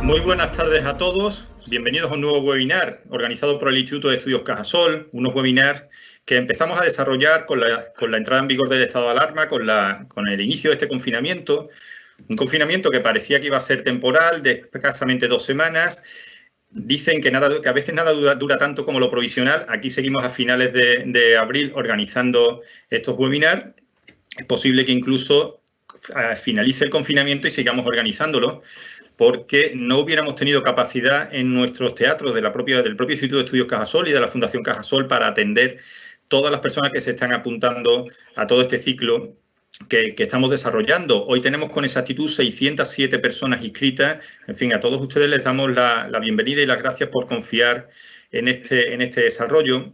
Muy buenas tardes a todos. Bienvenidos a un nuevo webinar organizado por el Instituto de Estudios Cajasol, unos webinars que empezamos a desarrollar con la entrada en vigor del estado de alarma, con el inicio de este confinamiento, un confinamiento que parecía que iba a ser temporal, de escasamente 2 semanas. Dicen que a veces nada dura tanto como lo provisional. Aquí seguimos a finales de abril organizando estos webinars. Es posible que incluso finalice el confinamiento y sigamos organizándolo, porque no hubiéramos tenido capacidad en nuestros teatros del propio Instituto de Estudios Cajasol y de la Fundación Cajasol para atender todas las personas que se están apuntando a todo este ciclo que estamos desarrollando. Hoy tenemos con exactitud 607 personas inscritas. En fin, a todos ustedes les damos la bienvenida y las gracias por confiar en este desarrollo.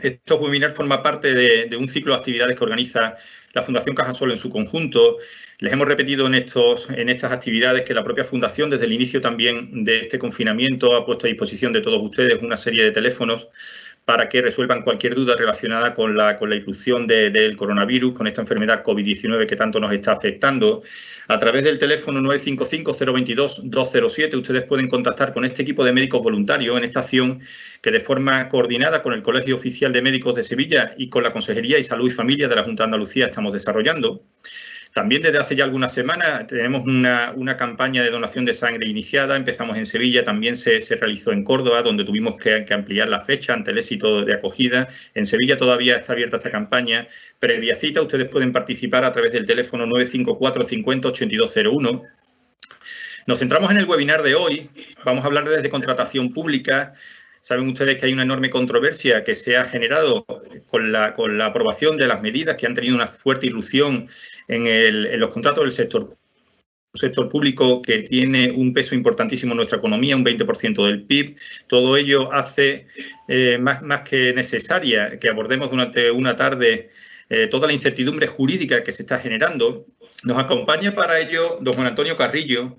Estos webinars forman parte de un ciclo de actividades que organiza la Fundación Cajasol en su conjunto. Les hemos repetido en estas actividades que la propia Fundación, desde el inicio también de este confinamiento, ha puesto a disposición de todos ustedes una serie de teléfonos para que resuelvan cualquier duda relacionada con la irrupción del coronavirus, con esta enfermedad COVID-19 que tanto nos está afectando. A través del teléfono 955-022-207 ustedes pueden contactar con este equipo de médicos voluntarios en esta acción que de forma coordinada con el Colegio Oficial de Médicos de Sevilla y con la Consejería de Salud y Familia de la Junta de Andalucía estamos desarrollando. También desde hace ya algunas semanas tenemos una campaña de donación de sangre iniciada. Empezamos en Sevilla, también se realizó en Córdoba, donde tuvimos que ampliar la fecha ante el éxito de acogida. En Sevilla todavía está abierta esta campaña. Previa cita, ustedes pueden participar a través del teléfono 954 50 8201. Nos centramos en el webinar de hoy. Vamos a hablar desde contratación pública. Saben ustedes que hay una enorme controversia que se ha generado con la aprobación de las medidas que han tenido una fuerte irrupción en los contratos del sector público, que tiene un peso importantísimo en nuestra economía, un 20% del PIB. Todo ello hace más que necesaria que abordemos durante una tarde toda la incertidumbre jurídica que se está generando. Nos acompaña para ello don Juan Antonio Carrillo,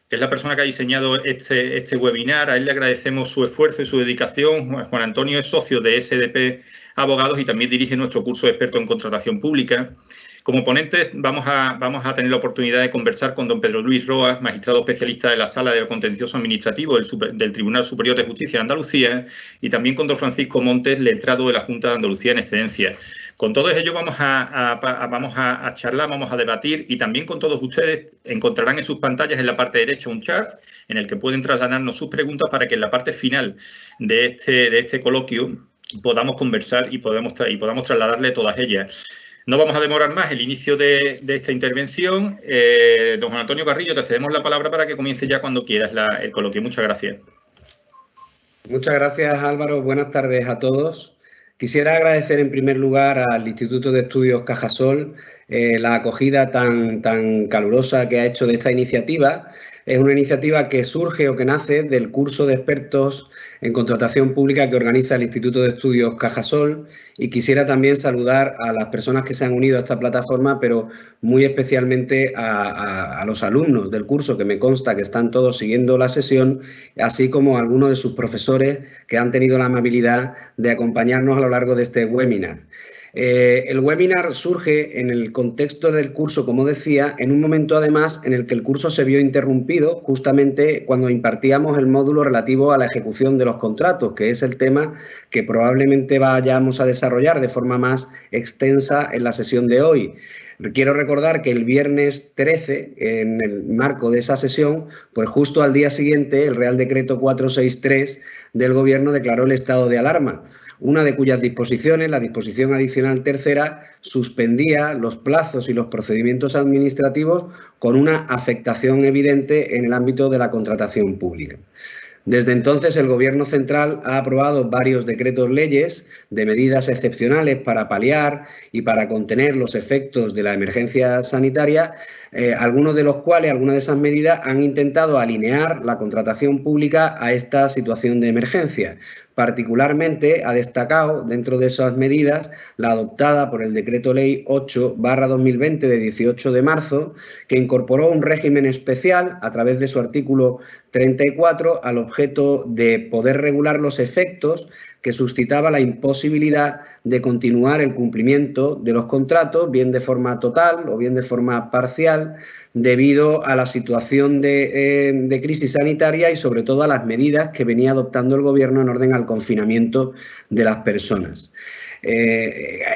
que es la persona que ha diseñado este webinar. A él le agradecemos su esfuerzo y su dedicación. Juan Antonio es socio de SDP Abogados y también dirige nuestro curso de experto en contratación pública. Como ponentes vamos a tener la oportunidad de conversar con don Pedro Luis Roas, magistrado especialista de la Sala del Contencioso Administrativo del Tribunal Superior de Justicia de Andalucía, y también con don Francisco Montes, letrado de la Junta de Andalucía en excedencia. Con todos ellos vamos a charlar, vamos a debatir, y también con todos ustedes encontrarán en sus pantallas en la parte derecha un chat en el que pueden trasladarnos sus preguntas para que en la parte final de este coloquio podamos conversar y podamos trasladarle todas ellas. No vamos a demorar más el inicio de esta intervención. Don Juan Antonio Carrillo, te cedemos la palabra para que comience ya cuando quieras el coloquio. Muchas gracias. Muchas gracias, Álvaro. Buenas tardes a todos. Quisiera agradecer en primer lugar al Instituto de Estudios Cajasol la acogida tan calurosa que ha hecho de esta iniciativa. Es una iniciativa que surge o que nace del curso de expertos en contratación pública que organiza el Instituto de Estudios Cajasol, y quisiera también saludar a las personas que se han unido a esta plataforma, pero muy especialmente a los alumnos del curso, que me consta que están todos siguiendo la sesión, así como a algunos de sus profesores que han tenido la amabilidad de acompañarnos a lo largo de este webinar. El webinar surge en el contexto del curso, como decía, en un momento además en el que el curso se vio interrumpido justamente cuando impartíamos el módulo relativo a la ejecución de los contratos, que es el tema que probablemente vayamos a desarrollar de forma más extensa en la sesión de hoy. Quiero recordar que el viernes 13, en el marco de esa sesión, pues justo al día siguiente, el Real Decreto 463 del Gobierno declaró el estado de alarma, una de cuyas disposiciones, la disposición adicional tercera, suspendía los plazos y los procedimientos administrativos con una afectación evidente en el ámbito de la contratación pública. Desde entonces, el Gobierno central ha aprobado varios decretos leyes de medidas excepcionales para paliar y para contener los efectos de la emergencia sanitaria, algunas de esas medidas han intentado alinear la contratación pública a esta situación de emergencia. Particularmente ha destacado dentro de esas medidas la adoptada por el Decreto Ley 8/2020 de 18 de marzo, que incorporó un régimen especial a través de su artículo 34 al objeto de poder regular los efectos que suscitaba la imposibilidad de continuar el cumplimiento de los contratos, bien de forma total o bien de forma parcial, debido a la situación de crisis sanitaria y sobre todo a las medidas que venía adoptando el Gobierno en orden al confinamiento de las personas.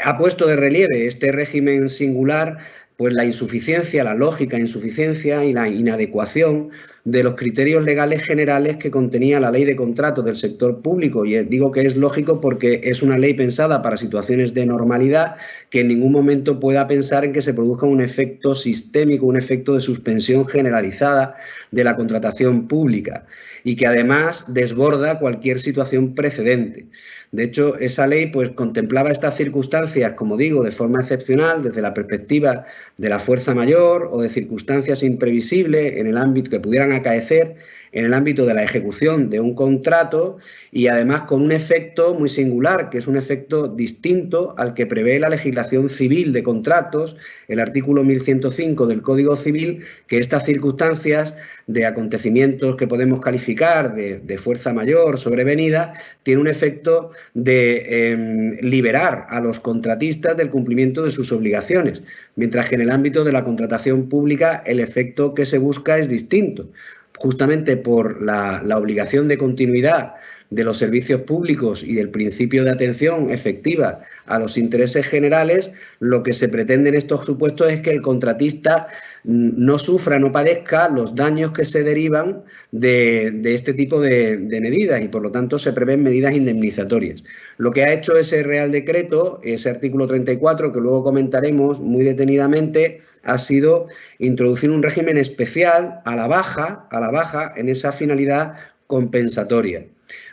Ha puesto de relieve este régimen singular pues la insuficiencia, la lógica insuficiencia y la inadecuación de los criterios legales generales que contenía la Ley de Contratos del sector público. Y digo que es lógico porque es una ley pensada para situaciones de normalidad, que en ningún momento pueda pensar en que se produzca un efecto sistémico, un efecto de suspensión generalizada de la contratación pública, y que además desborda cualquier situación precedente. De hecho, esa ley pues contemplaba estas circunstancias, como digo, de forma excepcional, desde la perspectiva de la fuerza mayor o de circunstancias imprevisibles en el ámbito que pudieran acaecer en el ámbito de la ejecución de un contrato, y además con un efecto muy singular, que es un efecto distinto al que prevé la legislación civil de contratos, el artículo 1105 del Código Civil, que estas circunstancias de acontecimientos que podemos calificar de fuerza mayor sobrevenida, tiene un efecto de liberar a los contratistas del cumplimiento de sus obligaciones, mientras que en el ámbito de la contratación pública el efecto que se busca es distinto, justamente por la obligación de continuidad de los servicios públicos y del principio de atención efectiva a los intereses generales. Lo que se pretende en estos supuestos es que el contratista no sufra, no padezca los daños que se derivan de este tipo de medidas, y por lo tanto se prevén medidas indemnizatorias. Lo que ha hecho ese Real Decreto, ese artículo 34, que luego comentaremos muy detenidamente, ha sido introducir un régimen especial a la baja en esa finalidad compensatoria.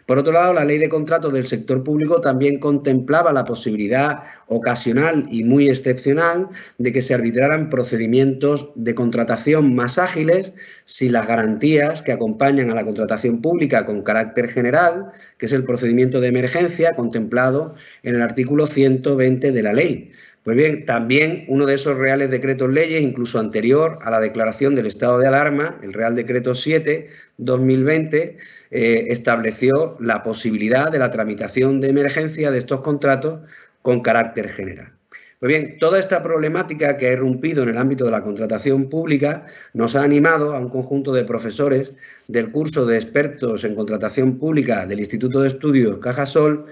Por otro lado, la Ley de Contratos del sector público también contemplaba la posibilidad ocasional y muy excepcional de que se arbitraran procedimientos de contratación más ágiles sin las garantías que acompañan a la contratación pública con carácter general, que es el procedimiento de emergencia contemplado en el artículo 120 de la ley. Pues bien, también uno de esos reales decretos leyes, incluso anterior a la declaración del estado de alarma, el Real Decreto 7/2020, estableció la posibilidad de la tramitación de emergencia de estos contratos con carácter general. Pues bien, toda esta problemática que ha irrumpido en el ámbito de la contratación pública nos ha animado a un conjunto de profesores del curso de expertos en contratación pública del Instituto de Estudios Cajasol,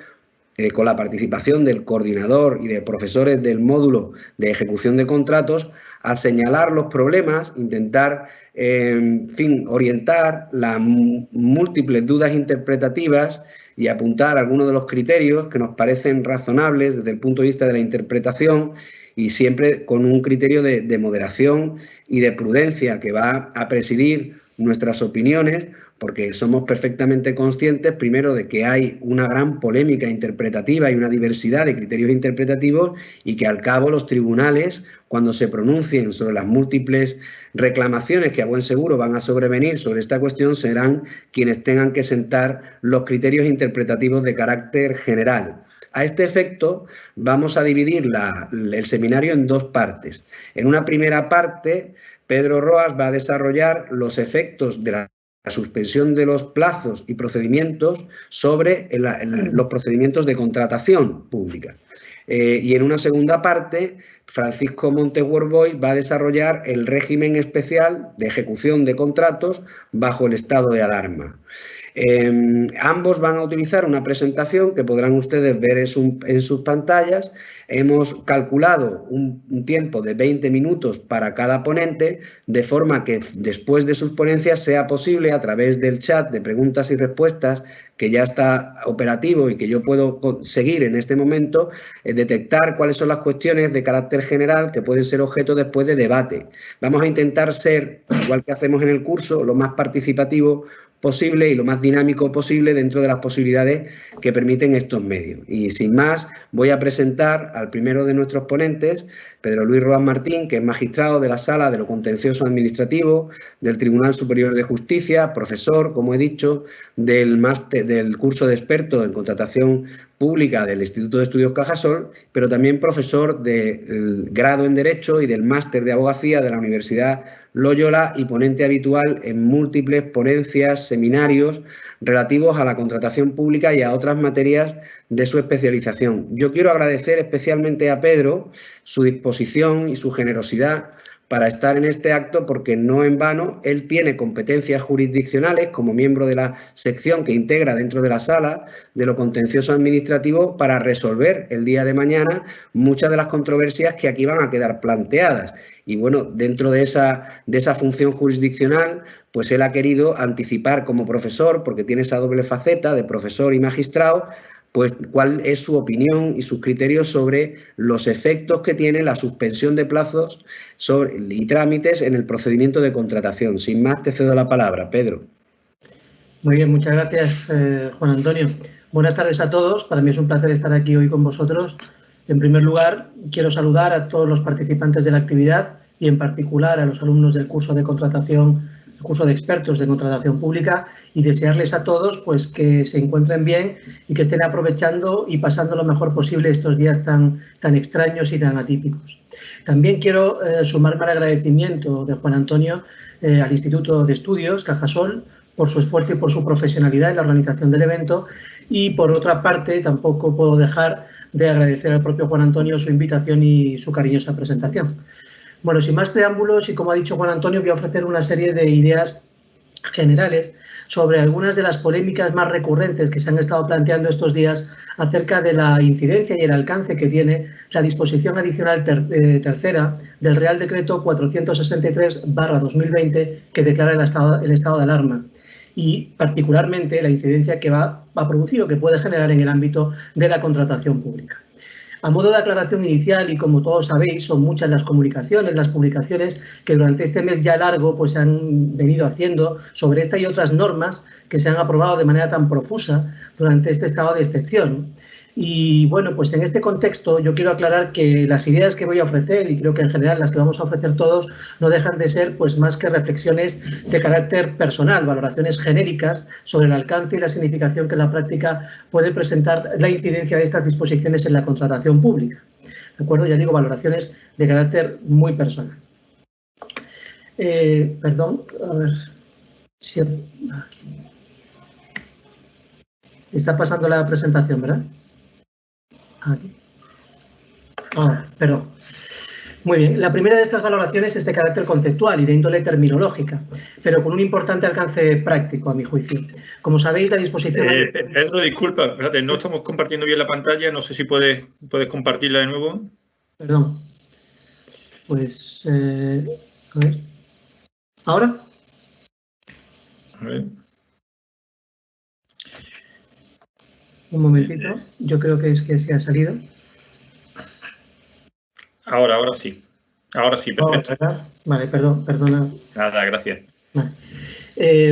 con la participación del coordinador y de profesores del módulo de ejecución de contratos, a señalar los problemas, intentar, orientar las múltiples dudas interpretativas y apuntar algunos de los criterios que nos parecen razonables desde el punto de vista de la interpretación, y siempre con un criterio de moderación y de prudencia que va a presidir nuestras opiniones, porque somos perfectamente conscientes, primero, de que hay una gran polémica interpretativa y una diversidad de criterios interpretativos, y que al cabo los tribunales, cuando se pronuncien sobre las múltiples reclamaciones que a buen seguro van a sobrevenir sobre esta cuestión, serán quienes tengan que sentar los criterios interpretativos de carácter general. A este efecto, vamos a dividir el seminario en dos partes. En una primera parte, Pedro Roas va a desarrollar los efectos de la suspensión de los plazos y procedimientos sobre los procedimientos de contratación pública. Y en una segunda parte, Francisco Montes Worboy va a desarrollar el régimen especial de ejecución de contratos bajo el estado de alarma. Ambos van a utilizar una presentación que podrán ustedes ver en sus pantallas. Hemos calculado un tiempo de 20 minutos para cada ponente, de forma que después de sus ponencias sea posible, a través del chat de preguntas y respuestas, que ya está operativo y que yo puedo seguir en este momento, detectar cuáles son las cuestiones de carácter general que pueden ser objeto después de debate. Vamos a intentar ser, igual que hacemos en el curso, lo más participativo posible y lo más dinámico posible dentro de las posibilidades que permiten estos medios. Y sin más, voy a presentar al primero de nuestros ponentes, Pedro Luis Roas Martín, que es magistrado de la Sala de lo Contencioso Administrativo del Tribunal Superior de Justicia, profesor, como he dicho, del curso de expertos en contratación pública del Instituto de Estudios Cajasol, pero también profesor del grado en Derecho y del máster de Abogacía de la Universidad Loyola y ponente habitual en múltiples ponencias, seminarios relativos a la contratación pública y a otras materias de su especialización. Yo quiero agradecer especialmente a Pedro su disposición y su generosidad para estar en este acto, porque no en vano él tiene competencias jurisdiccionales como miembro de la sección que integra dentro de la sala de lo contencioso administrativo para resolver el día de mañana muchas de las controversias que aquí van a quedar planteadas. Y bueno, dentro de esa función jurisdiccional, pues él ha querido anticipar como profesor, porque tiene esa doble faceta de profesor y magistrado, pues cuál es su opinión y sus criterios sobre los efectos que tiene la suspensión de plazos y trámites en el procedimiento de contratación. Sin más, te cedo la palabra, Pedro. Muy bien, muchas gracias, Juan Antonio. Buenas tardes a todos. Para mí es un placer estar aquí hoy con vosotros. En primer lugar, quiero saludar a todos los participantes de la actividad y en particular a los alumnos del curso de contratación, el curso de expertos de contratación pública, y desearles a todos pues que se encuentren bien y que estén aprovechando y pasando lo mejor posible estos días tan extraños y tan atípicos. También quiero sumarme al agradecimiento de Juan Antonio al Instituto de Estudios Cajasol por su esfuerzo y por su profesionalidad en la organización del evento, y por otra parte tampoco puedo dejar de agradecer al propio Juan Antonio su invitación y su cariñosa presentación. Bueno, sin más preámbulos y como ha dicho Juan Antonio, voy a ofrecer una serie de ideas generales sobre algunas de las polémicas más recurrentes que se han estado planteando estos días acerca de la incidencia y el alcance que tiene la disposición adicional tercera del Real Decreto 463/2020 que declara el estado de alarma, y particularmente la incidencia que va a producir o que puede generar en el ámbito de la contratación pública. A modo de aclaración inicial, y como todos sabéis, son muchas las publicaciones que durante este mes ya largo pues se han venido haciendo sobre esta y otras normas que se han aprobado de manera tan profusa durante este estado de excepción. Y bueno, pues en este contexto yo quiero aclarar que las ideas que voy a ofrecer, y creo que en general las que vamos a ofrecer todos, no dejan de ser pues más que reflexiones de carácter personal, valoraciones genéricas sobre el alcance y la significación que en la práctica puede presentar la incidencia de estas disposiciones en la contratación pública. ¿De acuerdo? Ya digo, valoraciones de carácter muy personal. Perdón, a ver si está pasando la presentación, ¿verdad? Aquí. Perdón. Muy bien. La primera de estas valoraciones es de carácter conceptual y de índole terminológica, pero con un importante alcance práctico, a mi juicio. Como sabéis, la disposición... Pedro, disculpa, espérate, no estamos compartiendo bien la pantalla, no sé si puedes compartirla de nuevo. Perdón. Pues, a ver. ¿Ahora? A ver. Un momentito, yo creo que es que se ha salido. Ahora sí. Ahora sí, perfecto. Vale, perdona. Nada, gracias. Vale.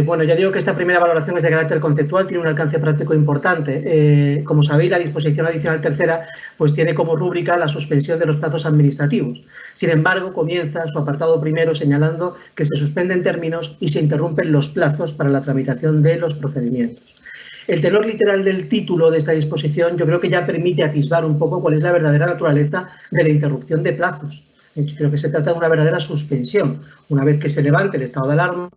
Bueno, ya digo que esta primera valoración es de carácter conceptual, tiene un alcance práctico importante. Como sabéis, la disposición adicional tercera pues tiene como rúbrica la suspensión de los plazos administrativos. Sin embargo, comienza su apartado primero señalando que se suspenden términos y se interrumpen los plazos para la tramitación de los procedimientos. El tenor literal del título de esta disposición yo creo que ya permite atisbar un poco cuál es la verdadera naturaleza de la interrupción de plazos. Yo creo que se trata de una verdadera suspensión. Una vez que se levante el estado de alarma,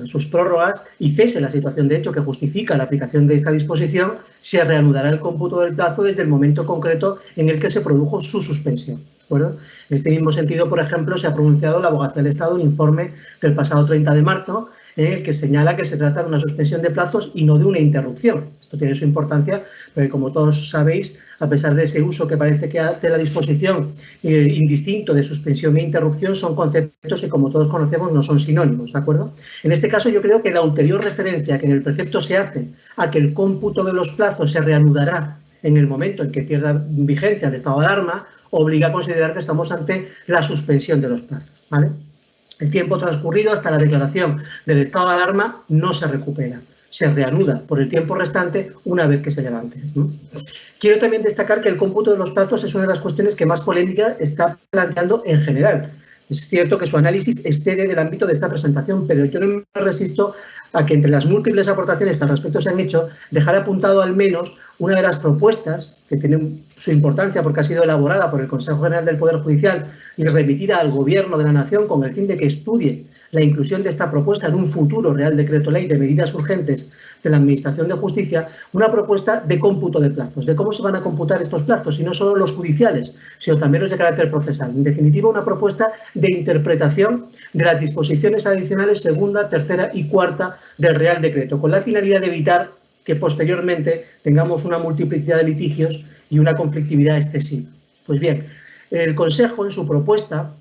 sus prórrogas y cese la situación de hecho que justifica la aplicación de esta disposición, se reanudará el cómputo del plazo desde el momento concreto en el que se produjo su suspensión. ¿De acuerdo? En este mismo sentido, por ejemplo, se ha pronunciado la Abogacía del Estado un informe del pasado 30 de marzo en el que señala que se trata de una suspensión de plazos y no de una interrupción. Esto tiene su importancia porque, como todos sabéis, a pesar de ese uso que parece que hace la disposición indistinto de suspensión e interrupción, son conceptos que, como todos conocemos, no son sinónimos, ¿de acuerdo? En este caso, yo creo que la ulterior referencia que en el precepto se hace a que el cómputo de los plazos se reanudará en el momento en que pierda vigencia el estado de alarma, obliga a considerar que estamos ante la suspensión de los plazos, ¿vale? El tiempo transcurrido hasta la declaración del estado de alarma no se recupera, se reanuda por el tiempo restante una vez que se levante. Quiero también destacar que el cómputo de los plazos es una de las cuestiones que más polémica está planteando en general. Es cierto que su análisis excede del ámbito de esta presentación, pero yo no me resisto a que entre las múltiples aportaciones que al respecto se han hecho, dejar apuntado al menos Una de las propuestas, que tiene su importancia porque ha sido elaborada por el Consejo General del Poder Judicial y remitida al Gobierno de la Nación con el fin de que estudie la inclusión de esta propuesta en un futuro Real Decreto Ley de medidas urgentes de la Administración de Justicia, una propuesta de cómputo de plazos, de cómo se van a computar estos plazos, y no solo los judiciales, sino también los de carácter procesal. En definitiva, una propuesta de interpretación de las disposiciones adicionales segunda, tercera y cuarta del Real Decreto, con la finalidad de evitar que posteriormente tengamos una multiplicidad de litigios y una conflictividad excesiva. Pues bien, el Consejo en su propuesta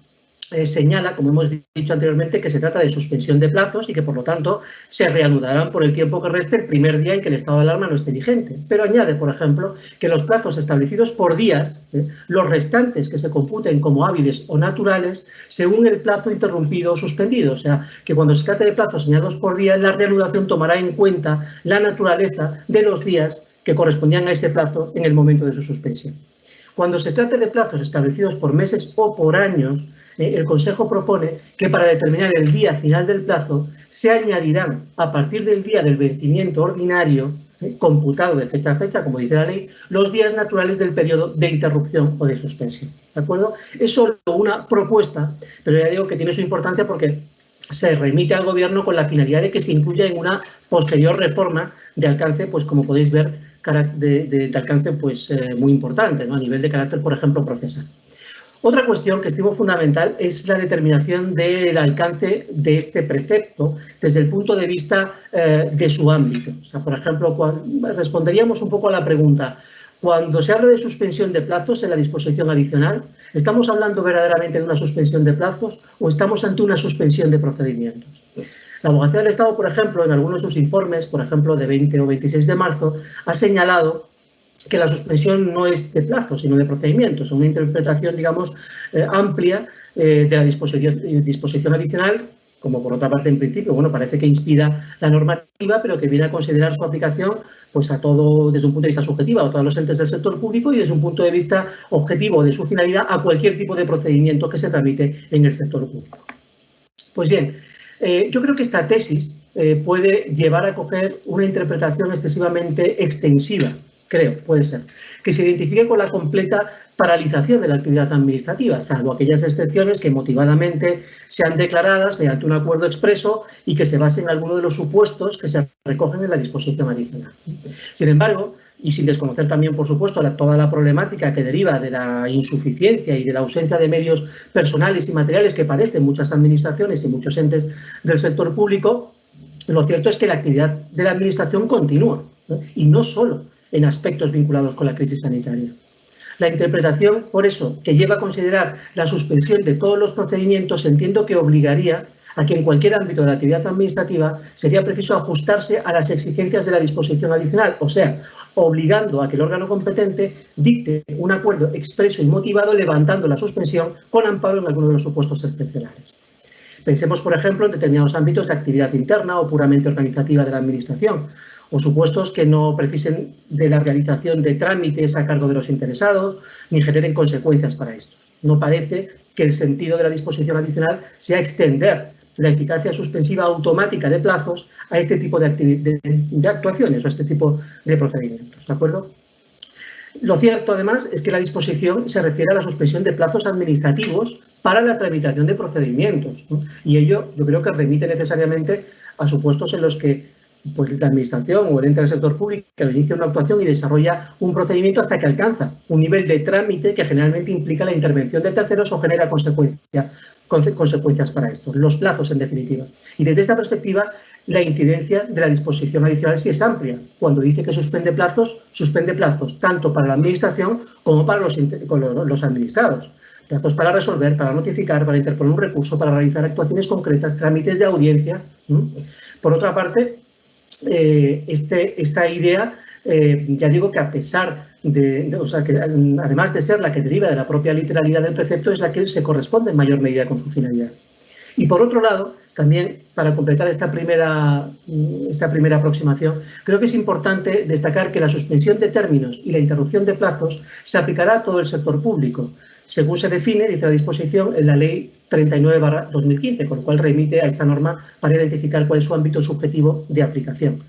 señala, como hemos dicho anteriormente, que se trata de suspensión de plazos y que, por lo tanto, se reanudarán por el tiempo que reste el primer día en que el estado de alarma no esté vigente. Pero añade, por ejemplo, que los plazos establecidos por días, los restantes que se computen como hábiles o naturales, según el plazo interrumpido o suspendido. O sea, que cuando se trate de plazos señalados por día, la reanudación tomará en cuenta la naturaleza de los días que correspondían a ese plazo en el momento de su suspensión. Cuando se trate de plazos establecidos por meses o por años, el Consejo propone que para determinar el día final del plazo se añadirán, a partir del día del vencimiento ordinario, computado de fecha a fecha, como dice la ley, los días naturales del periodo de interrupción o de suspensión. ¿De acuerdo? Es solo una propuesta, pero ya digo que tiene su importancia porque se remite al Gobierno con la finalidad de que se incluya en una posterior reforma de alcance, pues como podéis ver, de alcance pues, muy importante, ¿no? A nivel de carácter, por ejemplo, procesal. Otra cuestión que estimo fundamental es la determinación del alcance de este precepto desde el punto de vista de su ámbito. O sea, por ejemplo, responderíamos un poco a la pregunta: cuando se habla de suspensión de plazos en la disposición adicional, ¿estamos hablando verdaderamente de una suspensión de plazos o estamos ante una suspensión de procedimientos? La Abogacía del Estado, por ejemplo, en algunos de sus informes, por ejemplo, de 20 o 26 de marzo, ha señalado que la suspensión no es de plazo, sino de procedimientos, una interpretación, digamos, amplia de la disposición adicional, como por otra parte, en principio, bueno, parece que inspira la normativa, pero que viene a considerar su aplicación pues a todo, desde un punto de vista subjetivo, a todos los entes del sector público, y desde un punto de vista objetivo de su finalidad a cualquier tipo de procedimiento que se tramite en el sector público. Pues bien, yo creo que esta tesis puede llevar a coger una interpretación excesivamente extensiva. Creo, puede ser, que se identifique con la completa paralización de la actividad administrativa, salvo aquellas excepciones que motivadamente sean declaradas mediante un acuerdo expreso y que se basen en alguno de los supuestos que se recogen en la disposición adicional. Sin embargo, y sin desconocer también, por supuesto, toda la problemática que deriva de la insuficiencia y de la ausencia de medios personales y materiales que padecen muchas administraciones y muchos entes del sector público, lo cierto es que la actividad de la Administración continúa, ¿no? Y no solo en aspectos vinculados con la crisis sanitaria. La interpretación, por eso, que lleva a considerar la suspensión de todos los procedimientos, entiendo que obligaría a que en cualquier ámbito de la actividad administrativa sería preciso ajustarse a las exigencias de la disposición adicional, o sea, obligando a que el órgano competente dicte un acuerdo expreso y motivado levantando la suspensión con amparo en alguno de los supuestos excepcionales. Pensemos, por ejemplo, en determinados ámbitos de actividad interna o puramente organizativa de la Administración, o supuestos que no precisen de la realización de trámites a cargo de los interesados ni generen consecuencias para estos. No parece que el sentido de la disposición adicional sea extender la eficacia suspensiva automática de plazos a este tipo de actuaciones o a este tipo de procedimientos, ¿de acuerdo? Lo cierto, además, es que la disposición se refiere a la suspensión de plazos administrativos para la tramitación de procedimientos, ¿no? Y ello yo creo que remite necesariamente a supuestos en los que pues, la Administración o el ente del sector público inicia una actuación y desarrolla un procedimiento hasta que alcanza un nivel de trámite que generalmente implica la intervención de terceros o genera consecuencias para esto, los plazos en definitiva. Y desde esta perspectiva, la incidencia de la disposición adicional sí es amplia. Cuando dice que suspende plazos tanto para la Administración como para los administrados. Plazos para resolver, para notificar, para interponer un recurso, para realizar actuaciones concretas, trámites de audiencia. Por otra parte, esta idea, ya digo que a pesar o sea, que además de ser la que deriva de la propia literalidad del precepto, es la que se corresponde en mayor medida con su finalidad. Y por otro lado, también para completar esta primera aproximación, creo que es importante destacar que la suspensión de términos y la interrupción de plazos se aplicará a todo el sector público, según se define, dice la disposición, en la Ley 39/2015, con lo cual remite a esta norma para identificar cuál es su ámbito subjetivo de aplicación.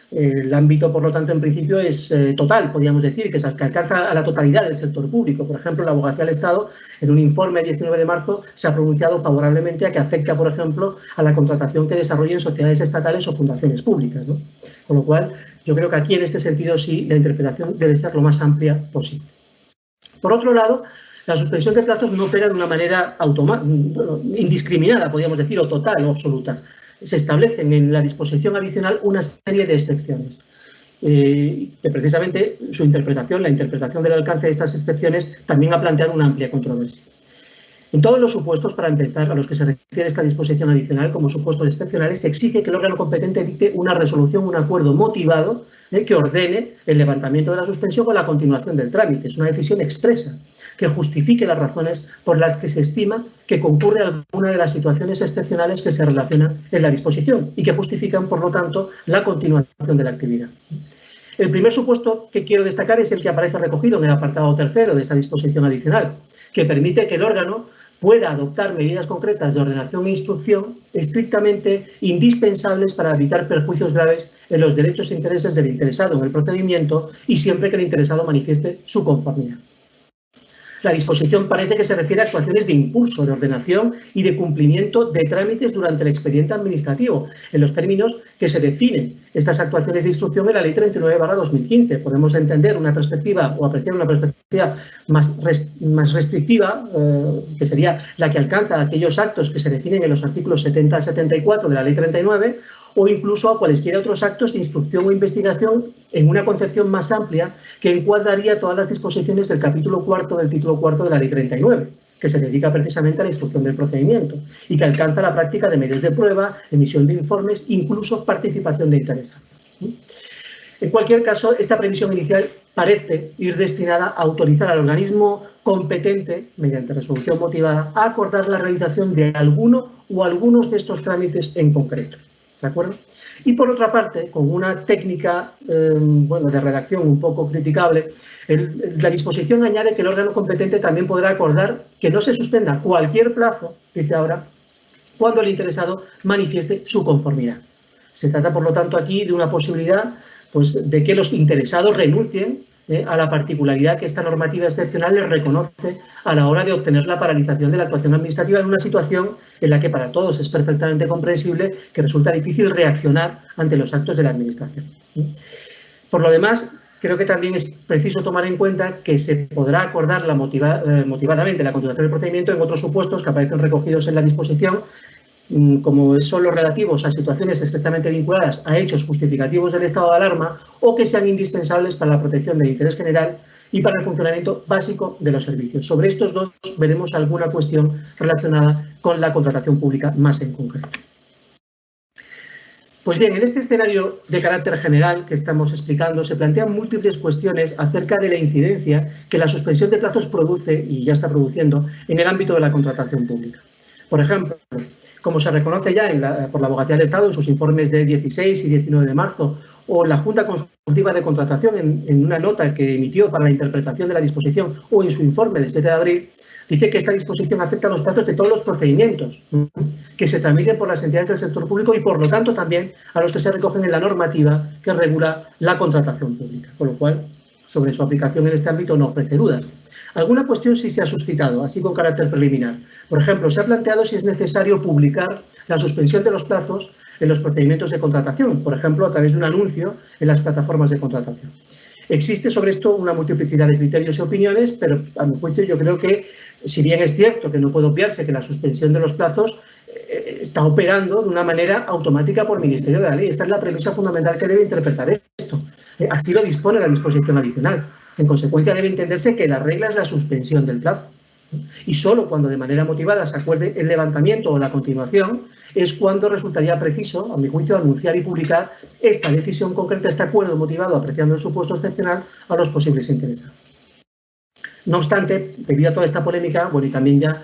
El ámbito, por lo tanto, en principio es total, podríamos decir, que alcanza a la totalidad del sector público. Por ejemplo, la Abogacía del Estado, en un informe 19 de marzo, se ha pronunciado favorablemente a que afecta, por ejemplo, a la contratación que desarrollen sociedades estatales o fundaciones públicas, ¿no? Con lo cual, yo creo que aquí, en este sentido, sí, la interpretación debe ser lo más amplia posible. Por otro lado, la suspensión de plazos no opera de una manera indiscriminada, podríamos decir, o total o absoluta. Se establecen en la disposición adicional una serie de excepciones. Que precisamente su interpretación, la interpretación del alcance de estas excepciones, también ha planteado una amplia controversia. En todos los supuestos, para empezar, a los que se refiere esta disposición adicional como supuestos excepcionales, se exige que el órgano competente dicte una resolución, un acuerdo motivado que ordene el levantamiento de la suspensión o la continuación del trámite. Es una decisión expresa que justifique las razones por las que se estima que concurre alguna de las situaciones excepcionales que se relacionan en la disposición y que justifican, por lo tanto, la continuación de la actividad. El primer supuesto que quiero destacar es el que aparece recogido en el apartado tercero de esa disposición adicional, que permite que el órgano pueda adoptar medidas concretas de ordenación e instrucción estrictamente indispensables para evitar perjuicios graves en los derechos e intereses del interesado en el procedimiento y siempre que el interesado manifieste su conformidad. La disposición parece que se refiere a actuaciones de impulso, de ordenación y de cumplimiento de trámites durante el expediente administrativo, en los términos que se definen estas actuaciones de instrucción en la Ley 39/2015. Podemos entender una perspectiva o apreciar una perspectiva más restrictiva, que sería la que alcanza aquellos actos que se definen en los artículos 70 a 74 de la Ley 39, o incluso a cualesquiera otros actos de instrucción o investigación en una concepción más amplia que encuadraría todas las disposiciones del capítulo cuarto del título cuarto de la Ley 39, que se dedica precisamente a la instrucción del procedimiento y que alcanza la práctica de medios de prueba, emisión de informes, incluso participación de interesados. En cualquier caso, esta previsión inicial parece ir destinada a autorizar al organismo competente, mediante resolución motivada, a acordar la realización de alguno o algunos de estos trámites en concreto. ¿De acuerdo? Y por otra parte, con una técnica de redacción un poco criticable, la disposición añade que el órgano competente también podrá acordar que no se suspenda cualquier plazo, dice ahora, cuando el interesado manifieste su conformidad. Se trata, por lo tanto, aquí de una posibilidad de que los interesados renuncien a la particularidad que esta normativa excepcional les reconoce a la hora de obtener la paralización de la actuación administrativa en una situación en la que para todos es perfectamente comprensible que resulta difícil reaccionar ante los actos de la Administración. Por lo demás, creo que también es preciso tomar en cuenta que se podrá acordar motivadamente la continuación del procedimiento en otros supuestos que aparecen recogidos en la disposición, como son los relativos a situaciones estrechamente vinculadas a hechos justificativos del estado de alarma o que sean indispensables para la protección del interés general y para el funcionamiento básico de los servicios. Sobre estos dos veremos alguna cuestión relacionada con la contratación pública más en concreto. Pues bien, en este escenario de carácter general que estamos explicando se plantean múltiples cuestiones acerca de la incidencia que la suspensión de plazos produce, y ya está produciendo, en el ámbito de la contratación pública. Por ejemplo, como se reconoce ya por la Abogacía del Estado en sus informes de 16 y 19 de marzo, o la Junta Consultiva de Contratación en una nota que emitió para la interpretación de la disposición, o en su informe del 7 de abril, dice que esta disposición afecta a los plazos de todos los procedimientos que se tramiten por las entidades del sector público y, por lo tanto, también a los que se recogen en la normativa que regula la contratación pública, con lo cual, sobre su aplicación en este ámbito no ofrece dudas. Alguna cuestión sí se ha suscitado, así con carácter preliminar. Por ejemplo, se ha planteado si es necesario publicar la suspensión de los plazos en los procedimientos de contratación, por ejemplo, a través de un anuncio en las plataformas de contratación. Existe sobre esto una multiplicidad de criterios y opiniones, pero a mi juicio yo creo que, si bien es cierto que no puede obviarse que la suspensión de los plazos está operando de una manera automática por Ministerio de la Ley. Esta es la premisa fundamental que debe interpretar esto. Así lo dispone la disposición adicional. En consecuencia, debe entenderse que la regla es la suspensión del plazo. Y solo cuando de manera motivada se acuerde el levantamiento o la continuación es cuando resultaría preciso, a mi juicio, anunciar y publicar esta decisión concreta, este acuerdo motivado apreciando el supuesto excepcional a los posibles interesados. No obstante, debido a toda esta polémica, y también ya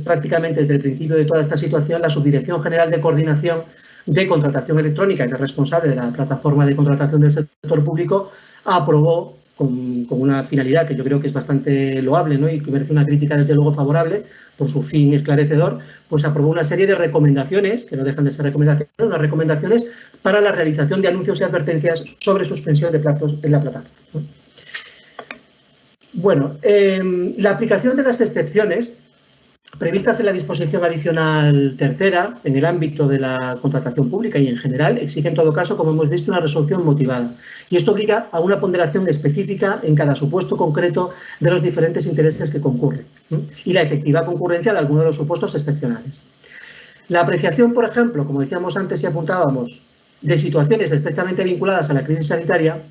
prácticamente desde el principio de toda esta situación, la Subdirección General de Coordinación de Contratación Electrónica, que es responsable de la plataforma de contratación del sector público, aprobó con una finalidad que yo creo que es bastante loable, ¿no? Y que merece una crítica desde luego favorable por su fin esclarecedor, pues aprobó una serie de recomendaciones, que no dejan de ser recomendaciones, unas recomendaciones para la realización de anuncios y advertencias sobre suspensión de plazos en la plataforma, ¿no? Bueno, la aplicación de las excepciones previstas en la disposición adicional tercera, en el ámbito de la contratación pública y en general, exige en todo caso, como hemos visto, una resolución motivada. Y esto obliga a una ponderación específica en cada supuesto concreto de los diferentes intereses que concurren, ¿sí? Y la efectiva concurrencia de algunos de los supuestos excepcionales. La apreciación, por ejemplo, como decíamos antes y apuntábamos, de situaciones estrechamente vinculadas a la crisis sanitaria,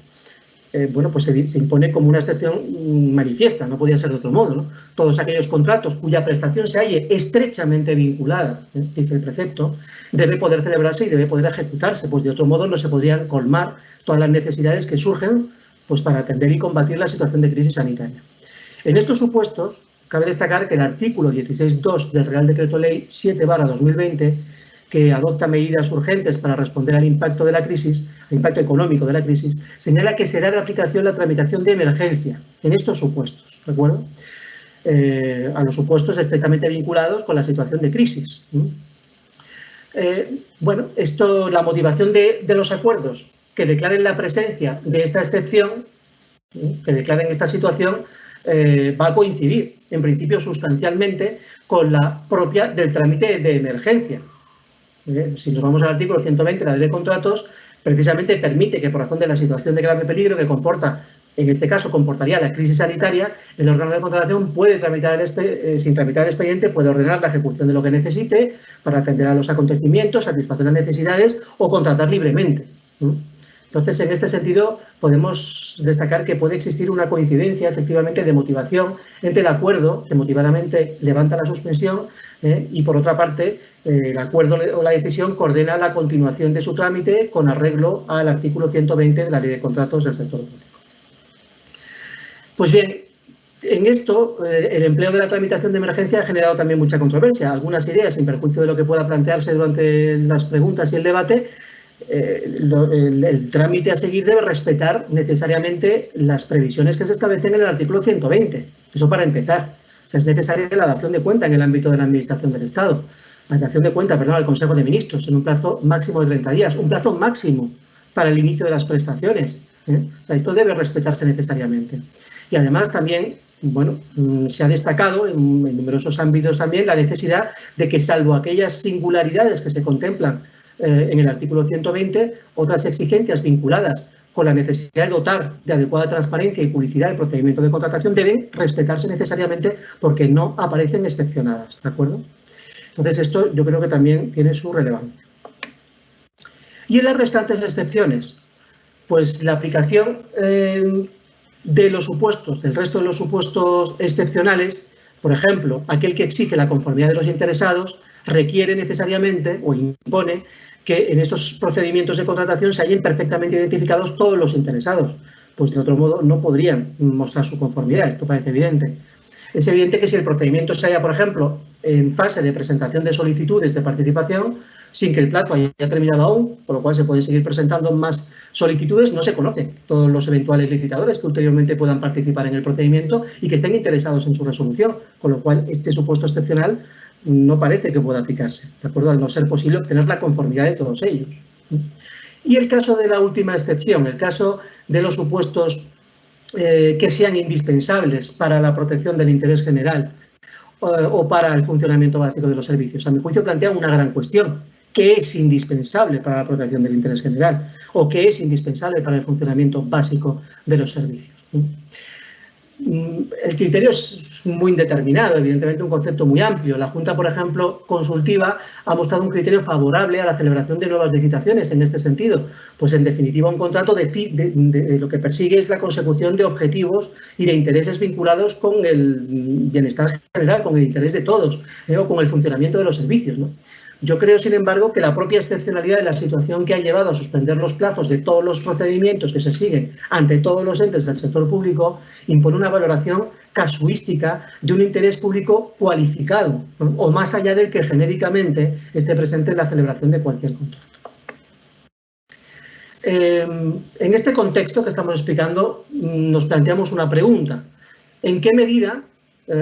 bueno, pues se impone como una excepción manifiesta, no podía ser de otro modo, ¿no? Todos aquellos contratos cuya prestación se halle estrechamente vinculada, dice el precepto, debe poder celebrarse y debe poder ejecutarse, pues de otro modo no se podrían colmar todas las necesidades que surgen, pues para atender y combatir la situación de crisis sanitaria. En estos supuestos, cabe destacar que el artículo 16.2 del Real Decreto Ley 7/2020, que adopta medidas urgentes para responder al impacto de la crisis, al impacto económico de la crisis, señala que será de aplicación la tramitación de emergencia en estos supuestos, ¿de acuerdo? A los supuestos estrictamente vinculados con la situación de crisis. Bueno, la motivación de los acuerdos que declaren la presencia de esta excepción, que declaren esta situación, va a coincidir, en principio, sustancialmente con la propia del trámite de emergencia. Si nos vamos al artículo 120 de la Ley de Contratos, precisamente permite que por razón de la situación de grave peligro que comporta, en este caso comportaría la crisis sanitaria, el órgano de contratación puede tramitar sin tramitar el expediente, puede ordenar la ejecución de lo que necesite para atender a los acontecimientos, satisfacer las necesidades o contratar libremente. Entonces, en este sentido, podemos destacar que puede existir una coincidencia, efectivamente, de motivación entre el acuerdo, que motivadamente levanta la suspensión, y, por otra parte, el acuerdo o la decisión coordena la continuación de su trámite con arreglo al artículo 120 de la Ley de Contratos del Sector Público. Pues bien, en esto, el empleo de la tramitación de emergencia ha generado también mucha controversia. Algunas ideas, sin perjuicio de lo que pueda plantearse durante las preguntas y el debate, el trámite a seguir debe respetar necesariamente las previsiones que se establecen en el artículo 120. Eso para empezar. O sea, es necesaria la dación de cuenta en el ámbito de la Administración del Estado. La dación de cuenta, al Consejo de Ministros en un plazo máximo de 30 días. Un plazo máximo para el inicio de las prestaciones. O sea, esto debe respetarse necesariamente. Y además también, bueno, se ha destacado en numerosos ámbitos también la necesidad de que, salvo aquellas singularidades que se contemplan en el artículo 120, otras exigencias vinculadas con la necesidad de dotar de adecuada transparencia y publicidad el procedimiento de contratación deben respetarse necesariamente porque no aparecen excepcionadas, ¿de acuerdo? Entonces, esto yo creo que también tiene su relevancia. Y en las restantes excepciones, pues la aplicación de los supuestos, del resto de los supuestos excepcionales, por ejemplo, aquel que exige la conformidad de los interesados, requiere necesariamente o impone que en estos procedimientos de contratación se hallen perfectamente identificados todos los interesados, pues de otro modo no podrían mostrar su conformidad, esto parece evidente. Es evidente que si el procedimiento se halla, por ejemplo, en fase de presentación de solicitudes de participación, sin que el plazo haya terminado aún, por lo cual se pueden seguir presentando más solicitudes, no se conocen todos los eventuales licitadores que ulteriormente puedan participar en el procedimiento y que estén interesados en su resolución, con lo cual este supuesto excepcional no parece que pueda aplicarse, ¿de acuerdo? Al no ser posible obtener la conformidad de todos ellos. Y el caso de la última excepción, el caso de los supuestos que sean indispensables para la protección del interés general o para el funcionamiento básico de los servicios. A mi juicio plantea una gran cuestión. ¿Qué es indispensable para la protección del interés general? ¿O qué es indispensable para el funcionamiento básico de los servicios? El criterio es muy indeterminado, evidentemente un concepto muy amplio. La Junta, por ejemplo, consultiva, ha mostrado un criterio favorable a la celebración de nuevas licitaciones en este sentido. Pues, en definitiva, un contrato lo que persigue es la consecución de objetivos y de intereses vinculados con el bienestar general, con el interés de todos, o con el funcionamiento de los servicios, ¿no? Yo creo, sin embargo, que la propia excepcionalidad de la situación que ha llevado a suspender los plazos de todos los procedimientos que se siguen ante todos los entes del sector público impone una valoración casuística de un interés público cualificado, ¿no? O más allá del que genéricamente esté presente en la celebración de cualquier contrato. En este contexto que estamos explicando, nos planteamos una pregunta. ¿En qué medida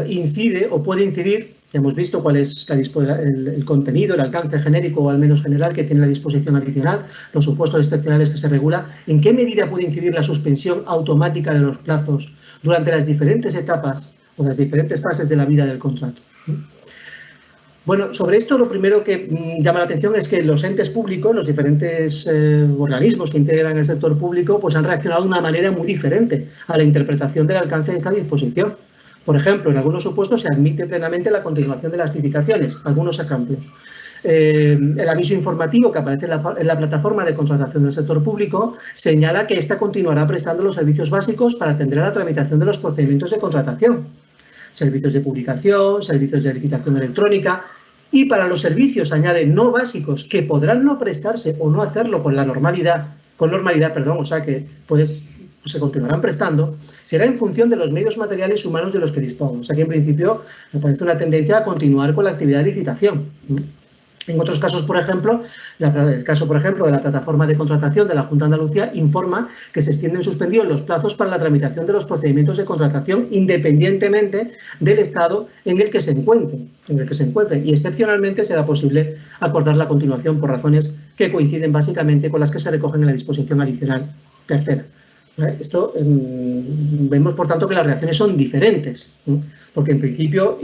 incide o puede incidir? Ya hemos visto cuál es el contenido, el alcance genérico o al menos general que tiene la disposición adicional, los supuestos excepcionales que se regula. ¿En qué medida puede incidir la suspensión automática de los plazos durante las diferentes etapas o las diferentes fases de la vida del contrato? Bueno, sobre esto lo primero que llama la atención es que los entes públicos, los diferentes organismos que integran el sector público, pues han reaccionado de una manera muy diferente a la interpretación del alcance de esta disposición. Por ejemplo, en algunos supuestos se admite plenamente la continuación de las licitaciones. Algunos ejemplos. El aviso informativo que aparece en la plataforma de contratación del sector público señala que ésta continuará prestando los servicios básicos para atender a la tramitación de los procedimientos de contratación. Servicios de publicación, servicios de licitación electrónica, y para los servicios, añade, no básicos, que podrán no prestarse o no hacerlo con normalidad, o sea que se continuarán prestando, será en función de los medios materiales y humanos de los que dispongan. O sea que en principio me parece una tendencia a continuar con la actividad de licitación. En otros casos, por ejemplo, el caso, por ejemplo, de la plataforma de contratación de la Junta de Andalucía informa que se extienden suspendidos los plazos para la tramitación de los procedimientos de contratación independientemente del estado en el que se encuentren, y excepcionalmente será posible acordar la continuación por razones que coinciden básicamente con las que se recogen en la disposición adicional tercera. Esto vemos, por tanto, que las reacciones son diferentes, ¿no? Porque en principio,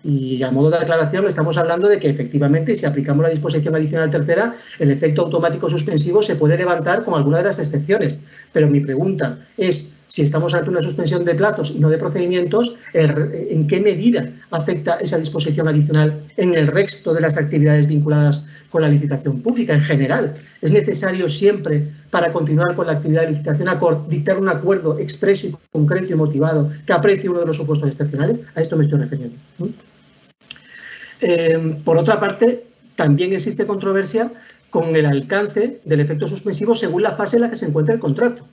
y a modo de aclaración, estamos hablando de que efectivamente, si aplicamos la disposición adicional tercera, el efecto automático suspensivo se puede levantar con alguna de las excepciones. Pero mi pregunta es, si estamos ante una suspensión de plazos y no de procedimientos, ¿en qué medida afecta esa disposición adicional en el resto de las actividades vinculadas con la licitación pública en general? ¿Es necesario siempre, para continuar con la actividad de licitación, dictar un acuerdo expreso y concreto y motivado que aprecie uno de los supuestos excepcionales? A esto me estoy refiriendo. Por otra parte, también existe controversia con el alcance del efecto suspensivo según la fase en la que se encuentra el contrato.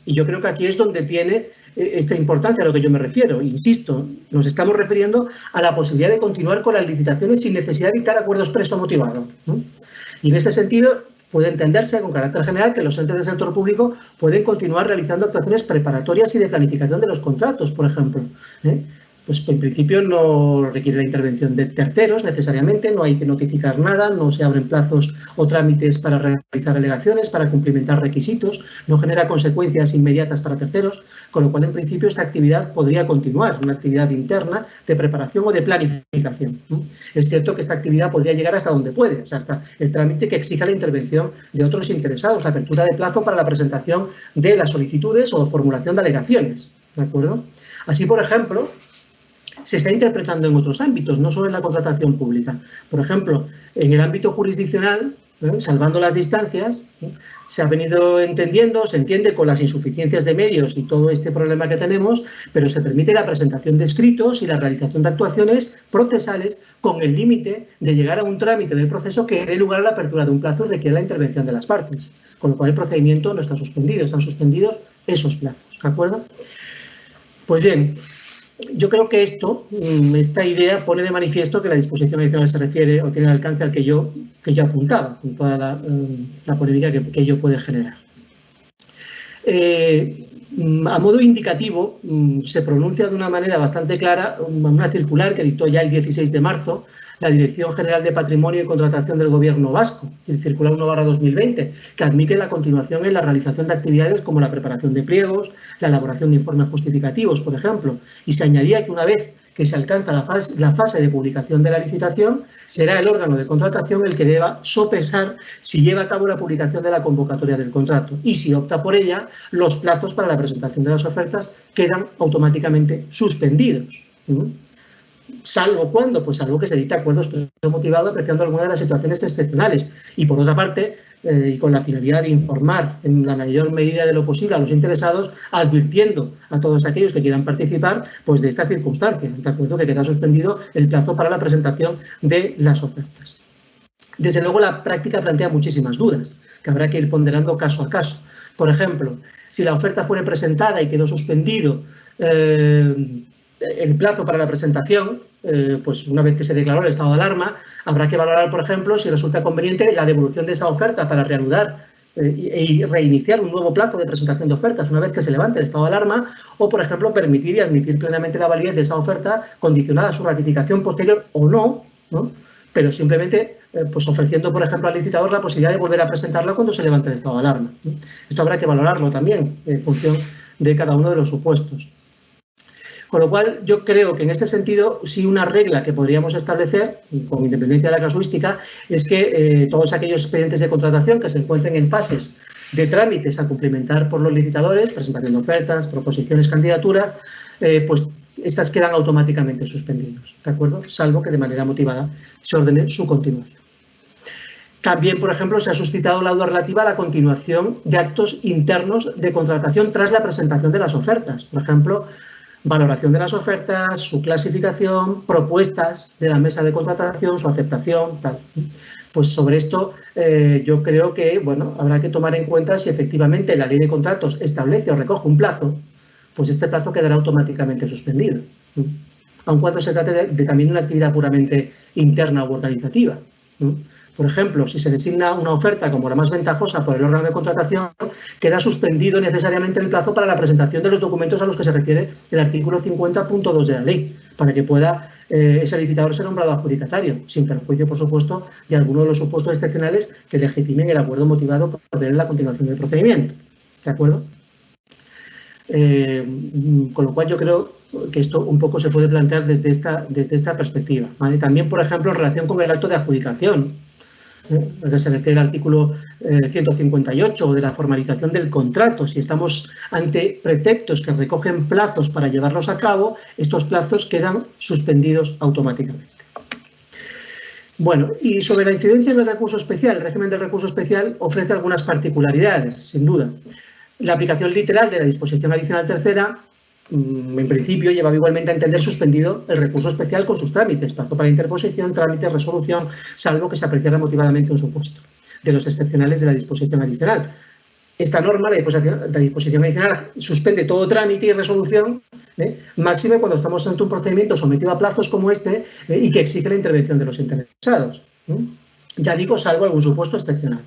Y yo creo que aquí es donde tiene esta importancia a lo que yo me refiero. Insisto, nos estamos refiriendo a la posibilidad de continuar con las licitaciones sin necesidad de dictar acuerdo expreso motivado. Y en este sentido, puede entenderse con carácter general que los entes del sector público pueden continuar realizando actuaciones preparatorias y de planificación de los contratos, por ejemplo. Pues en principio no requiere la intervención de terceros necesariamente, no hay que notificar nada, no se abren plazos o trámites para realizar alegaciones, para cumplimentar requisitos, no genera consecuencias inmediatas para terceros, con lo cual en principio esta actividad podría continuar, una actividad interna de preparación o de planificación. Es cierto que esta actividad podría llegar hasta donde puede, o sea, hasta el trámite que exija la intervención de otros interesados, la apertura de plazo para la presentación de las solicitudes o formulación de alegaciones, ¿de acuerdo? Así, por ejemplo, se está interpretando en otros ámbitos, no solo en la contratación pública. Por ejemplo, en el ámbito jurisdiccional, salvando las distancias, se ha venido entendiendo, se entiende con las insuficiencias de medios y todo este problema que tenemos, pero se permite la presentación de escritos y la realización de actuaciones procesales con el límite de llegar a un trámite del proceso que dé lugar a la apertura de un plazo y requiere la intervención de las partes. Con lo cual el procedimiento no está suspendido, están suspendidos esos plazos, ¿de acuerdo? Pues bien, yo creo que esta idea pone de manifiesto que la disposición adicional se refiere o tiene el alcance al que yo apuntaba, con toda la polémica que ello puede generar. A modo indicativo, se pronuncia de una manera bastante clara una circular que dictó ya el 16 de marzo la Dirección General de Patrimonio y Contratación del Gobierno Vasco, el circular 1/2020, que admite la continuación en la realización de actividades como la preparación de pliegos, la elaboración de informes justificativos, por ejemplo, y se añadía que una vez que se alcanza la fase de publicación de la licitación, será el órgano de contratación el que deba sopesar si lleva a cabo la publicación de la convocatoria del contrato y si opta por ella, los plazos para la presentación de las ofertas quedan automáticamente suspendidos. ¿Salvo cuándo? Pues salvo que se dicte acuerdo expreso motivado apreciando alguna de las situaciones excepcionales. Y por otra parte, y con la finalidad de informar en la mayor medida de lo posible a los interesados, advirtiendo a todos aquellos que quieran participar pues de esta circunstancia, de acuerdo, que queda suspendido el plazo para la presentación de las ofertas. Desde luego, la práctica plantea muchísimas dudas, que habrá que ir ponderando caso a caso. Por ejemplo, si la oferta fuera presentada y quedó suspendido el plazo para la presentación, pues una vez que se declaró el estado de alarma, habrá que valorar, por ejemplo, si resulta conveniente la devolución de esa oferta para reanudar y reiniciar un nuevo plazo de presentación de ofertas una vez que se levante el estado de alarma, o, por ejemplo, permitir y admitir plenamente la validez de esa oferta condicionada a su ratificación posterior o no, ¿no? Pero simplemente pues ofreciendo, por ejemplo, al licitador la posibilidad de volver a presentarla cuando se levante el estado de alarma, ¿no? Esto habrá que valorarlo también en función de cada uno de los supuestos. Con lo cual, yo creo que en este sentido, sí, una regla que podríamos establecer, con independencia de la casuística, es que todos aquellos expedientes de contratación que se encuentren en fases de trámites a cumplimentar por los licitadores, presentación de ofertas, proposiciones, candidaturas, pues estas quedan automáticamente suspendidos, ¿de acuerdo? Salvo que de manera motivada se ordene su continuación. También, por ejemplo, se ha suscitado la duda relativa a la continuación de actos internos de contratación tras la presentación de las ofertas. Por ejemplo, valoración de las ofertas, su clasificación, propuestas de la mesa de contratación, su aceptación, tal. Pues sobre esto yo creo que, bueno, habrá que tomar en cuenta si efectivamente la ley de contratos establece o recoge un plazo, pues este plazo quedará automáticamente suspendido, aun cuando se trate de también una actividad puramente interna u organizativa, ¿no? Por ejemplo, si se designa una oferta como la más ventajosa por el órgano de contratación, queda suspendido necesariamente el plazo para la presentación de los documentos a los que se refiere el artículo 50.2 de la ley, para que pueda ese licitador ser nombrado adjudicatario, sin perjuicio, por supuesto, de alguno de los supuestos excepcionales que legitimen el acuerdo motivado por ordenar la continuación del procedimiento. ¿De acuerdo? Con lo cual yo creo que esto un poco se puede plantear desde esta perspectiva, ¿vale? También, por ejemplo, en relación con el acto de adjudicación, al que se refiere el artículo 158 de la formalización del contrato. Si estamos ante preceptos que recogen plazos para llevarlos a cabo, estos plazos quedan suspendidos automáticamente. Bueno, y sobre la incidencia en el recurso especial, el régimen del recurso especial ofrece algunas particularidades, sin duda. La aplicación literal de la disposición adicional tercera, en principio, llevaba igualmente a entender suspendido el recurso especial con sus trámites, plazo para interposición, trámite, resolución, salvo que se apreciara motivadamente un supuesto de los excepcionales de la disposición adicional. Esta norma, la disposición adicional, suspende todo trámite y resolución, máxime cuando estamos ante un procedimiento sometido a plazos como este y que exige la intervención de los interesados. Ya digo, salvo algún supuesto excepcional.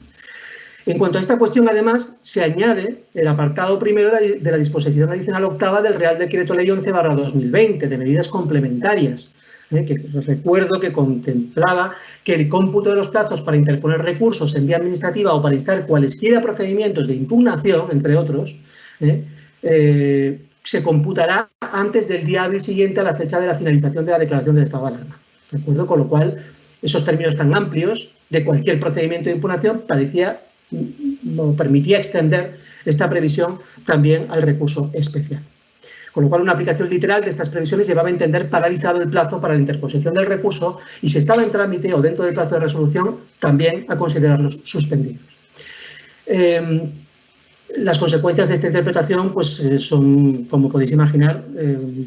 En cuanto a esta cuestión, además, se añade el apartado primero de la disposición adicional octava del Real Decreto Ley 11/2020 de medidas complementarias, que recuerdo que contemplaba que el cómputo de los plazos para interponer recursos en vía administrativa o para instar cualesquiera procedimientos de impugnación, entre otros, se computará antes del día hábil siguiente a la fecha de la finalización de la declaración del estado de alarma. ¿De acuerdo? Con lo cual, esos términos tan amplios de cualquier procedimiento de impugnación permitía extender esta previsión también al recurso especial. Con lo cual, una aplicación literal de estas previsiones llevaba a entender paralizado el plazo para la interposición del recurso y, si estaba en trámite o dentro del plazo de resolución, también a considerarlos suspendidos. Las consecuencias de esta interpretación pues, son, como podéis imaginar,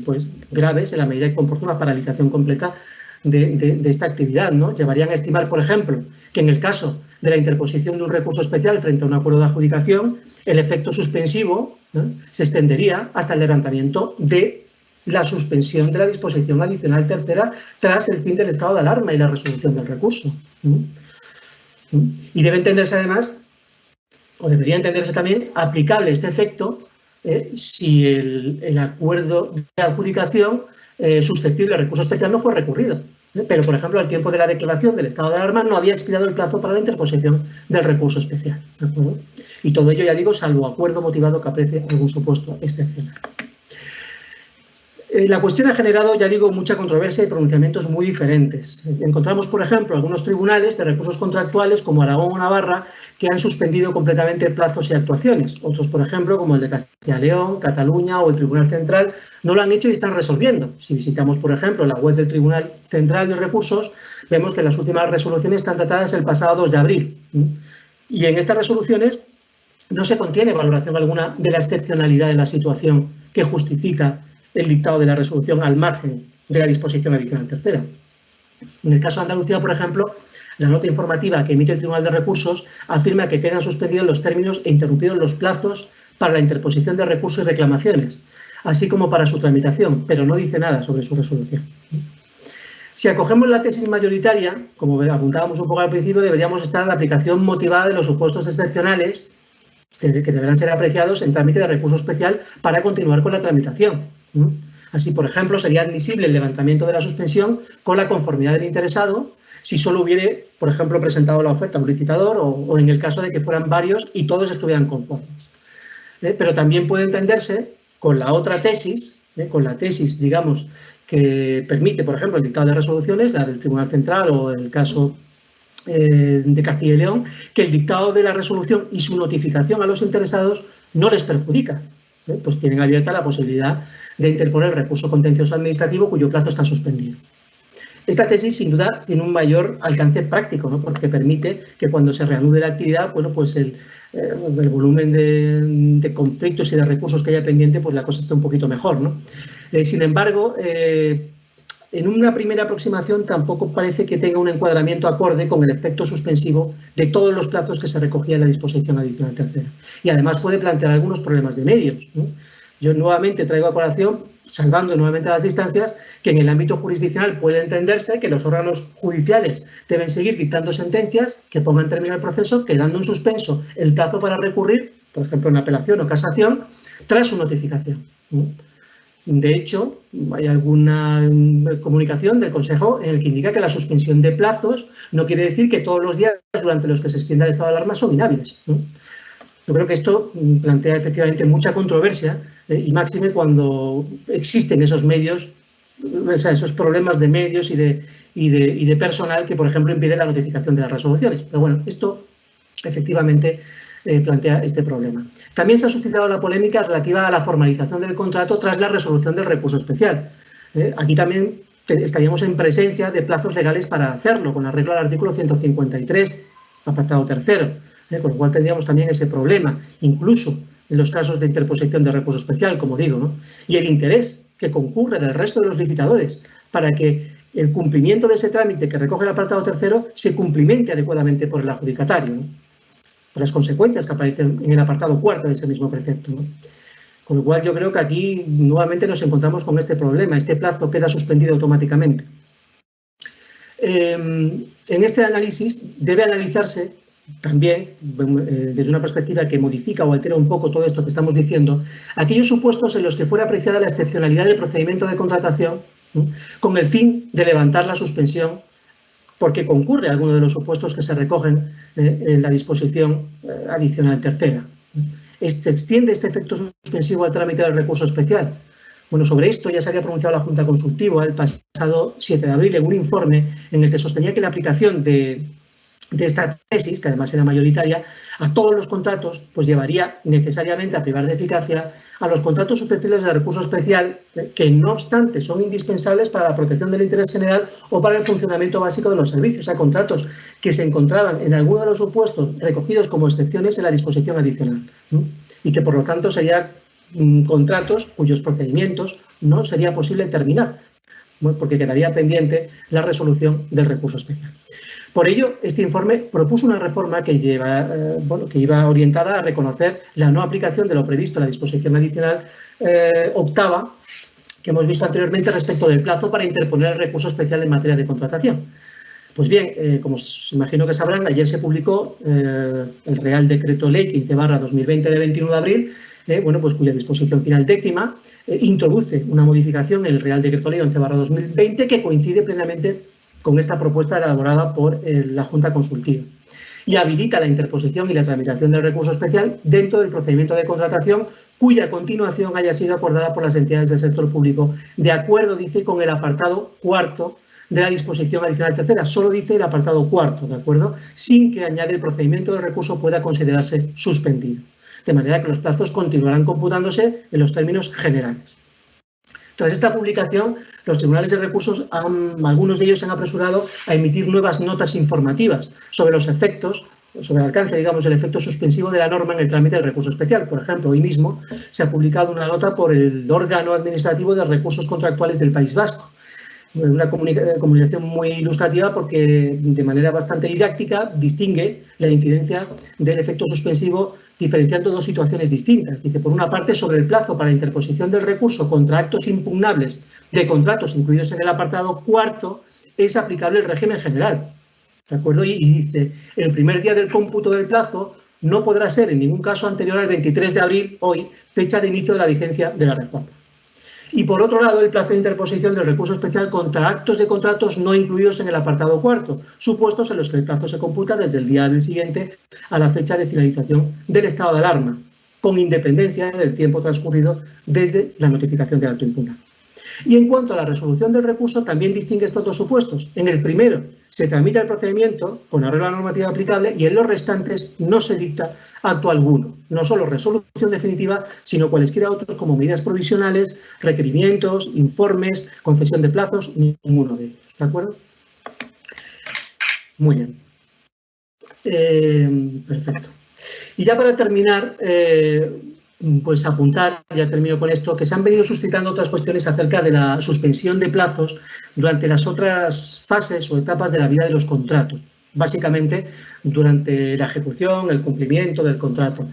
pues, graves en la medida que comporta una paralización completa de esta actividad, ¿no? Llevarían a estimar, por ejemplo, que en el caso de la interposición de un recurso especial frente a un acuerdo de adjudicación, el efecto suspensivo, ¿no?, se extendería hasta el levantamiento de la suspensión de la disposición adicional tercera tras el fin del estado de alarma y la resolución del recurso. Y debe entenderse además, o debería entenderse también, aplicable este efecto si el acuerdo de adjudicación susceptible de recurso especial no fue recurrido. Pero, por ejemplo, al tiempo de la declaración del estado de alarma no había expirado el plazo para la interposición del recurso especial, ¿de acuerdo? Y todo ello, ya digo, salvo acuerdo motivado que aprecie algún supuesto excepcional. La cuestión ha generado, ya digo, mucha controversia y pronunciamientos muy diferentes. Encontramos, por ejemplo, algunos tribunales de recursos contractuales como Aragón o Navarra que han suspendido completamente plazos y actuaciones. Otros, por ejemplo, como el de Castilla y León, Cataluña o el Tribunal Central, no lo han hecho y están resolviendo. Si visitamos, por ejemplo, la web del Tribunal Central de Recursos, vemos que las últimas resoluciones están tratadas el pasado 2 de abril. Y en estas resoluciones no se contiene valoración alguna de la excepcionalidad de la situación que justifica el dictado de la resolución al margen de la disposición adicional tercera. En el caso de Andalucía, por ejemplo, la nota informativa que emite el Tribunal de Recursos afirma que quedan suspendidos los términos e interrumpidos los plazos para la interposición de recursos y reclamaciones, así como para su tramitación, pero no dice nada sobre su resolución. Si acogemos la tesis mayoritaria, como apuntábamos un poco al principio, deberíamos estar en la aplicación motivada de los supuestos excepcionales que deberán ser apreciados en trámite de recurso especial para continuar con la tramitación. Así, por ejemplo, sería admisible el levantamiento de la suspensión con la conformidad del interesado si solo hubiere, por ejemplo, presentado la oferta a un licitador o en el caso de que fueran varios y todos estuvieran conformes. Pero también puede entenderse con la otra tesis, con la tesis, digamos, que permite, por ejemplo, el dictado de resoluciones, la del Tribunal Central o el caso de Castilla y León, que el dictado de la resolución y su notificación a los interesados no les perjudica. Pues tienen abierta la posibilidad de interponer el recurso contencioso administrativo cuyo plazo está suspendido. Esta tesis, sin duda, tiene un mayor alcance práctico, ¿no? Porque permite que cuando se reanude la actividad, bueno, pues el volumen de conflictos y de recursos que haya pendiente, pues la cosa esté un poquito mejor, ¿no? Sin embargo, en una primera aproximación tampoco parece que tenga un encuadramiento acorde con el efecto suspensivo de todos los plazos que se recogía en la disposición adicional tercera. Y además puede plantear algunos problemas de medios, ¿no? Yo nuevamente traigo a colación, salvando nuevamente las distancias, que en el ámbito jurisdiccional puede entenderse que los órganos judiciales deben seguir dictando sentencias que pongan término al proceso, quedando en suspenso el plazo para recurrir, por ejemplo, en apelación o casación, tras su notificación. De hecho, hay alguna comunicación del Consejo en el que indica que la suspensión de plazos no quiere decir que todos los días durante los que se extienda el estado de alarma son inhábiles. Yo creo que esto plantea efectivamente mucha controversia y máxime cuando existen esos medios, o sea, esos problemas de medios y de personal que, por ejemplo, impiden la notificación de las resoluciones. Pero bueno, esto efectivamente plantea este problema. También se ha suscitado la polémica relativa a la formalización del contrato tras la resolución del recurso especial. Aquí también estaríamos en presencia de plazos legales para hacerlo, con arreglo al artículo 153, apartado tercero, con lo cual tendríamos también ese problema, incluso en los casos de interposición de recurso especial, como digo, ¿no? Y el interés que concurre del resto de los licitadores para que el cumplimiento de ese trámite que recoge el apartado tercero se cumplimente adecuadamente por el adjudicatario, ¿no? Por las consecuencias que aparecen en el apartado cuarto de ese mismo precepto, ¿no? Con lo cual yo creo que aquí nuevamente nos encontramos con este problema, este plazo queda suspendido automáticamente. En este análisis debe analizarse también, desde una perspectiva que modifica o altera un poco todo esto que estamos diciendo, aquellos supuestos en los que fuera apreciada la excepcionalidad del procedimiento de contratación, ¿no?, con el fin de levantar la suspensión porque concurre a alguno de los supuestos que se recogen en la disposición adicional tercera. ¿Se extiende este efecto suspensivo al trámite del recurso especial? Bueno, sobre esto ya se había pronunciado la Junta Consultiva el pasado 7 de abril en un informe en el que sostenía que la aplicación de esta tesis, que además era mayoritaria, a todos los contratos, pues llevaría necesariamente a privar de eficacia a los contratos susceptibles de recurso especial, que no obstante son indispensables para la protección del interés general o para el funcionamiento básico de los servicios, o sea, contratos que se encontraban en alguno de los supuestos recogidos como excepciones en la disposición adicional, ¿no? Y que por lo tanto serían contratos cuyos procedimientos no sería posible terminar, ¿no?, porque quedaría pendiente la resolución del recurso especial. Por ello, este informe propuso una reforma que iba orientada a reconocer la no aplicación de lo previsto en la disposición adicional octava que hemos visto anteriormente respecto del plazo para interponer el recurso especial en materia de contratación. Pues bien, como imagino que sabrán, ayer se publicó el Real Decreto Ley 15/2020 de 21 de abril, pues cuya disposición final décima introduce una modificación en el Real Decreto Ley 11/2020 que coincide plenamente con esta propuesta elaborada por la Junta Consultiva y habilita la interposición y la tramitación del recurso especial dentro del procedimiento de contratación cuya continuación haya sido acordada por las entidades del sector público, de acuerdo, dice, con el apartado cuarto de la disposición adicional tercera. Solo dice el apartado cuarto, ¿de acuerdo?, sin que añade el procedimiento de recurso pueda considerarse suspendido. De manera que los plazos continuarán computándose en los términos generales. Tras esta publicación, los tribunales de recursos, algunos de ellos se han apresurado a emitir nuevas notas informativas sobre los efectos, sobre el alcance, digamos, del efecto suspensivo de la norma en el trámite del recurso especial. Por ejemplo, hoy mismo se ha publicado una nota por el órgano administrativo de recursos contractuales del País Vasco. Una comunicación muy ilustrativa porque de manera bastante didáctica distingue la incidencia del efecto suspensivo diferenciando dos situaciones distintas. Dice, por una parte, sobre el plazo para la interposición del recurso contra actos impugnables de contratos incluidos en el apartado cuarto, es aplicable el régimen general, ¿de acuerdo? Y dice, el primer día del cómputo del plazo no podrá ser en ningún caso anterior al 23 de abril, hoy, fecha de inicio de la vigencia de la reforma. Y por otro lado, el plazo de interposición del recurso especial contra actos de contratos no incluidos en el apartado cuarto, supuestos en los que el plazo se computa desde el día hábil siguiente a la fecha de finalización del estado de alarma, con independencia del tiempo transcurrido desde la notificación del acto impugnado. Y en cuanto a la resolución del recurso, también distingue estos dos supuestos. En el primero, se tramita el procedimiento con arreglo a la normativa aplicable y en los restantes no se dicta acto alguno. No solo resolución definitiva, sino cualesquiera otros como medidas provisionales, requerimientos, informes, concesión de plazos, ninguno de ellos. ¿De acuerdo? Muy bien. Perfecto. Y ya para terminar, pues apuntar, ya termino con esto, que se han venido suscitando otras cuestiones acerca de la suspensión de plazos durante las otras fases o etapas de la vida de los contratos, básicamente durante la ejecución, el cumplimiento del contrato.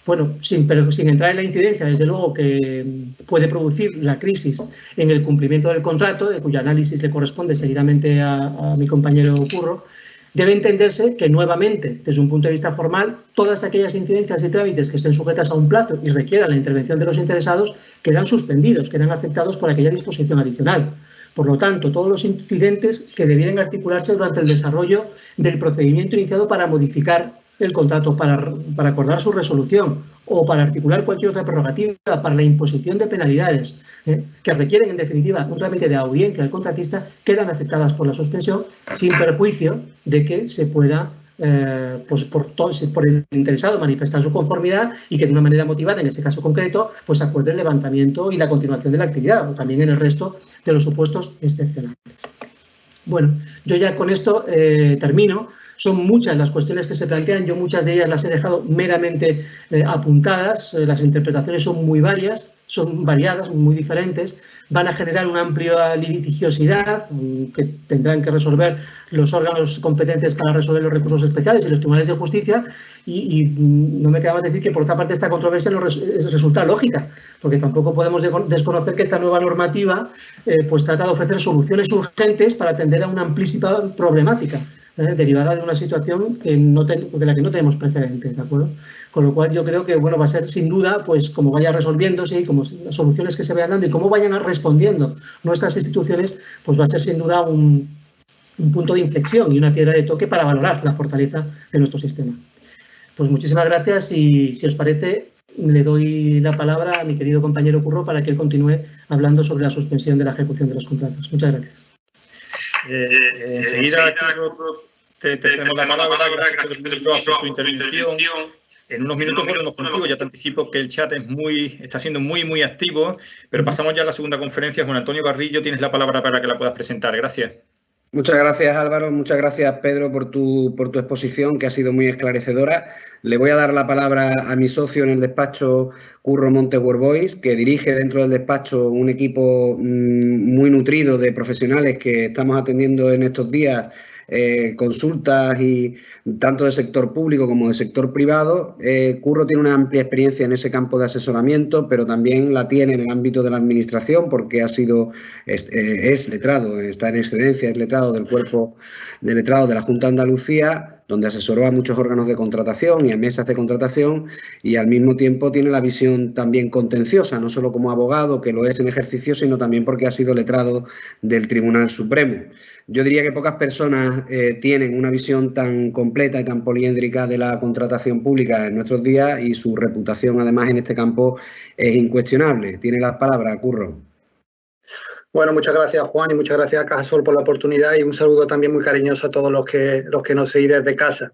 Bueno, sin entrar en la incidencia, desde luego, que puede producir la crisis en el cumplimiento del contrato, de cuyo análisis le corresponde seguidamente a mi compañero Curro, debe entenderse que, nuevamente, desde un punto de vista formal, todas aquellas incidencias y trámites que estén sujetas a un plazo y requieran la intervención de los interesados quedan suspendidos, quedan afectados por aquella disposición adicional. Por lo tanto, todos los incidentes que debieran articularse durante el desarrollo del procedimiento iniciado para modificar el contrato, para acordar su resolución o para articular cualquier otra prerrogativa para la imposición de penalidades que requieren, en definitiva, un trámite de audiencia del contratista, quedan afectadas por la suspensión sin perjuicio de que se pueda, pues por el interesado, manifestar su conformidad y que de una manera motivada, en este caso concreto, pues acuerde el levantamiento y la continuación de la actividad, o también en el resto de los supuestos excepcionales. Bueno, yo ya con esto termino. Son muchas las cuestiones que se plantean, yo muchas de ellas las he dejado meramente apuntadas, las interpretaciones son muy varias, son variadas, muy diferentes, van a generar una amplia litigiosidad que tendrán que resolver los órganos competentes para resolver los recursos especiales y los tribunales de justicia y no me queda más decir que, por otra parte, esta controversia no resulta lógica, porque tampoco podemos desconocer que esta nueva normativa pues trata de ofrecer soluciones urgentes para atender a una amplísima problemática derivada de una situación de la que no tenemos precedentes, ¿de acuerdo? Con lo cual yo creo que, bueno, va a ser sin duda, pues como vaya resolviéndose y como las soluciones que se vayan dando y cómo vayan respondiendo nuestras instituciones, pues va a ser sin duda un punto de inflexión y una piedra de toque para valorar la fortaleza de nuestro sistema. Pues muchísimas gracias y, si os parece, le doy la palabra a mi querido compañero Curro para que él continúe hablando sobre la suspensión de la ejecución de los contratos. Muchas gracias. Enseguida, Curro, te cedemos la palabra. Gracias por tu intervención. En unos minutos volvemos contigo. Ya te anticipo que el chat está siendo muy activo, pero pasamos ya a la segunda conferencia. Juan Antonio Carrillo, tienes la palabra para que la puedas presentar. Gracias. Muchas gracias, Álvaro. Muchas gracias, Pedro, por tu exposición, que ha sido muy esclarecedora. Le voy a dar la palabra a mi socio en el despacho, Curro Montes Worbois, que dirige dentro del despacho un equipo muy nutrido de profesionales que estamos atendiendo en estos días, consultas y tanto de sector público como de sector privado. Curro tiene una amplia experiencia en ese campo de asesoramiento, pero también la tiene en el ámbito de la administración porque es letrado, está en excedencia, es letrado del cuerpo de letrado de la Junta de Andalucía, donde asesoró a muchos órganos de contratación y a mesas de contratación, y al mismo tiempo tiene la visión también contenciosa, no solo como abogado, que lo es en ejercicio, sino también porque ha sido letrado del Tribunal Supremo. Yo diría que pocas personas tienen una visión tan completa y tan poliédrica de la contratación pública en nuestros días, y su reputación, además, en este campo es incuestionable. Tiene las palabras, Curro. Bueno, muchas gracias, Juan, y muchas gracias a Cajasol por la oportunidad, y un saludo también muy cariñoso a todos los que nos seguís desde casa.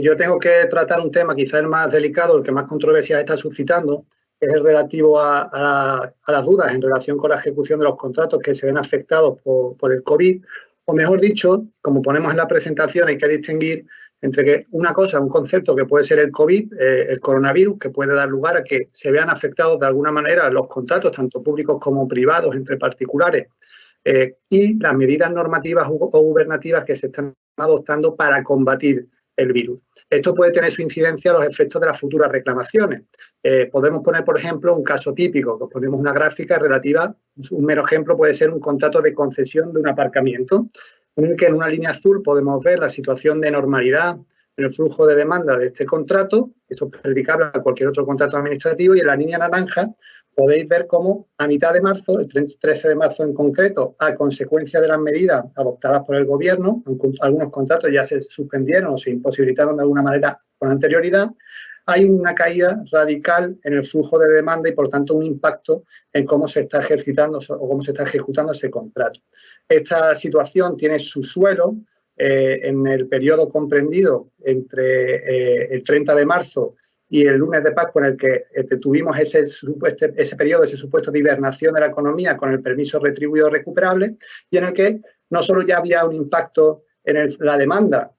Yo tengo que tratar un tema quizás el más delicado, el que más controversias está suscitando, que es el relativo a las dudas en relación con la ejecución de los contratos que se ven afectados por el COVID, o mejor dicho, como ponemos en la presentación, hay que distinguir entre que una cosa, un concepto que puede ser el COVID, el coronavirus, que puede dar lugar a que se vean afectados de alguna manera los contratos, tanto públicos como privados, entre particulares, y las medidas normativas o gubernativas que se están adoptando para combatir el virus. Esto puede tener su incidencia a los efectos de las futuras reclamaciones. Podemos poner, por ejemplo, un caso típico, que os ponemos una gráfica relativa, un mero ejemplo puede ser un contrato de concesión de un aparcamiento, en el que en una línea azul podemos ver la situación de normalidad en el flujo de demanda de este contrato, esto es predicable a cualquier otro contrato administrativo, y en la línea naranja podéis ver cómo a mitad de marzo, el 13 de marzo en concreto, a consecuencia de las medidas adoptadas por el Gobierno, algunos contratos ya se suspendieron o se imposibilitaron de alguna manera con anterioridad, hay una caída radical en el flujo de demanda y, por tanto, un impacto en cómo se está ejercitando o cómo se está ejecutando ese contrato. Esta situación tiene su suelo en el periodo comprendido entre el 30 de marzo y el lunes de Pascua, en el que tuvimos ese periodo, ese supuesto de hibernación de la economía con el permiso retribuido recuperable, y en el que no solo ya había un impacto en la demanda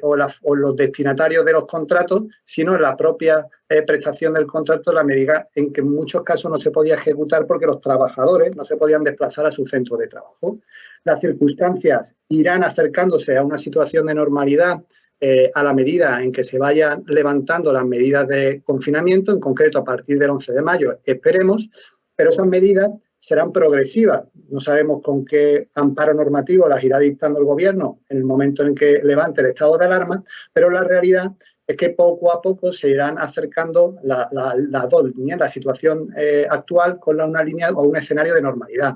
o los destinatarios de los contratos, sino en la propia prestación del contrato, en la medida en que en muchos casos no se podía ejecutar porque los trabajadores no se podían desplazar a su centro de trabajo. Las circunstancias irán acercándose a una situación de normalidad a la medida en que se vayan levantando las medidas de confinamiento, en concreto a partir del 11 de mayo, esperemos, pero esas medidas serán progresivas. No sabemos con qué amparo normativo las irá dictando el Gobierno en el momento en que levante el estado de alarma, pero la realidad es que poco a poco se irán acercando las dos líneas, la situación actual con una línea o un escenario de normalidad.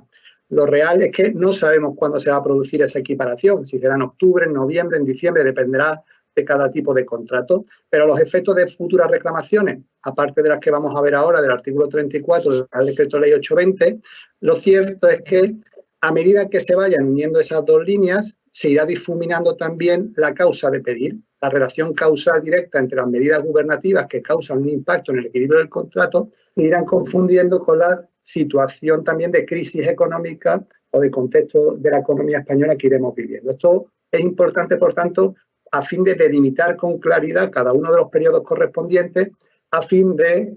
Lo real es que no sabemos cuándo se va a producir esa equiparación, si será en octubre, en noviembre, en diciembre, dependerá de cada tipo de contrato, pero los efectos de futuras reclamaciones, aparte de las que vamos a ver ahora del artículo 34 del Decreto Ley 820, lo cierto es que a medida que se vayan uniendo esas dos líneas, se irá difuminando también la causa de pedir, la relación causal directa entre las medidas gubernativas que causan un impacto en el equilibrio del contrato, se irán confundiendo con la situación también de crisis económica o de contexto de la economía española que iremos viviendo. Esto es importante, por tanto, a fin de delimitar con claridad cada uno de los periodos correspondientes, a fin de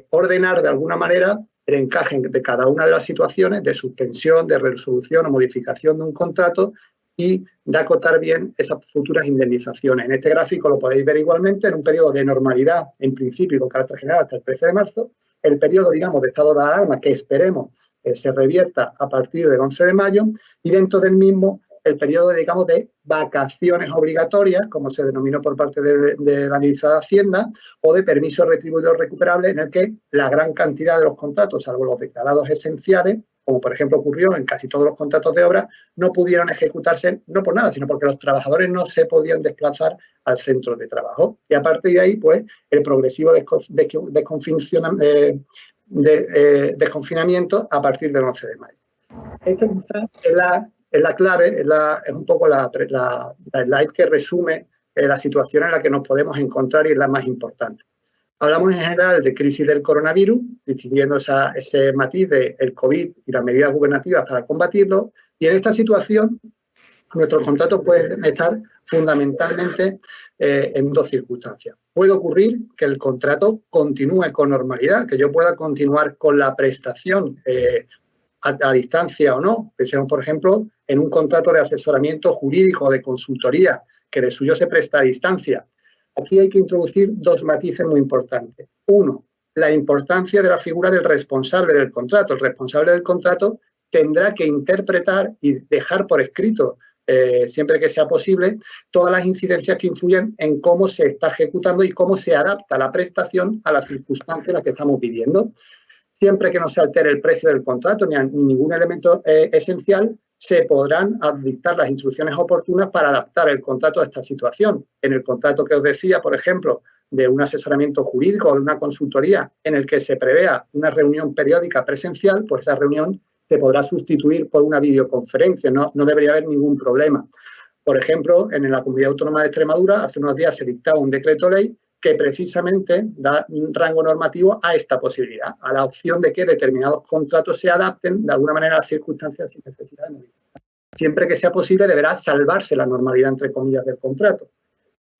ordenar de alguna manera el encaje de cada una de las situaciones de suspensión, de resolución o modificación de un contrato y de acotar bien esas futuras indemnizaciones. En este gráfico lo podéis ver igualmente en un periodo de normalidad, en principio con carácter general hasta el 13 de marzo, el periodo, digamos, de estado de alarma que esperemos se revierta a partir del 11 de mayo y dentro del mismo el periodo, digamos, de vacaciones obligatorias, como se denominó por parte de la ministra de Hacienda, o de permisos retribuidos recuperables, en el que la gran cantidad de los contratos, salvo los declarados esenciales, como por ejemplo ocurrió en casi todos los contratos de obra, no pudieron ejecutarse, no por nada, sino porque los trabajadores no se podían desplazar al centro de trabajo. Y a partir de ahí, pues, el progresivo desconfinamiento a partir del 11 de mayo. Esta quizás es la clave, es un poco la slide que resume la situación en la que nos podemos encontrar y es la más importante. Hablamos en general de crisis del coronavirus, distinguiendo ese matiz del COVID y las medidas gubernativas para combatirlo, y en esta situación nuestros contratos pueden estar fundamentalmente en dos circunstancias. Puede ocurrir que el contrato continúe con normalidad, que yo pueda continuar con la prestación a distancia o no. Pensemos, por ejemplo, en un contrato de asesoramiento jurídico o de consultoría, que de suyo se presta a distancia. Aquí hay que introducir dos matices muy importantes. Uno, la importancia de la figura del responsable del contrato. El responsable del contrato tendrá que interpretar y dejar por escrito, siempre que sea posible, todas las incidencias que influyen en cómo se está ejecutando y cómo se adapta la prestación a las circunstancias en las que estamos viviendo. Siempre que no se altere el precio del contrato ni ningún elemento esencial, se podrán dictar las instrucciones oportunas para adaptar el contrato a esta situación. En el contrato que os decía, por ejemplo, de un asesoramiento jurídico o de una consultoría en el que se prevea una reunión periódica presencial, pues esa reunión se podrá sustituir por una videoconferencia, no debería haber ningún problema. Por ejemplo, en la Comunidad Autónoma de Extremadura, hace unos días se dictaba un decreto ley que precisamente da un rango normativo a esta posibilidad, a la opción de que determinados contratos se adapten de alguna manera a las circunstancias sin necesidad de modificar. Siempre que sea posible, deberá salvarse la normalidad, entre comillas, del contrato.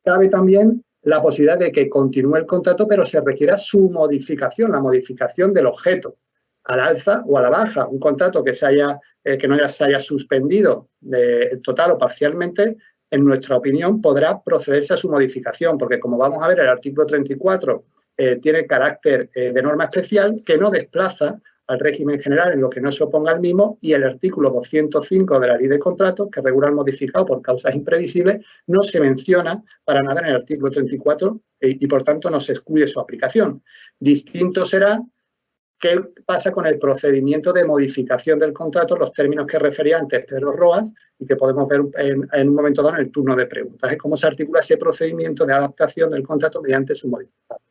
Cabe también la posibilidad de que continúe el contrato, pero se requiera su modificación, la modificación del objeto, al alza o a la baja. Un contrato que no se haya suspendido total o parcialmente en nuestra opinión, podrá procederse a su modificación, porque como vamos a ver, el artículo 34 tiene carácter de norma especial que no desplaza al régimen general en lo que no se oponga al mismo, y el artículo 205 de la Ley de Contratos, que regula el modificado por causas imprevisibles, no se menciona para nada en el artículo 34 y por tanto no se excluye su aplicación. Distinto será qué pasa con el procedimiento de modificación del contrato, los términos que refería antes Pedro Roas y que podemos ver en un momento dado en el turno de preguntas. Es cómo se articula ese procedimiento de adaptación del contrato mediante su modificación.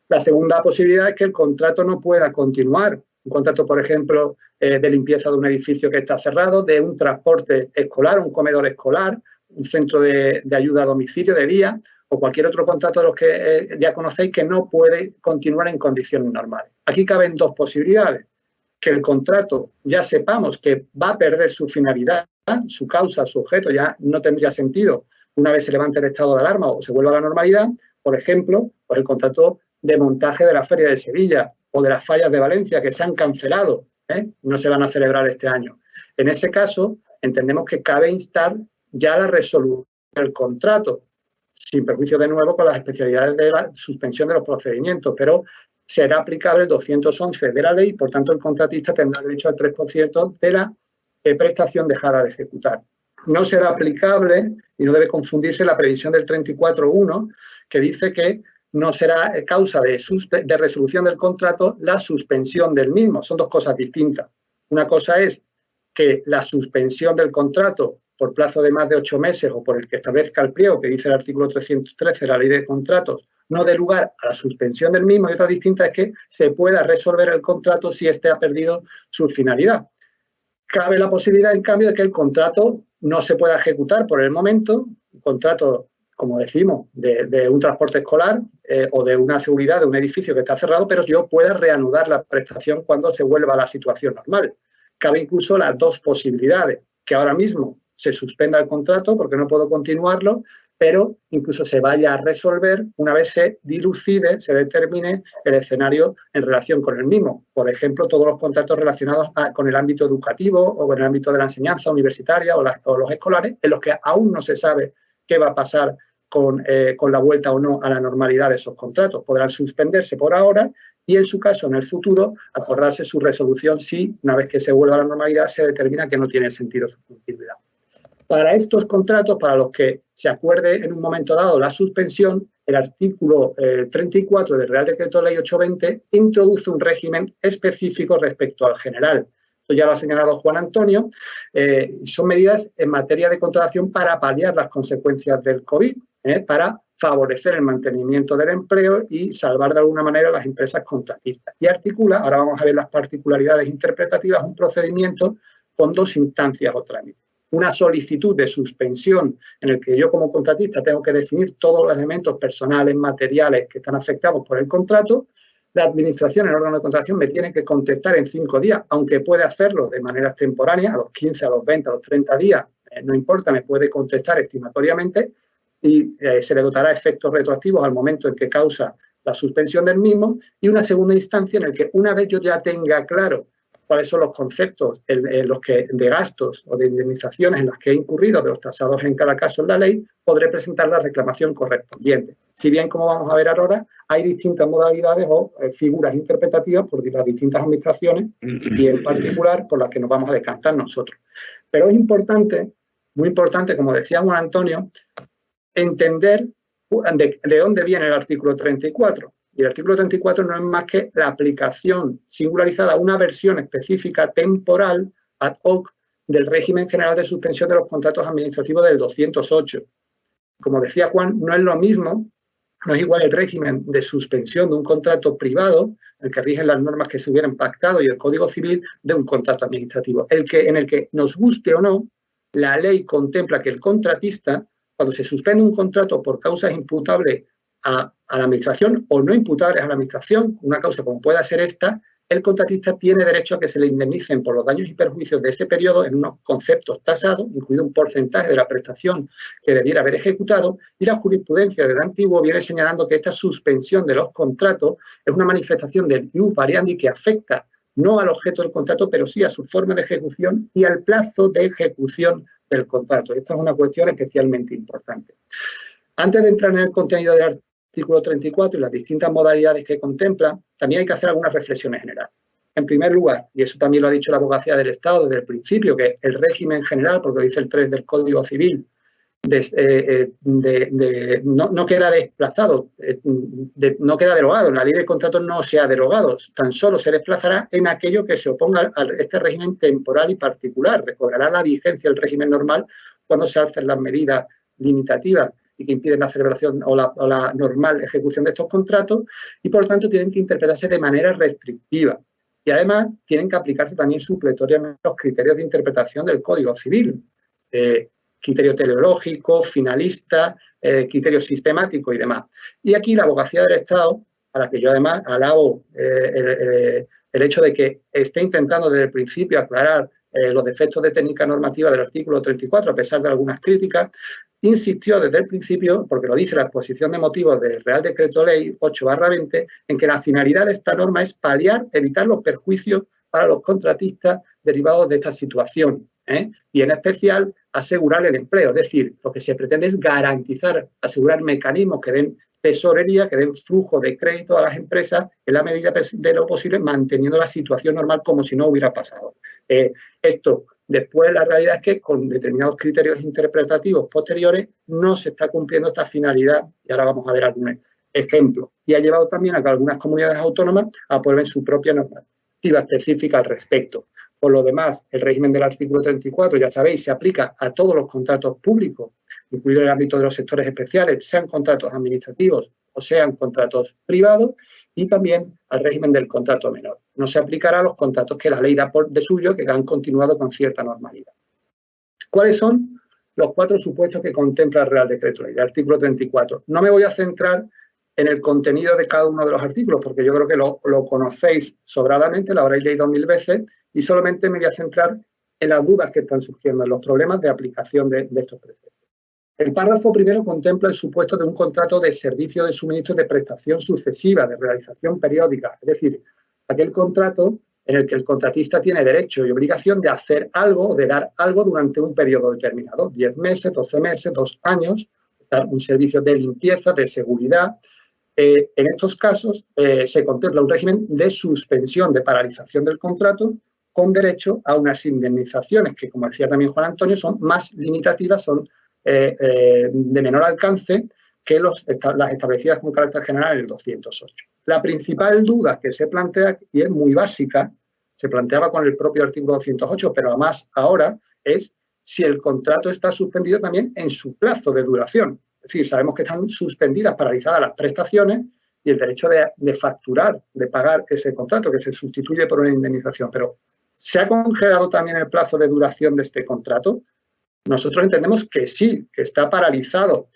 La segunda posibilidad es que el contrato no pueda continuar. Un contrato, por ejemplo, de limpieza de un edificio que está cerrado, de un transporte escolar, un comedor escolar, un centro de ayuda a domicilio de día o cualquier otro contrato de los que ya conocéis que no puede continuar en condiciones normales. Aquí caben dos posibilidades. Que el contrato ya sepamos que va a perder su finalidad, su causa, su objeto, ya no tendría sentido una vez se levante el estado de alarma o se vuelva a la normalidad, por ejemplo, por el contrato de montaje de la Feria de Sevilla o de las fallas de Valencia que se han cancelado, no se van a celebrar este año. En ese caso, entendemos que cabe instar ya la resolución del contrato, sin perjuicio de nuevo con las especialidades de la suspensión de los procedimientos, pero será aplicable el 211 de la ley y, por tanto, el contratista tendrá derecho al 3% de la prestación dejada de ejecutar. No será aplicable, y no debe confundirse, la previsión del 34.1, que dice que no será causa de resolución del contrato la suspensión del mismo. Son dos cosas distintas. Una cosa es que la suspensión del contrato por plazo de más de 8 meses o por el que establezca el pliego, que dice el artículo 313 de la Ley de Contratos, no dé lugar a la suspensión del mismo, y otra distinta es que se pueda resolver el contrato si éste ha perdido su finalidad. Cabe la posibilidad, en cambio, de que el contrato no se pueda ejecutar por el momento, un contrato, como decimos, de un transporte escolar o de una seguridad de un edificio que está cerrado, pero yo pueda reanudar la prestación cuando se vuelva a la situación normal. Cabe incluso las dos posibilidades, que ahora mismo se suspenda el contrato porque no puedo continuarlo, pero incluso se vaya a resolver una vez se dilucide, se determine el escenario en relación con el mismo. Por ejemplo, todos los contratos relacionados con el ámbito educativo o con el ámbito de la enseñanza universitaria o los escolares, en los que aún no se sabe qué va a pasar con la vuelta o no a la normalidad de esos contratos. Podrán suspenderse por ahora y, en su caso, en el futuro, acordarse su resolución si, una vez que se vuelva a la normalidad, se determina que no tiene sentido su continuidad. Para estos contratos, para los que se acuerde en un momento dado la suspensión, el artículo 34 del Real Decreto Ley 820 introduce un régimen específico respecto al general. Esto ya lo ha señalado Juan Antonio. Son medidas en materia de contratación para paliar las consecuencias del COVID, para favorecer el mantenimiento del empleo y salvar de alguna manera a las empresas contratistas. Y articula, ahora vamos a ver las particularidades interpretativas, un procedimiento con dos instancias o trámites. Una solicitud de suspensión en el que yo como contratista tengo que definir todos los elementos personales, materiales que están afectados por el contrato. La administración, el órgano de contratación, me tiene que contestar en 5 días, aunque puede hacerlo de manera extemporánea, a los 15, a los 20, a los 30 días, no importa, me puede contestar estimatoriamente y se le dotará efectos retroactivos al momento en que causa la suspensión del mismo. Y una segunda instancia en la que, una vez yo ya tenga claro cuáles son los conceptos de gastos o de indemnizaciones en las que he incurrido, de los tasados en cada caso en la ley, podré presentar la reclamación correspondiente. Si bien, como vamos a ver ahora, hay distintas modalidades o figuras interpretativas por las distintas administraciones y, en particular, por las que nos vamos a decantar nosotros. Pero es importante, muy importante, como decía Juan Antonio, entender de dónde viene el artículo 34. Y el artículo 34 no es más que la aplicación singularizada a una versión específica temporal ad hoc del régimen general de suspensión de los contratos administrativos del 208. Como decía Juan, no es lo mismo, no es igual el régimen de suspensión de un contrato privado, el que rigen las normas que se hubieran pactado y el Código Civil, de un contrato administrativo. En el que, nos guste o no, la ley contempla que el contratista, cuando se suspende un contrato por causas imputables a la administración o no imputables a la administración, una causa como pueda ser esta, el contratista tiene derecho a que se le indemnicen por los daños y perjuicios de ese periodo en unos conceptos tasados, incluido un porcentaje de la prestación que debiera haber ejecutado, y la jurisprudencia del antiguo viene señalando que esta suspensión de los contratos es una manifestación del ius variandi que afecta no al objeto del contrato, pero sí a su forma de ejecución y al plazo de ejecución del contrato. Esta es una cuestión especialmente importante. Antes de entrar en el contenido del artículo 34 y las distintas modalidades que contempla, también hay que hacer algunas reflexiones generales. En primer lugar, y eso también lo ha dicho la Abogacía del Estado desde el principio, que el régimen general, porque lo dice el 3 del Código Civil, no queda desplazado, no queda derogado. La ley de contratos no se ha derogado, tan solo se desplazará en aquello que se oponga a este régimen temporal y particular. Recobrará la vigencia del régimen normal cuando se alcen las medidas limitativas y que impiden la celebración o la normal ejecución de estos contratos y, por lo tanto, tienen que interpretarse de manera restrictiva. Y, además, tienen que aplicarse también supletoriamente los criterios de interpretación del Código Civil. Criterio teleológico, finalista, criterio sistemático y demás. Y aquí la Abogacía del Estado, a la que yo además alabo el hecho de que esté intentando desde el principio aclarar los defectos de técnica normativa del artículo 34, a pesar de algunas críticas, insistió desde el principio, porque lo dice la exposición de motivos del Real Decreto Ley 8/20, en que la finalidad de esta norma es paliar, evitar los perjuicios para los contratistas derivados de esta situación, y en especial asegurar el empleo. Es decir, lo que se pretende es garantizar, asegurar mecanismos que den tesorería, que den flujo de crédito a las empresas en la medida de lo posible, manteniendo la situación normal como si no hubiera pasado. Esto, después, la realidad es que con determinados criterios interpretativos posteriores no se está cumpliendo esta finalidad, y ahora vamos a ver algún ejemplo. Y ha llevado también a que algunas comunidades autónomas aprueben su propia normativa específica al respecto. Por lo demás, el régimen del artículo 34, ya sabéis, se aplica a todos los contratos públicos, incluido el ámbito de los sectores especiales, sean contratos administrativos o sean contratos privados, y también al régimen del contrato menor. No se aplicará a los contratos que la ley da por de suyo, que han continuado con cierta normalidad. ¿Cuáles son los 4 supuestos que contempla el Real Decreto Ley, el artículo 34? No me voy a centrar en el contenido de cada uno de los artículos, porque yo creo que lo conocéis sobradamente, lo habréis leído 1000 veces, y solamente me voy a centrar en las dudas que están surgiendo, en los problemas de aplicación de estos preceptos. El párrafo primero contempla el supuesto de un contrato de servicio de suministro de prestación sucesiva, de realización periódica, es decir, aquel contrato en el que el contratista tiene derecho y obligación de hacer algo o de dar algo durante un periodo determinado, 10 meses, 12 meses, 2 años, dar un servicio de limpieza, de seguridad. En estos casos se contempla un régimen de suspensión, de paralización del contrato, con derecho a unas indemnizaciones que, como decía también Juan Antonio, son más limitativas, son de menor alcance que las establecidas con carácter general en el 208. La principal duda que se plantea, y es muy básica, se planteaba con el propio artículo 208, pero además ahora, es si el contrato está suspendido también en su plazo de duración. Es decir, sabemos que están suspendidas, paralizadas las prestaciones y el derecho de facturar, de pagar ese contrato, que se sustituye por una indemnización. Pero, ¿se ha congelado también el plazo de duración de este contrato? Nosotros entendemos que sí, que está paralizado.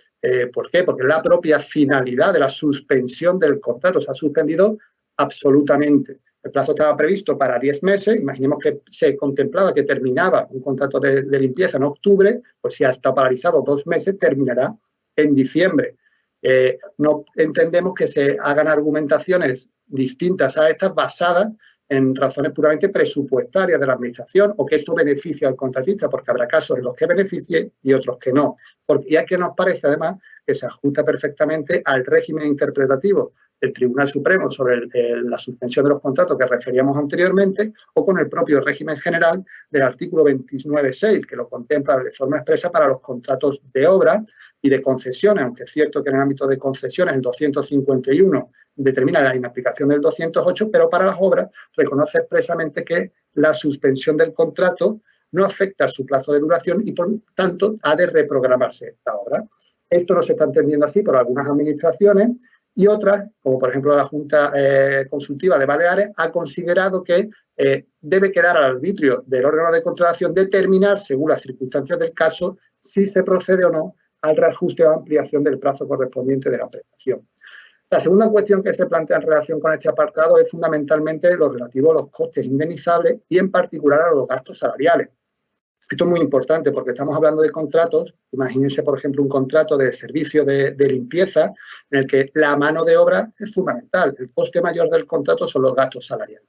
¿Por qué? Porque la propia finalidad de la suspensión del contrato se ha suspendido absolutamente. El plazo estaba previsto para 10 meses, imaginemos que se contemplaba que terminaba un contrato de limpieza en octubre, pues si ha estado paralizado 2 meses, terminará en diciembre. No entendemos que se hagan argumentaciones distintas a estas basadas en razones puramente presupuestarias de la Administración o que esto beneficie al contratista, porque habrá casos en los que beneficie y otros que no. Y es que nos parece, además, que se ajusta perfectamente al régimen interpretativo del Tribunal Supremo sobre la suspensión de los contratos que referíamos anteriormente o con el propio régimen general del artículo 29.6, que lo contempla de forma expresa para los contratos de obra y de concesiones, aunque es cierto que en el ámbito de concesiones el 251 determina la inaplicación del 208, pero para las obras reconoce expresamente que la suspensión del contrato no afecta a su plazo de duración y, por tanto, ha de reprogramarse la obra. Esto no se está entendiendo así por algunas administraciones y otras, como por ejemplo la Junta Consultiva de Baleares, ha considerado que debe quedar al arbitrio del órgano de contratación determinar, según las circunstancias del caso, si se procede o no al reajuste o ampliación del plazo correspondiente de la prestación. La segunda cuestión que se plantea en relación con este apartado es fundamentalmente lo relativo a los costes indemnizables y en particular a los gastos salariales. Esto es muy importante porque estamos hablando de contratos, imagínense por ejemplo un contrato de servicio de limpieza en el que la mano de obra es fundamental, el coste mayor del contrato son los gastos salariales.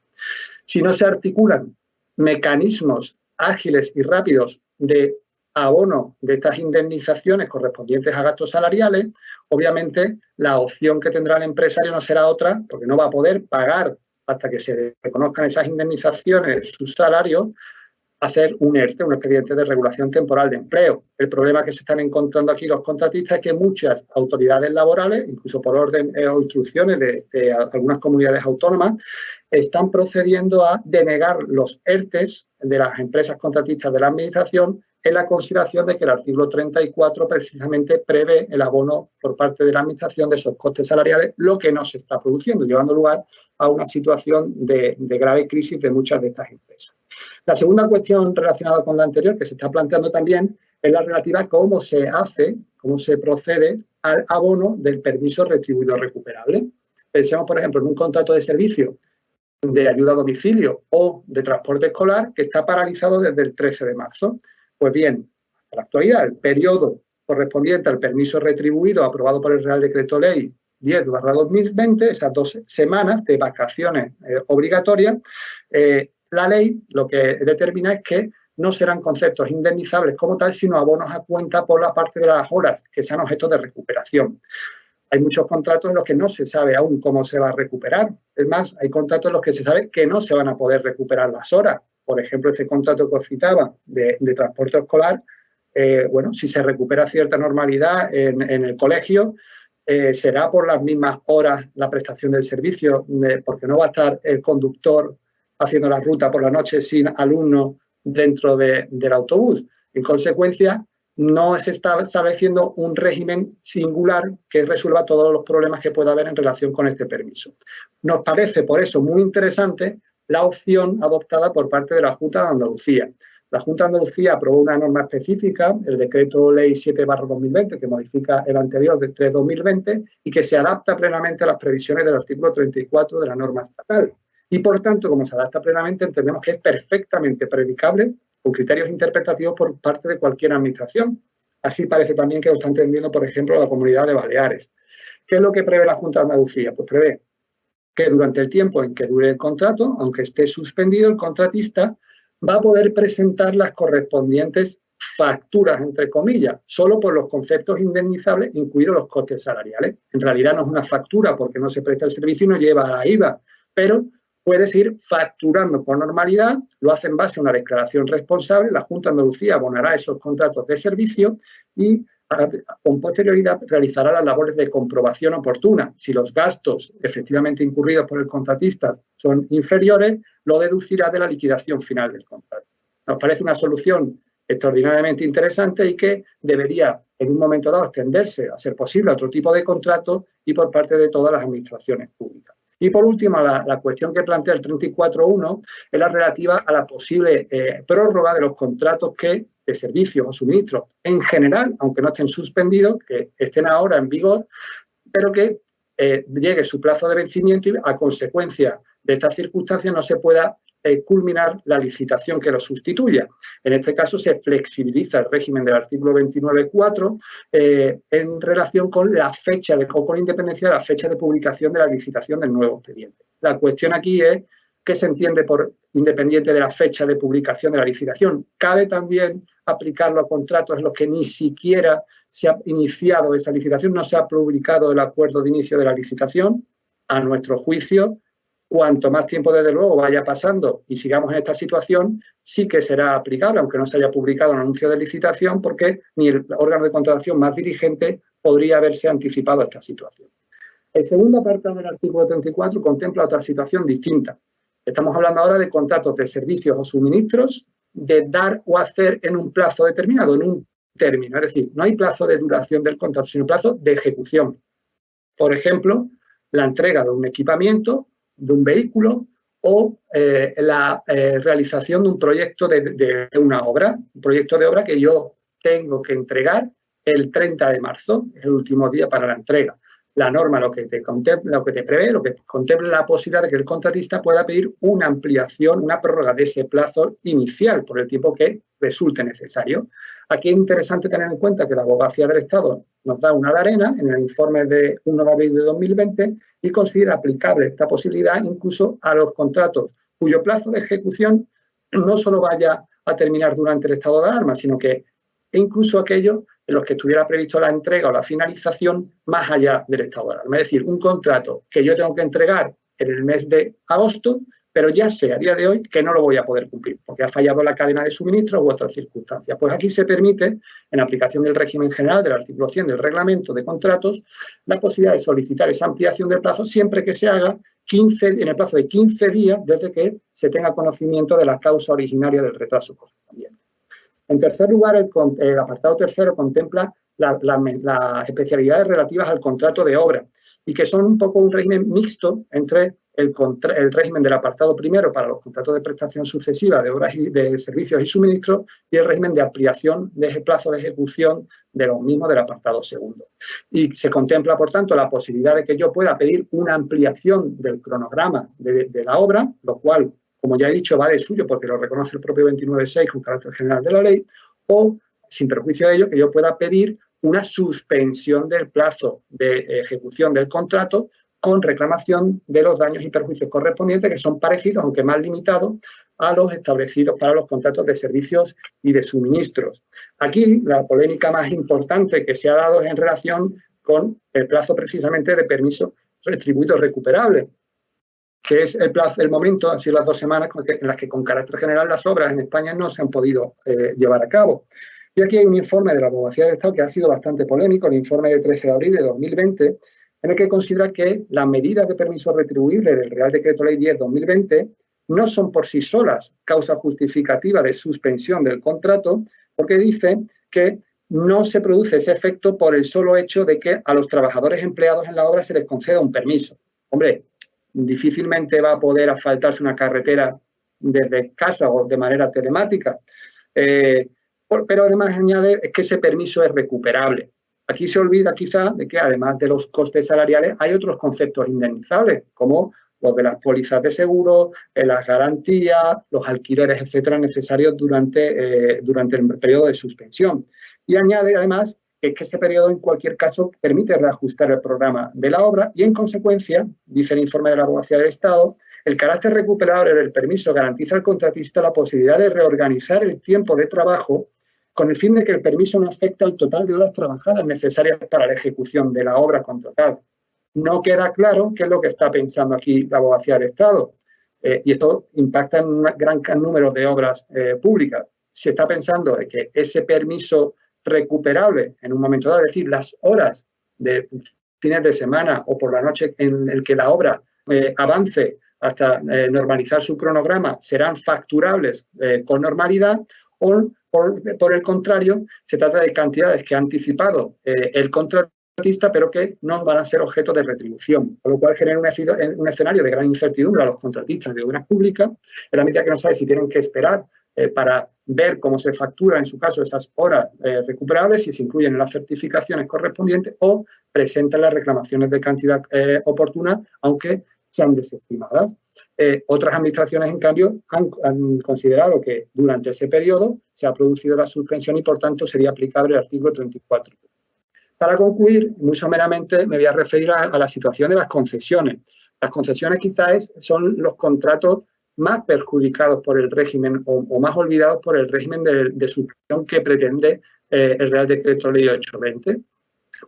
Si no se articulan mecanismos ágiles y rápidos de abono de estas indemnizaciones correspondientes a gastos salariales, obviamente la opción que tendrá el empresario no será otra, porque no va a poder pagar hasta que se reconozcan esas indemnizaciones, sus salarios, hacer un ERTE, un expediente de regulación temporal de empleo. El problema que se están encontrando aquí los contratistas es que muchas autoridades laborales, incluso por orden o instrucciones de algunas comunidades autónomas, están procediendo a denegar los ERTEs de las empresas contratistas de la Administración en la consideración de que el artículo 34 precisamente prevé el abono por parte de la Administración de esos costes salariales, lo que no se está produciendo, llevando lugar a una situación de grave crisis de muchas de estas empresas. La segunda cuestión relacionada con la anterior, que se está planteando también, es la relativa a cómo se hace, cómo se procede al abono del permiso retribuido recuperable. Pensemos, por ejemplo, en un contrato de servicio de ayuda a domicilio o de transporte escolar que está paralizado desde el 13 de marzo. Pues bien, en la actualidad, el periodo correspondiente al permiso retribuido aprobado por el Real Decreto Ley 10/2020, esas 2 semanas de vacaciones obligatorias, la ley lo que determina es que no serán conceptos indemnizables como tal, sino abonos a cuenta por la parte de las horas que sean objeto de recuperación. Hay muchos contratos en los que no se sabe aún cómo se va a recuperar. Es más, hay contratos en los que se sabe que no se van a poder recuperar las horas. Por ejemplo, este contrato que os citaba de transporte escolar, bueno, si se recupera cierta normalidad en el colegio, será por las mismas horas la prestación del servicio, porque no va a estar el conductor haciendo la ruta por la noche sin alumnos dentro del autobús. En consecuencia, no se está estableciendo un régimen singular que resuelva todos los problemas que pueda haber en relación con este permiso. Nos parece, por eso, muy interesante la opción adoptada por parte de la Junta de Andalucía. La Junta de Andalucía aprobó una norma específica, el Decreto Ley 7/2020, que modifica el anterior de 3/2020 y que se adapta plenamente a las previsiones del artículo 34 de la norma estatal. Y, por tanto, como se adapta plenamente, entendemos que es perfectamente predicable con criterios interpretativos por parte de cualquier administración. Así parece también que lo está entendiendo, por ejemplo, la Comunidad de Baleares. ¿Qué es lo que prevé la Junta de Andalucía? Pues prevé que durante el tiempo en que dure el contrato, aunque esté suspendido, el contratista va a poder presentar las correspondientes facturas, entre comillas, solo por los conceptos indemnizables, incluidos los costes salariales. En realidad no es una factura porque no se presta el servicio y no lleva a la IVA, pero puedes ir facturando con normalidad, lo hace en base a una declaración responsable, la Junta de Andalucía abonará esos contratos de servicio y con posterioridad realizará las labores de comprobación oportuna. Si los gastos efectivamente incurridos por el contratista son inferiores, lo deducirá de la liquidación final del contrato. Nos parece una solución extraordinariamente interesante y que debería en un momento dado extenderse, a ser posible, a otro tipo de contrato y por parte de todas las administraciones públicas. Y por último, la cuestión que plantea el 34.1 es la relativa a la posible prórroga de los contratos de servicios o suministros en general, aunque no estén suspendidos, que estén ahora en vigor, pero que llegue su plazo de vencimiento y a consecuencia de estas circunstancias no se pueda culminar la licitación que lo sustituya. En este caso se flexibiliza el régimen del artículo 29.4 en relación con la fecha o con independencia de la fecha de publicación de la licitación del nuevo expediente. La cuestión aquí es qué se entiende por independiente de la fecha de publicación de la licitación. ¿Cabe también aplicarlo a contratos en los que ni siquiera se ha iniciado esa licitación, no se ha publicado el acuerdo de inicio de la licitación? A nuestro juicio, cuanto más tiempo desde luego vaya pasando y sigamos en esta situación, sí que será aplicable, aunque no se haya publicado un anuncio de licitación, porque ni el órgano de contratación más dirigente podría haberse anticipado a esta situación. El segundo apartado del artículo 34 contempla otra situación distinta. Estamos hablando ahora de contratos de servicios o suministros de dar o hacer en un plazo determinado, en un término. Es decir, no hay plazo de duración del contrato, sino plazo de ejecución. Por ejemplo, la entrega de un equipamiento, de un vehículo o la realización de un proyecto de una obra, un proyecto de obra que yo tengo que entregar el 30 de marzo, es el último día para la entrega. La norma lo que te prevé, lo que contempla la posibilidad de que el contratista pueda pedir una ampliación, una prórroga de ese plazo inicial por el tiempo que resulte necesario. Aquí es interesante tener en cuenta que la Abogacía del Estado nos da una de arena en el informe de 1 de abril de 2020 y considera aplicable esta posibilidad incluso a los contratos cuyo plazo de ejecución no solo vaya a terminar durante el estado de alarma, sino que e incluso aquellos en los que estuviera previsto la entrega o la finalización más allá del estado de alarma. Es decir, un contrato que yo tengo que entregar en el mes de agosto, pero ya sé a día de hoy que no lo voy a poder cumplir porque ha fallado la cadena de suministro u otras circunstancias. Pues aquí se permite, en aplicación del régimen general del artículo 100 del reglamento de contratos, la posibilidad de solicitar esa ampliación del plazo siempre que se haga en el plazo de 15 días desde que se tenga conocimiento de la causa originaria del retraso correspondiente. En tercer lugar, el apartado tercero contempla las especialidades relativas al contrato de obra y que son un poco un régimen mixto entre el régimen del apartado primero para los contratos de prestación sucesiva de obras y de servicios y suministros y el régimen de ampliación de ese plazo de ejecución de los mismos del apartado segundo. Y se contempla, por tanto, la posibilidad de que yo pueda pedir una ampliación del cronograma de la obra, lo cual, como ya he dicho, va de suyo porque lo reconoce el propio 29.6 con carácter general de la ley, o, sin perjuicio de ello, que yo pueda pedir una suspensión del plazo de ejecución del contrato con reclamación de los daños y perjuicios correspondientes, que son parecidos, aunque más limitados, a los establecidos para los contratos de servicios y de suministros. Aquí, la polémica más importante que se ha dado es en relación con el plazo precisamente de permiso retribuido recuperable, que es el momento, han sido las 2 semanas en las que con carácter general las obras en España no se han podido llevar a cabo. Y aquí hay un informe de la Abogacía del Estado que ha sido bastante polémico, el informe de 13 de abril de 2020, en el que considera que las medidas de permiso retribuible del Real Decreto Ley 10/2020 no son por sí solas causa justificativa de suspensión del contrato, porque dice que no se produce ese efecto por el solo hecho de que a los trabajadores empleados en la obra se les conceda un permiso. Hombre, difícilmente va a poder asfaltarse una carretera desde casa o de manera telemática, pero además añade que ese permiso es recuperable. Aquí se olvida quizá de que además de los costes salariales hay otros conceptos indemnizables, como los de las pólizas de seguro, las garantías, los alquileres, etcétera, necesarios durante el periodo de suspensión. Y añade además que ese periodo en cualquier caso permite reajustar el programa de la obra y en consecuencia, dice el informe de la Abogacía del Estado, el carácter recuperable del permiso garantiza al contratista la posibilidad de reorganizar el tiempo de trabajo con el fin de que el permiso no afecte al total de horas trabajadas necesarias para la ejecución de la obra contratada. No queda claro qué es lo que está pensando aquí la Abogacía del Estado y esto impacta en un gran número de obras públicas. Se está pensando de que ese permiso recuperable en un momento dado, es decir, las horas de fines de semana o por la noche en el que la obra avance hasta normalizar su cronograma, serán facturables con normalidad o por el contrario, se trata de cantidades que ha anticipado el contratista, pero que no van a ser objeto de retribución, con lo cual genera un escenario de gran incertidumbre a los contratistas de obras públicas, en la medida que no sabe si tienen que esperar para ver cómo se factura, en su caso, esas horas recuperables, si se incluyen en las certificaciones correspondientes o presentan las reclamaciones de cantidad oportuna, aunque sean desestimadas. Otras administraciones, en cambio, han considerado que durante ese periodo se ha producido la suspensión y, por tanto, sería aplicable el artículo 34. Para concluir, muy someramente, me voy a referir a la situación de las concesiones. Las concesiones quizás son los contratos más perjudicados por el régimen o más olvidados por el régimen de suspensión que pretende el Real Decreto Ley 820,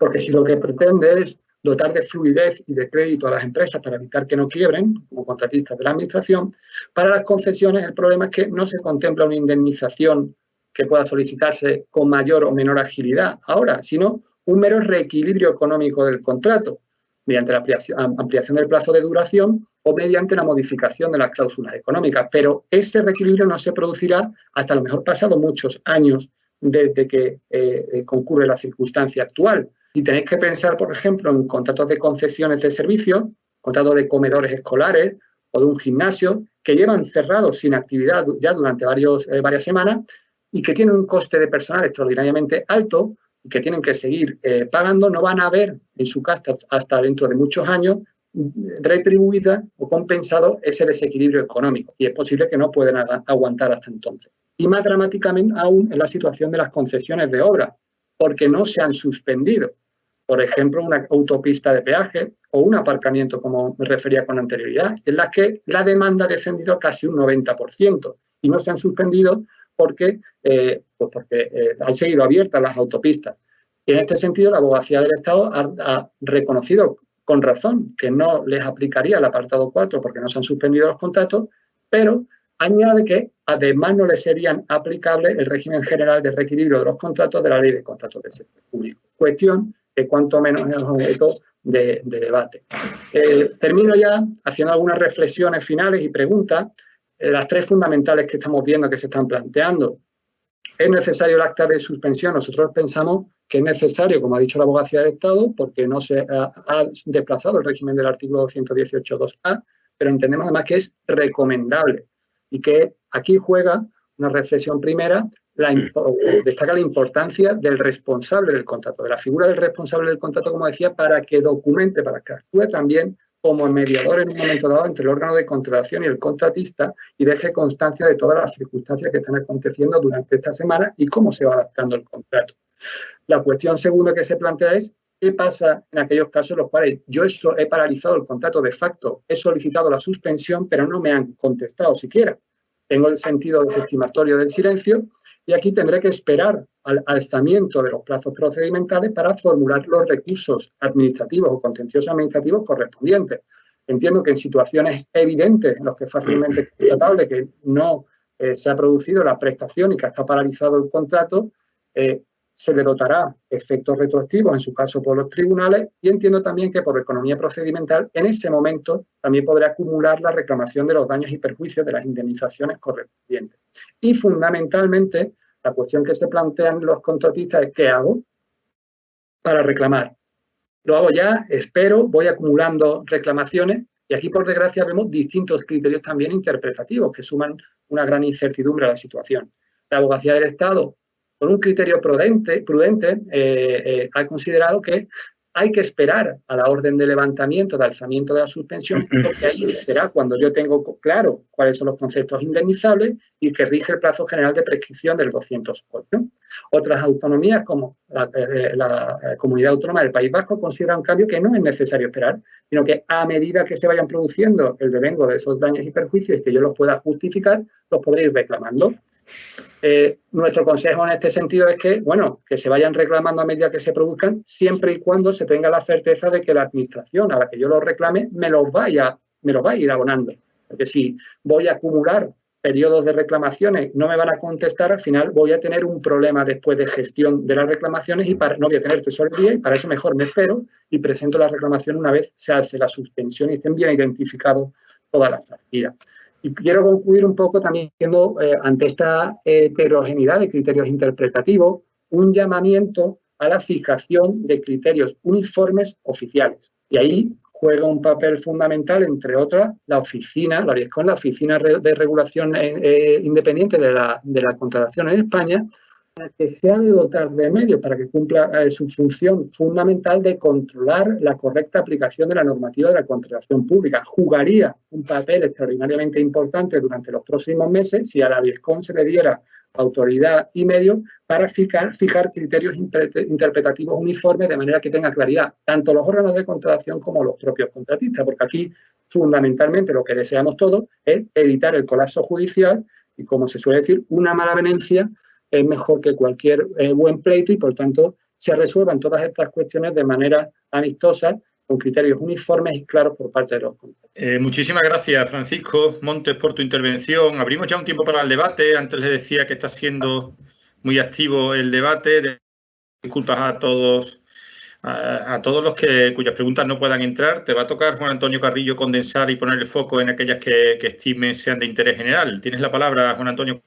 porque si lo que pretende es dotar de fluidez y de crédito a las empresas para evitar que no quiebren como contratistas de la administración, para las concesiones el problema es que no se contempla una indemnización que pueda solicitarse con mayor o menor agilidad ahora, sino un mero reequilibrio económico del contrato, mediante la ampliación del plazo de duración o mediante la modificación de las cláusulas económicas. Pero ese reequilibrio no se producirá hasta a lo mejor pasados muchos años desde que concurre la circunstancia actual. Y tenéis que pensar, por ejemplo, en contratos de concesiones de servicios, contratos de comedores escolares o de un gimnasio que llevan cerrados sin actividad ya durante varias semanas y que tienen un coste de personal extraordinariamente alto y que tienen que seguir pagando, no van a ver en su casa hasta dentro de muchos años retribuida o compensado ese desequilibrio económico. Y es posible que no puedan aguantar hasta entonces. Y más dramáticamente aún en la situación de las concesiones de obra, porque no se han suspendido. Por ejemplo, una autopista de peaje o un aparcamiento, como me refería con anterioridad, en la que la demanda ha descendido casi un 90% y no se han suspendido porque han seguido abiertas las autopistas. Y en este sentido, la Abogacía del Estado ha reconocido con razón que no les aplicaría el apartado 4 porque no se han suspendido los contratos, pero añade que además no les serían aplicables el régimen general de reequilibrio de los contratos de la Ley de Contratos del Sector Público. Cuestión que cuanto menos es objeto de debate. Termino ya haciendo algunas reflexiones finales y preguntas. Las tres fundamentales que estamos viendo que se están planteando. ¿Es necesario el acta de suspensión? Nosotros pensamos que es necesario, como ha dicho la Abogacía del Estado, porque no se ha desplazado el régimen del artículo 218.2a, pero entendemos además que es recomendable y que aquí juega una reflexión primera, destaca la importancia del responsable del contrato, de la figura del responsable del contrato, como decía, para que documente, para que actúe también como mediador en un momento dado entre el órgano de contratación y el contratista y deje constancia de todas las circunstancias que están aconteciendo durante esta semana y cómo se va adaptando el contrato. La cuestión segunda que se plantea es qué pasa en aquellos casos en los cuales yo he paralizado el contrato de facto, he solicitado la suspensión, pero no me han contestado siquiera. Tengo el sentido desestimatorio del silencio y aquí tendré que esperar al alzamiento de los plazos procedimentales para formular los recursos administrativos o contenciosos administrativos correspondientes. Entiendo que en situaciones evidentes en las que es fácilmente constatable que no se ha producido la prestación y que está paralizado el contrato, se le dotará efectos retroactivos, en su caso por los tribunales, y entiendo también que por economía procedimental, en ese momento también podrá acumular la reclamación de los daños y perjuicios de las indemnizaciones correspondientes. Y fundamentalmente, la cuestión que se plantean los contratistas es ¿qué hago para reclamar? Lo hago ya, espero, voy acumulando reclamaciones, y aquí por desgracia vemos distintos criterios también interpretativos que suman una gran incertidumbre a la situación. La Abogacía del Estado, con un criterio prudente, ha considerado que hay que esperar a la orden de levantamiento, de alzamiento de la suspensión, porque ahí será cuando yo tengo claro cuáles son los conceptos indemnizables y que rige el plazo general de prescripción del 208. Otras autonomías, como la Comunidad Autónoma del País Vasco, consideran un cambio que no es necesario esperar, sino que a medida que se vayan produciendo el devengo de esos daños y perjuicios y que yo los pueda justificar, los podré ir reclamando. Nuestro consejo en este sentido es que, bueno, que se vayan reclamando a medida que se produzcan, siempre y cuando se tenga la certeza de que la administración a la que yo lo reclame me lo va a ir abonando. Porque si voy a acumular periodos de reclamaciones, no me van a contestar, al final voy a tener un problema después de gestión de las reclamaciones y no voy a tener tesorería y para eso mejor me espero y presento la reclamación una vez se alce la suspensión y estén bien identificados todas las partidas. Y quiero concluir un poco también diciendo, ante esta heterogeneidad de criterios interpretativos, un llamamiento a la fijación de criterios uniformes oficiales. Y ahí juega un papel fundamental, entre otras, la Oficina de Regulación Independiente de la Contratación en España, que se ha de dotar de medios para que cumpla su función fundamental de controlar la correcta aplicación de la normativa de la contratación pública. Jugaría un papel extraordinariamente importante durante los próximos meses si a la Viescom se le diera autoridad y medios para fijar criterios interpretativos uniformes de manera que tenga claridad tanto los órganos de contratación como los propios contratistas, porque aquí fundamentalmente lo que deseamos todos es evitar el colapso judicial y, como se suele decir, una mala avenencia es mejor que cualquier buen pleito y, por tanto, se resuelvan todas estas cuestiones de manera amistosa, con criterios uniformes y claros por parte de los contratistas. Muchísimas gracias, Francisco Montes, por tu intervención. Abrimos ya un tiempo para el debate. Antes les decía que está siendo muy activo el debate. Disculpas a todos los cuyas preguntas no puedan entrar. Te va a tocar, Juan Antonio Carrillo, condensar y poner el foco en aquellas que estimes sean de interés general. Tienes la palabra, Juan Antonio.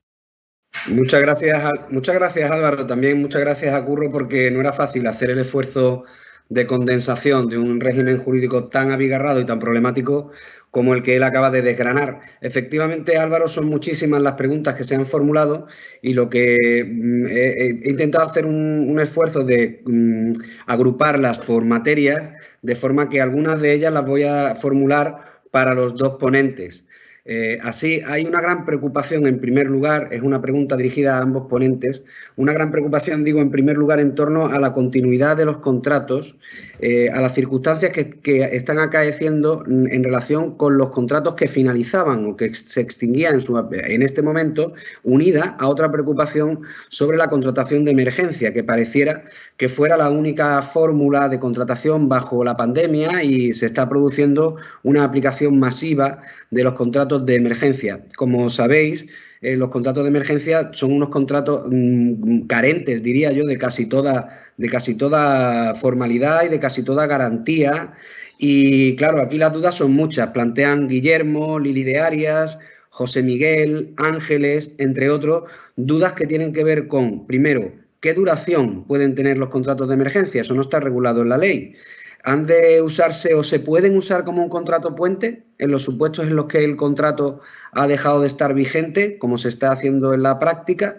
Muchas gracias, Álvaro. También muchas gracias a Curro, porque no era fácil hacer el esfuerzo de condensación de un régimen jurídico tan abigarrado y tan problemático como el que él acaba de desgranar. Efectivamente, Álvaro, son muchísimas las preguntas que se han formulado y lo que he intentado hacer un esfuerzo de agruparlas por materias, de forma que algunas de ellas las voy a formular para los dos ponentes. Así, hay una gran preocupación, en primer lugar, es una pregunta dirigida a ambos ponentes, una gran preocupación, digo, en primer lugar, en torno a la continuidad de los contratos, a las circunstancias que están acaeciendo en relación con los contratos que finalizaban o que se extinguían en este momento, unida a otra preocupación sobre la contratación de emergencia, que pareciera que fuera la única fórmula de contratación bajo la pandemia y se está produciendo una aplicación masiva de los contratos de emergencia. Como sabéis, los contratos de emergencia son unos contratos carentes, diría yo, de casi toda formalidad y de casi toda garantía. Y claro, aquí las dudas son muchas. Plantean Guillermo, Lili de Arias, José Miguel, Ángeles, entre otros, dudas que tienen que ver con, primero, ¿qué duración pueden tener los contratos de emergencia? Eso no está regulado en la ley. ¿Han de usarse o se pueden usar como un contrato puente en los supuestos en los que el contrato ha dejado de estar vigente, como se está haciendo en la práctica?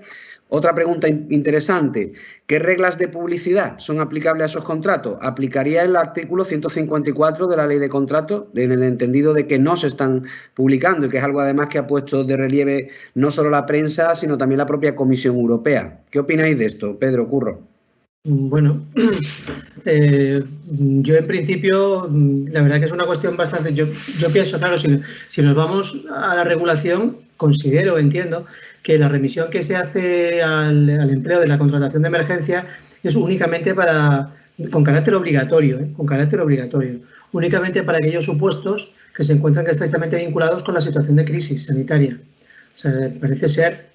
Otra pregunta interesante, ¿qué reglas de publicidad son aplicables a esos contratos? ¿Aplicaría el artículo 154 de la Ley de Contratos, en el entendido de que no se están publicando y que es algo además que ha puesto de relieve no solo la prensa, sino también la propia Comisión Europea? ¿Qué opináis de esto, Pedro Curro? Bueno, yo en principio, la verdad que es una cuestión bastante... Yo pienso, claro, si nos vamos a la regulación, entiendo, que la remisión que se hace al empleo de la contratación de emergencia es únicamente con carácter obligatorio, únicamente para aquellos supuestos que se encuentran estrechamente vinculados con la situación de crisis sanitaria. O sea, parece ser,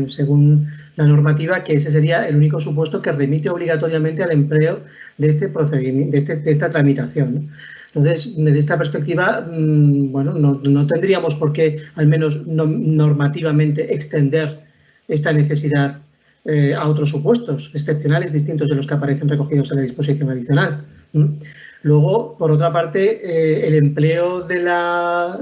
según la normativa, que ese sería el único supuesto que remite obligatoriamente al empleo de este procedimiento, de esta tramitación, ¿no? Entonces, desde esta perspectiva, bueno, no tendríamos por qué, al menos normativamente, extender esta necesidad a otros supuestos excepcionales distintos de los que aparecen recogidos en la disposición adicional. Luego, por otra parte, el empleo de la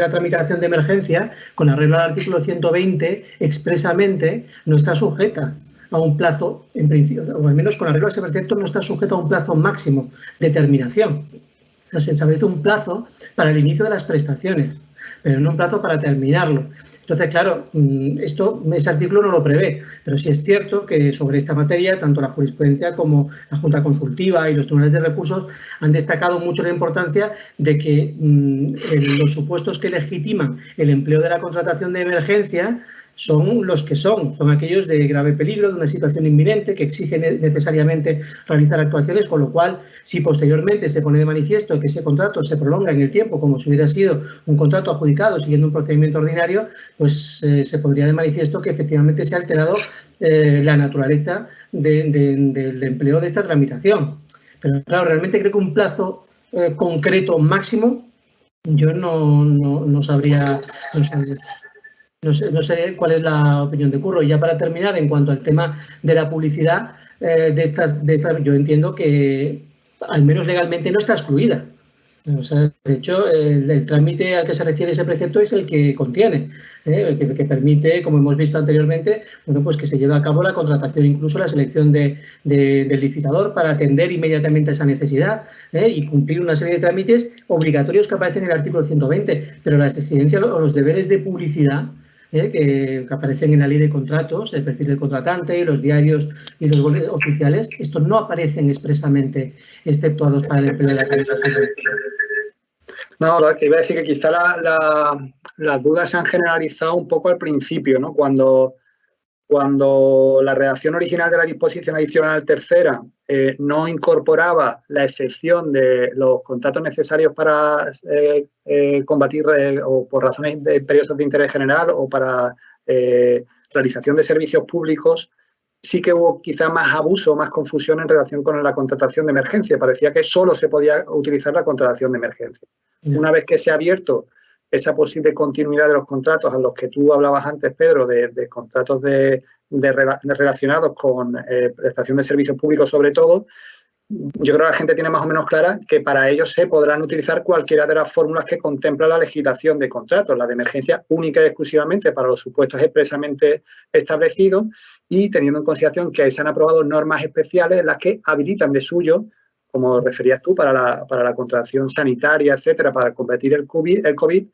tramitación de emergencia, con arreglo al artículo 120, expresamente no está sujeta a un plazo, en principio, o al menos con arreglo a ese precepto, no está sujeta a un plazo máximo de terminación. O sea, se establece un plazo para el inicio de las prestaciones, pero no un plazo para terminarlo. Entonces, claro, ese artículo no lo prevé, pero sí es cierto que sobre esta materia, tanto la jurisprudencia como la Junta Consultiva y los tribunales de recursos han destacado mucho la importancia de que los supuestos que legitiman el empleo de la contratación de emergencia son los que son aquellos de grave peligro, de una situación inminente que exige necesariamente realizar actuaciones, con lo cual, si posteriormente se pone de manifiesto que ese contrato se prolonga en el tiempo, como si hubiera sido un contrato adjudicado siguiendo un procedimiento ordinario, pues se pondría de manifiesto que efectivamente se ha alterado la naturaleza del empleo de esta tramitación. Pero claro, realmente creo que un plazo concreto máximo, yo no sabría... No sé cuál es la opinión de Curro. Y ya para terminar, en cuanto al tema de la publicidad, yo entiendo que al menos legalmente no está excluida. O sea, de hecho, el trámite al que se refiere ese precepto es el que contiene, el que permite, como hemos visto anteriormente, bueno, pues que se lleve a cabo la contratación, incluso la selección del licitador para atender inmediatamente a esa necesidad y cumplir una serie de trámites obligatorios que aparecen en el artículo 120. Pero las exigencias o los deberes de publicidad que aparecen en la ley de contratos, el perfil del contratante, los diarios y los boletines oficiales, estos no aparecen expresamente exceptuados para el empleo de la contratación. No, lo que iba a decir que quizá las dudas se han generalizado un poco al principio, ¿no? Cuando la redacción original de la disposición adicional tercera no incorporaba la excepción de los contratos necesarios para combatir o por razones de periodos de interés general o para realización de servicios públicos, sí que hubo quizá más abuso, más confusión en relación con la contratación de emergencia. Parecía que solo se podía utilizar la contratación de emergencia. Una vez que se ha abierto esa posible continuidad de los contratos a los que tú hablabas antes, Pedro, de contratos relacionados con prestación de servicios públicos sobre todo, yo creo que la gente tiene más o menos clara que para ellos se podrán utilizar cualquiera de las fórmulas que contempla la legislación de contratos, la de emergencia única y exclusivamente para los supuestos expresamente establecidos y teniendo en consideración que se han aprobado normas especiales en las que habilitan de suyo, como referías tú, para la contratación sanitaria, etcétera, para combatir el COVID,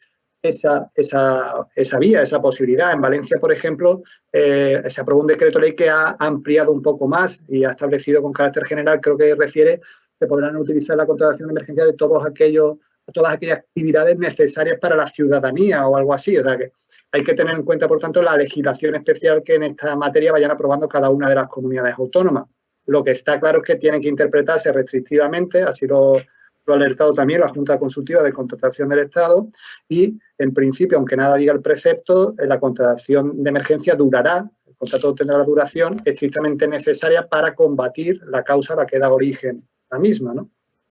esa vía, esa posibilidad. En Valencia, por ejemplo, se aprobó un decreto ley que ha ampliado un poco más y ha establecido con carácter general, creo que refiere, que podrán utilizar la contratación de emergencia de todas aquellas actividades necesarias para la ciudadanía o algo así. O sea que hay que tener en cuenta, por tanto, la legislación especial que en esta materia vayan aprobando cada una de las comunidades autónomas. Lo que está claro es que tienen que interpretarse restrictivamente, así lo ha alertado también la Junta Consultiva de Contratación del Estado, y en principio, aunque nada diga el precepto, la contratación de emergencia durará, el contrato tendrá la duración estrictamente necesaria para combatir la causa a la que da origen la misma, ¿no?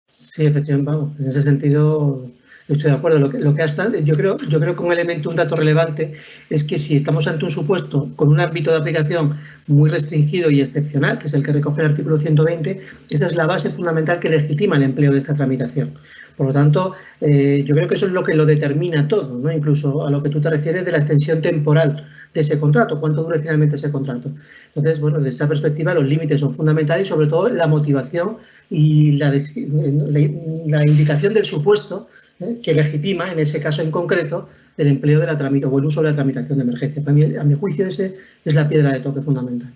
Sí, efectivamente, vamos, en ese sentido estoy de acuerdo. Lo que has planteado, yo creo que un dato relevante es que si estamos ante un supuesto con un ámbito de aplicación muy restringido y excepcional, que es el que recoge el artículo 120, esa es la base fundamental que legitima el empleo de esta tramitación. Por lo tanto, yo creo que eso es lo que lo determina todo, ¿no? Incluso a lo que tú te refieres de la extensión temporal de ese contrato, cuánto dure finalmente ese contrato. Entonces, bueno, desde esa perspectiva los límites son fundamentales y sobre todo la motivación y la indicación del supuesto que legitima, en ese caso en concreto, el empleo de la tramitación o el uso de la tramitación de emergencia. Para mí, a mi juicio, ese es la piedra de toque fundamental.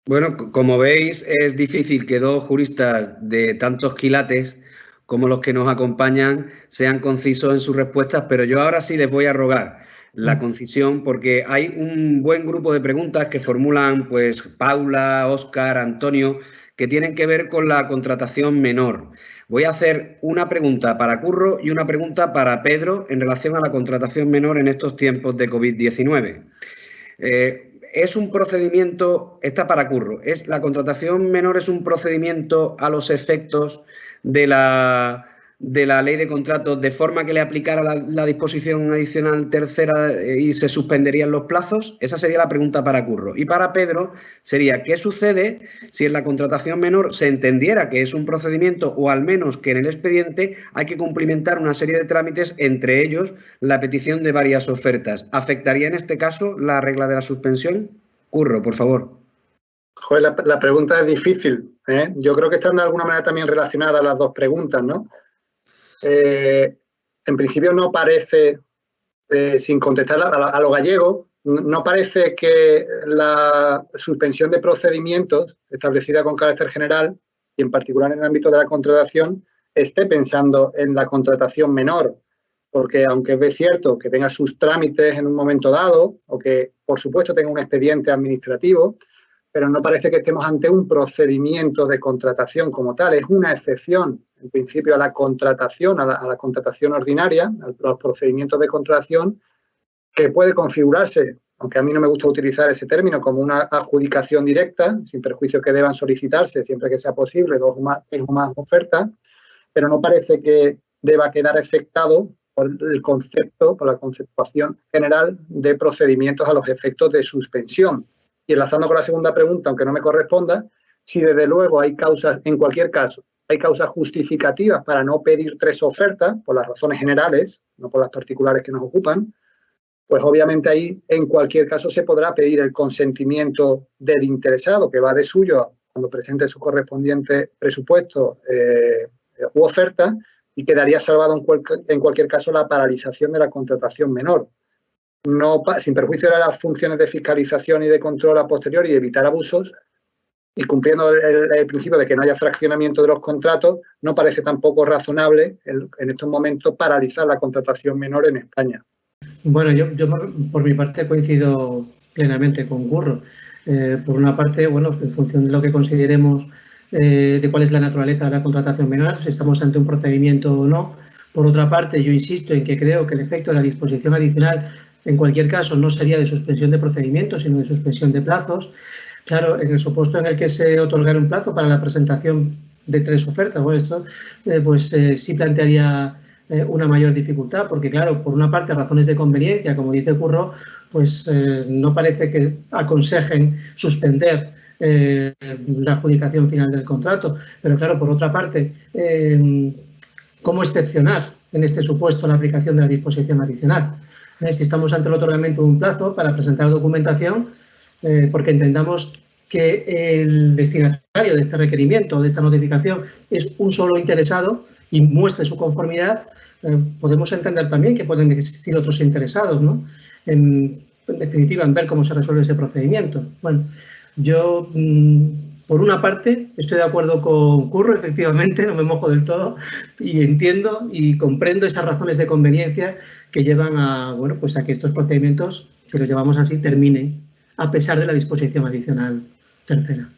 Bueno, como veis, es difícil que dos juristas de tantos quilates como los que nos acompañan sean concisos en sus respuestas, pero yo ahora sí les voy a rogar la concisión, porque hay un buen grupo de preguntas que formulan pues Paula, Óscar, Antonio, que tienen que ver con la contratación menor. Voy a hacer una pregunta para Curro y una pregunta para Pedro en relación a la contratación menor en estos tiempos de COVID-19. Es un procedimiento, está para Curro, la contratación menor es un procedimiento a los efectos de la ley de contratos de forma que le aplicara la disposición adicional tercera y se suspenderían los plazos. Esa sería la pregunta para Curro. Y para Pedro sería, ¿qué sucede si en la contratación menor se entendiera que es un procedimiento o al menos que en el expediente hay que cumplimentar una serie de trámites, entre ellos la petición de varias ofertas? ¿Afectaría en este caso la regla de la suspensión? Curro, por favor. Joder, la pregunta es difícil, ¿eh? Yo creo que están de alguna manera también relacionadas las dos preguntas, ¿no? En principio no parece, sin contestar a lo gallego, no parece que la suspensión de procedimientos establecida con carácter general y en particular en el ámbito de la contratación esté pensando en la contratación menor, porque aunque es cierto que tenga sus trámites en un momento dado o que por supuesto tenga un expediente administrativo, pero no parece que estemos ante un procedimiento de contratación como tal. Es una excepción, en principio, a la contratación, a la contratación ordinaria, a los procedimientos de contratación, que puede configurarse, aunque a mí no me gusta utilizar ese término, como una adjudicación directa, sin perjuicio que deban solicitarse, siempre que sea posible, dos o más ofertas, pero no parece que deba quedar afectado por el concepto, por la conceptuación general de procedimientos a los efectos de suspensión. Y enlazando con la segunda pregunta, aunque no me corresponda, si desde luego hay causas, en cualquier caso, hay causas justificativas para no pedir 3 ofertas, por las razones generales, no por las particulares que nos ocupan, pues obviamente ahí en cualquier caso se podrá pedir el consentimiento del interesado, que va de suyo cuando presente su correspondiente presupuesto u oferta, y quedaría salvado en cualquier caso la paralización de la contratación menor. No, sin perjuicio de las funciones de fiscalización y de control a posteriori y evitar abusos, y cumpliendo el principio de que no haya fraccionamiento de los contratos, no parece tampoco razonable en estos momentos paralizar la contratación menor en España. Bueno, yo por mi parte coincido plenamente con Curro. Por una parte, bueno, en función de lo que consideremos de cuál es la naturaleza de la contratación menor, si estamos ante un procedimiento o no. Por otra parte, yo insisto en que creo que el efecto de la disposición adicional en cualquier caso no sería de suspensión de procedimientos, sino de suspensión de plazos. Claro, en el supuesto en el que se otorgara un plazo para la presentación de 3 ofertas, bueno, esto sí plantearía una mayor dificultad, porque claro, por una parte razones de conveniencia, como dice Curro, pues no parece que aconsejen suspender la adjudicación final del contrato, pero claro, por otra parte, ¿cómo excepcionar en este supuesto la aplicación de la disposición adicional? Si estamos ante el otorgamiento de un plazo para presentar documentación, porque entendamos que el destinatario de este requerimiento, de esta notificación, es un solo interesado y muestre su conformidad, podemos entender también que pueden existir otros interesados, ¿no? En definitiva, en ver cómo se resuelve ese procedimiento. Bueno, yo, por una parte, estoy de acuerdo con Curro, efectivamente, no me mojo del todo, y entiendo y comprendo esas razones de conveniencia que llevan a, bueno, pues a que estos procedimientos, si los llevamos así, terminen, a pesar de la disposición adicional tercera.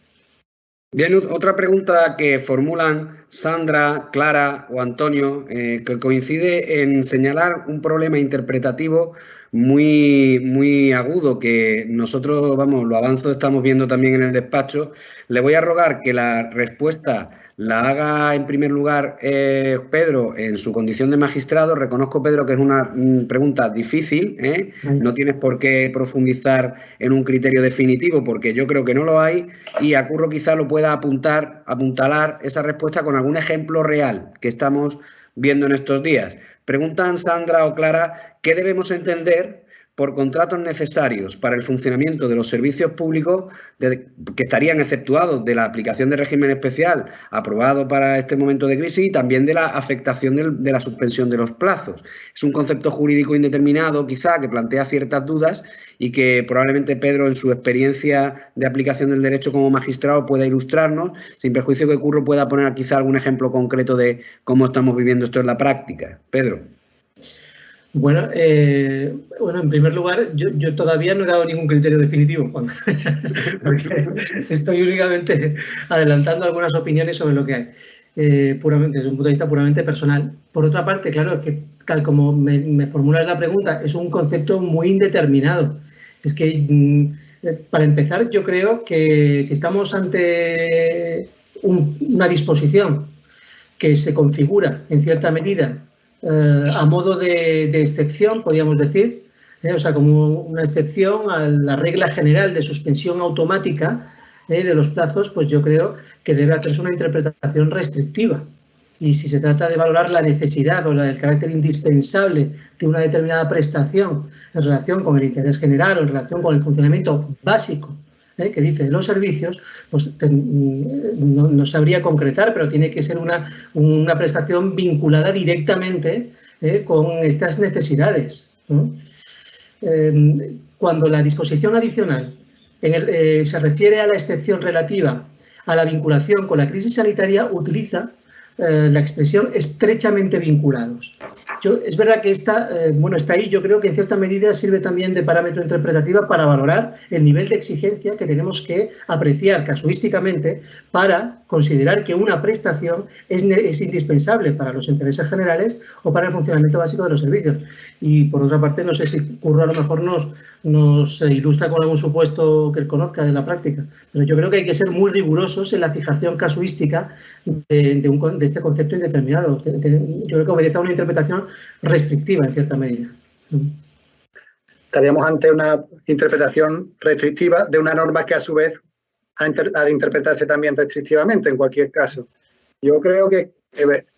Bien, otra pregunta que formulan Sandra, Clara o Antonio, que coincide en señalar un problema interpretativo muy agudo que nosotros, vamos, lo avanzo, estamos viendo también en el despacho. Le voy a rogar que la respuesta la haga en primer lugar Pedro en su condición de magistrado. Reconozco, Pedro, que es una pregunta difícil, ¿eh? No tienes por qué profundizar en un criterio definitivo porque yo creo que no lo hay, y a Curro quizá lo pueda apuntalar esa respuesta con algún ejemplo real que estamos viendo en estos días. Preguntan Sandra o Clara, ¿qué debemos entender por contratos necesarios para el funcionamiento de los servicios públicos que estarían exceptuados de la aplicación del régimen especial aprobado para este momento de crisis y también de la afectación de la suspensión de los plazos? Es un concepto jurídico indeterminado, quizá, que plantea ciertas dudas y que probablemente Pedro, en su experiencia de aplicación del derecho como magistrado, pueda ilustrarnos, sin perjuicio que Curro pueda poner quizá algún ejemplo concreto de cómo estamos viviendo esto en la práctica. Pedro. Bueno, en primer lugar, yo todavía no he dado ningún criterio definitivo, Juan, porque estoy únicamente adelantando algunas opiniones sobre lo que hay, puramente, desde un punto de vista puramente personal. Por otra parte, claro, es que tal como me formulas la pregunta, es un concepto muy indeterminado. Es que, para empezar, yo creo que si estamos ante una disposición que se configura en cierta medida a modo de excepción, podríamos decir, o sea, como una excepción a la regla general de suspensión automática de los plazos, pues yo creo que debe hacerse una interpretación restrictiva. Y si se trata de valorar la necesidad o el carácter indispensable de una determinada prestación en relación con el interés general o en relación con el funcionamiento básico que dice de los servicios, pues no sabría concretar, pero tiene que ser una prestación vinculada directamente con estas necesidades, ¿no? Cuando la disposición adicional se refiere a la excepción relativa a la vinculación con la crisis sanitaria, utiliza la expresión estrechamente vinculados. Es verdad que está ahí, yo creo que en cierta medida sirve también de parámetro interpretativo para valorar el nivel de exigencia que tenemos que apreciar casuísticamente para considerar que una prestación es indispensable para los intereses generales o para el funcionamiento básico de los servicios. Y por otra parte, no sé si Curro a lo mejor nos ilustra con algún supuesto que él conozca de la práctica, pero yo creo que hay que ser muy rigurosos en la fijación casuística de este concepto indeterminado. Yo creo que obedece a una interpretación restrictiva en cierta medida. Estaríamos ante una interpretación restrictiva de una norma que a su vez ha de interpretarse también restrictivamente en cualquier caso. Yo creo que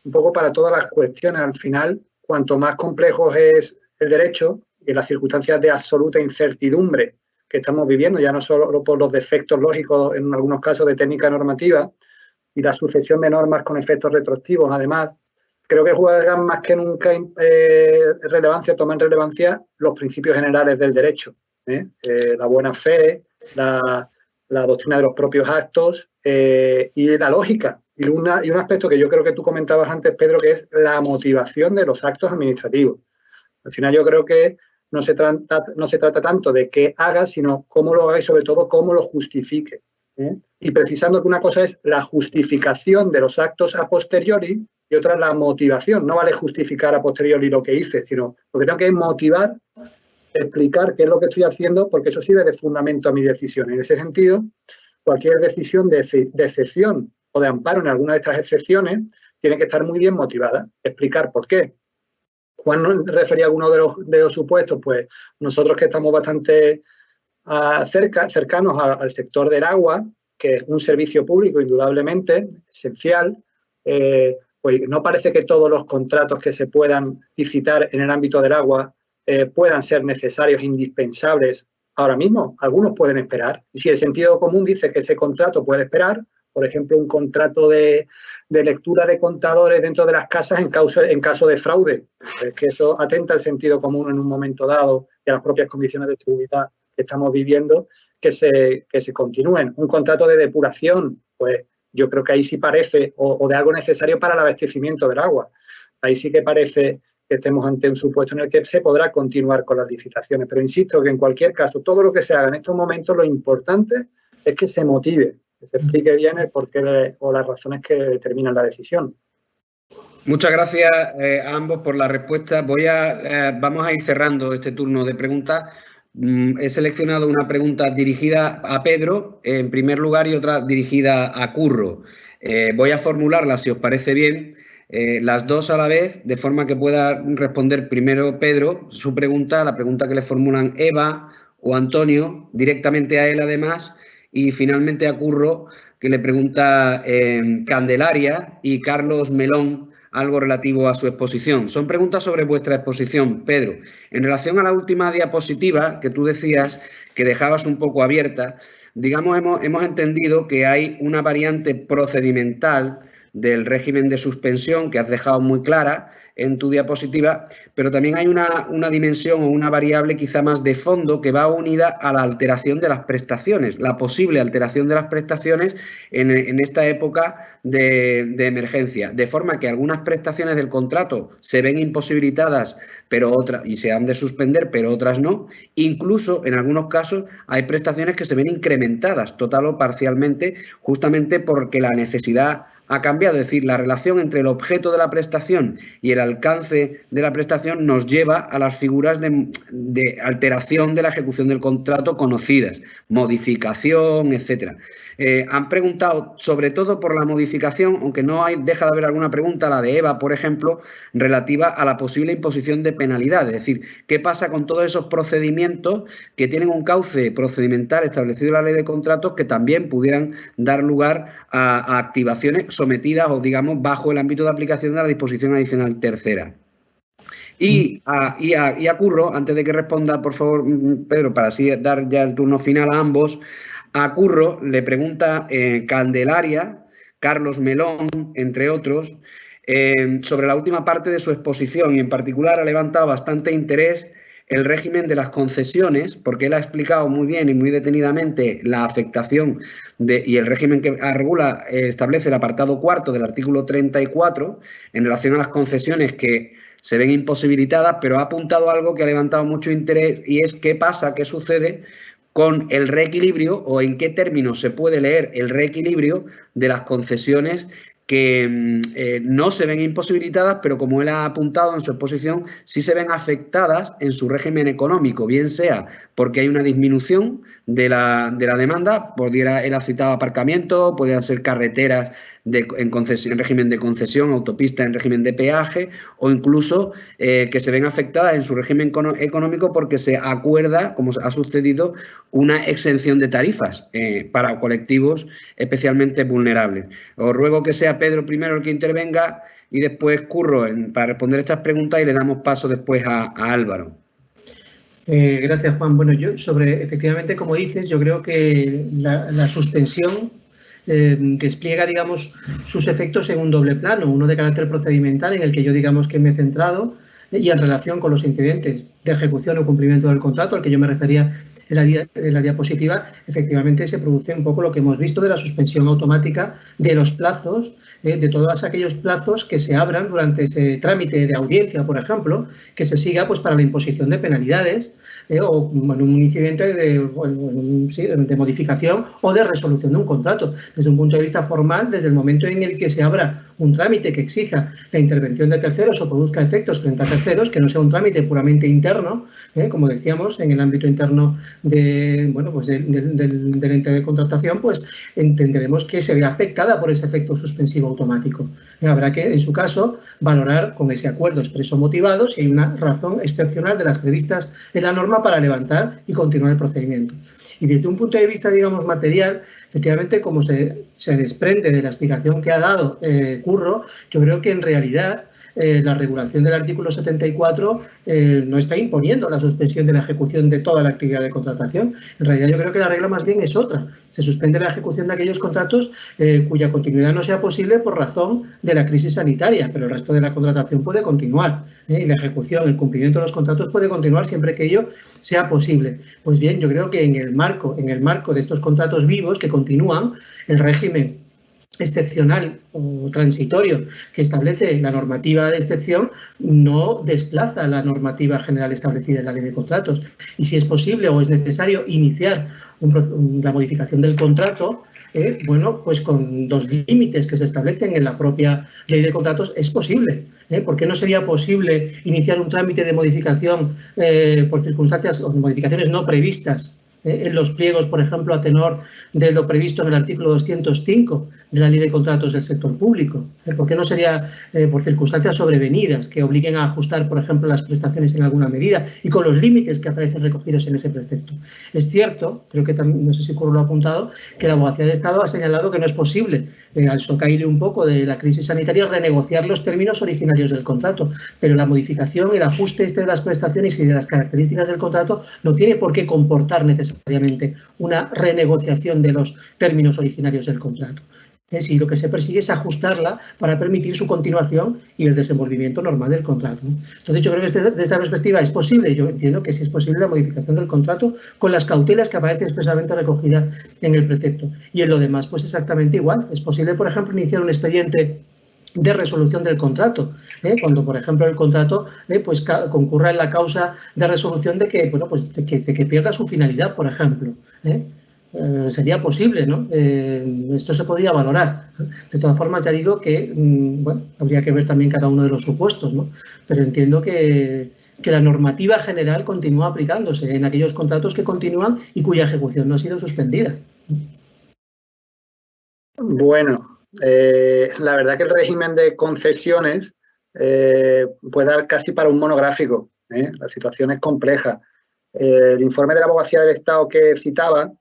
un poco para todas las cuestiones, al final, cuanto más complejo es el derecho y las circunstancias de absoluta incertidumbre que estamos viviendo, ya no solo por los defectos lógicos en algunos casos de técnica normativa y la sucesión de normas con efectos retroactivos, además, creo que juegan más que nunca toman relevancia los principios generales del derecho, la buena fe, la doctrina de los propios actos y la lógica. Y un aspecto que yo creo que tú comentabas antes, Pedro, que es la motivación de los actos administrativos. Al final yo creo que no se trata tanto de qué haga, sino cómo lo haga y sobre todo cómo lo justifique. Y precisando que una cosa es la justificación de los actos a posteriori y otra la motivación. No vale justificar a posteriori lo que hice, sino lo que tengo que es motivar, explicar qué es lo que estoy haciendo, porque eso sirve de fundamento a mi decisión. En ese sentido, cualquier decisión de excepción o de amparo en alguna de estas excepciones tiene que estar muy bien motivada, explicar por qué. Juan nos refería a alguno de los supuestos, pues nosotros que estamos bastante cercanos al sector del agua, que es un servicio público indudablemente esencial, pues no parece que todos los contratos que se puedan licitar en el ámbito del agua puedan ser necesarios, indispensables ahora mismo. Algunos pueden esperar. Y si el sentido común dice que ese contrato puede esperar, por ejemplo, un contrato de lectura de contadores dentro de las casas en caso de fraude, es que eso atenta al sentido común en un momento dado y a las propias condiciones de seguridad que estamos viviendo, que se continúen. Un contrato de depuración, pues yo creo que ahí sí parece, o de algo necesario para el abastecimiento del agua. Ahí sí que parece que estemos ante un supuesto en el que se podrá continuar con las licitaciones. Pero insisto que en cualquier caso, todo lo que se haga en estos momentos, lo importante es que se motive, que se explique bien el porqué o las razones que determinan la decisión. Muchas gracias a ambos por la respuesta. Vamos a ir cerrando este turno de preguntas. He seleccionado una pregunta dirigida a Pedro, en primer lugar, y otra dirigida a Curro. Voy a formularlas, si os parece bien, las dos a la vez, de forma que pueda responder primero Pedro su pregunta, la pregunta que le formulan Eva o Antonio, directamente a él además, y finalmente a Curro, que le pregunta Candelaria y Carlos Melón, algo relativo a su exposición. Son preguntas sobre vuestra exposición, Pedro. En relación a la última diapositiva que tú decías que dejabas un poco abierta, digamos, hemos entendido que hay una variante procedimental del régimen de suspensión que has dejado muy clara en tu diapositiva, pero también hay una dimensión o una variable quizá más de fondo que va unida a la alteración de las prestaciones, la posible alteración de las prestaciones en esta época de emergencia, de forma que algunas prestaciones del contrato se ven imposibilitadas y se han de suspender, pero otras no. Incluso en algunos casos hay prestaciones que se ven incrementadas total o parcialmente, justamente porque la necesidad ha cambiado, es decir, la relación entre el objeto de la prestación y el alcance de la prestación nos lleva a las figuras de alteración de la ejecución del contrato conocidas, modificación, etcétera. Han preguntado sobre todo por la modificación, aunque deja de haber alguna pregunta, la de Eva, por ejemplo, relativa a la posible imposición de penalidades, es decir, ¿qué pasa con todos esos procedimientos que tienen un cauce procedimental establecido en la ley de contratos que también pudieran dar lugar a activaciones sometidas o, digamos, bajo el ámbito de aplicación de la disposición adicional tercera? Y a Curro, antes de que responda, por favor, Pedro, para así dar ya el turno final a ambos, a Curro le pregunta Candelaria, Carlos Melón, entre otros, sobre la última parte de su exposición y en particular ha levantado bastante interés el régimen de las concesiones, porque él ha explicado muy bien y muy detenidamente la afectación y el régimen que regula, establece el apartado cuarto del artículo 34 en relación a las concesiones que se ven imposibilitadas, pero ha apuntado algo que ha levantado mucho interés y es qué pasa, qué sucede con el reequilibrio o en qué términos se puede leer el reequilibrio de las concesiones que no se ven imposibilitadas, pero como él ha apuntado en su exposición, sí se ven afectadas en su régimen económico, bien sea porque hay una disminución de la demanda, él ha citado aparcamiento, podrían ser carreteras en régimen de concesión, autopistas en régimen de peaje, o incluso que se ven afectadas en su régimen económico porque se acuerda, como ha sucedido, una exención de tarifas para colectivos especialmente vulnerables. Os ruego que sea Pedro primero el que intervenga y después Curro para responder estas preguntas y le damos paso después a Álvaro. Gracias, Juan. Bueno, efectivamente, como dices, yo creo que la suspensión despliega, digamos, sus efectos en un doble plano, uno de carácter procedimental en el que yo, digamos, que me he centrado y en relación con los incidentes de ejecución o cumplimiento del contrato al que yo me refería en la diapositiva. Efectivamente se produce un poco lo que hemos visto de la suspensión automática de los plazos, de todos aquellos plazos que se abran durante ese trámite de audiencia, por ejemplo, que se siga pues para la imposición de penalidades o en un incidente de modificación o de resolución de un contrato. Desde un punto de vista formal, desde el momento en el que se abra un trámite que exija la intervención de terceros o produzca efectos frente a terceros, que no sea un trámite puramente interno, como decíamos, en el ámbito interno del ente de contratación, pues entenderemos que se ve afectada por ese efecto suspensivo automático. Habrá que, en su caso, valorar con ese acuerdo expreso motivado si hay una razón excepcional de las previstas en la norma para levantar y continuar el procedimiento. Y desde un punto de vista, digamos, material, efectivamente, como se desprende de la explicación que ha dado Curro, yo creo que en realidad la regulación del artículo 74 no está imponiendo la suspensión de la ejecución de toda la actividad de contratación. En realidad yo creo que la regla más bien es otra. Se suspende la ejecución de aquellos contratos cuya continuidad no sea posible por razón de la crisis sanitaria, pero el resto de la contratación puede continuar. Y la ejecución, el cumplimiento de los contratos puede continuar siempre que ello sea posible. Pues bien, yo creo que en el marco de estos contratos vivos que continúan, el régimen excepcional o transitorio que establece la normativa de excepción no desplaza la normativa general establecida en la ley de contratos. Y si es posible o es necesario iniciar la modificación del contrato, bueno, pues con los límites que se establecen en la propia ley de contratos es posible. ¿Por qué no sería posible iniciar un trámite de modificación por circunstancias o modificaciones no previstas en los pliegos, por ejemplo, a tenor de lo previsto en el artículo 205 de la Ley de Contratos del Sector Público? ¿Por qué no sería por circunstancias sobrevenidas que obliguen a ajustar, por ejemplo, las prestaciones en alguna medida y con los límites que aparecen recogidos en ese precepto? Es cierto, creo que también, no sé si Curro lo ha apuntado, que la Abogacía de Estado ha señalado que no es posible, al socaire un poco de la crisis sanitaria, renegociar los términos originarios del contrato, pero la modificación, el ajuste de las prestaciones y de las características del contrato no tiene por qué comportar necesariamente una renegociación de los términos originarios del contrato. Si lo que se persigue es ajustarla para permitir su continuación y el desenvolvimiento normal del contrato. Entonces, yo creo que desde esta perspectiva es posible, yo entiendo que sí es posible la modificación del contrato con las cautelas que aparecen expresamente recogidas en el precepto. Y en lo demás, pues exactamente igual. Es posible, por ejemplo, iniciar un expediente de resolución del contrato, cuando, por ejemplo, el contrato pues concurra en la causa de resolución de que, bueno, pues de que pierda su finalidad, por ejemplo. Sería posible, ¿no? Esto se podría valorar. De todas formas, ya digo que, bueno, habría que ver también cada uno de los supuestos, ¿no? Pero entiendo que la normativa general continúa aplicándose en aquellos contratos que continúan y cuya ejecución no ha sido suspendida. Bueno, la verdad que el régimen de concesiones puede dar casi para un monográfico. La situación es compleja. El informe de la Abogacía del Estado que citaba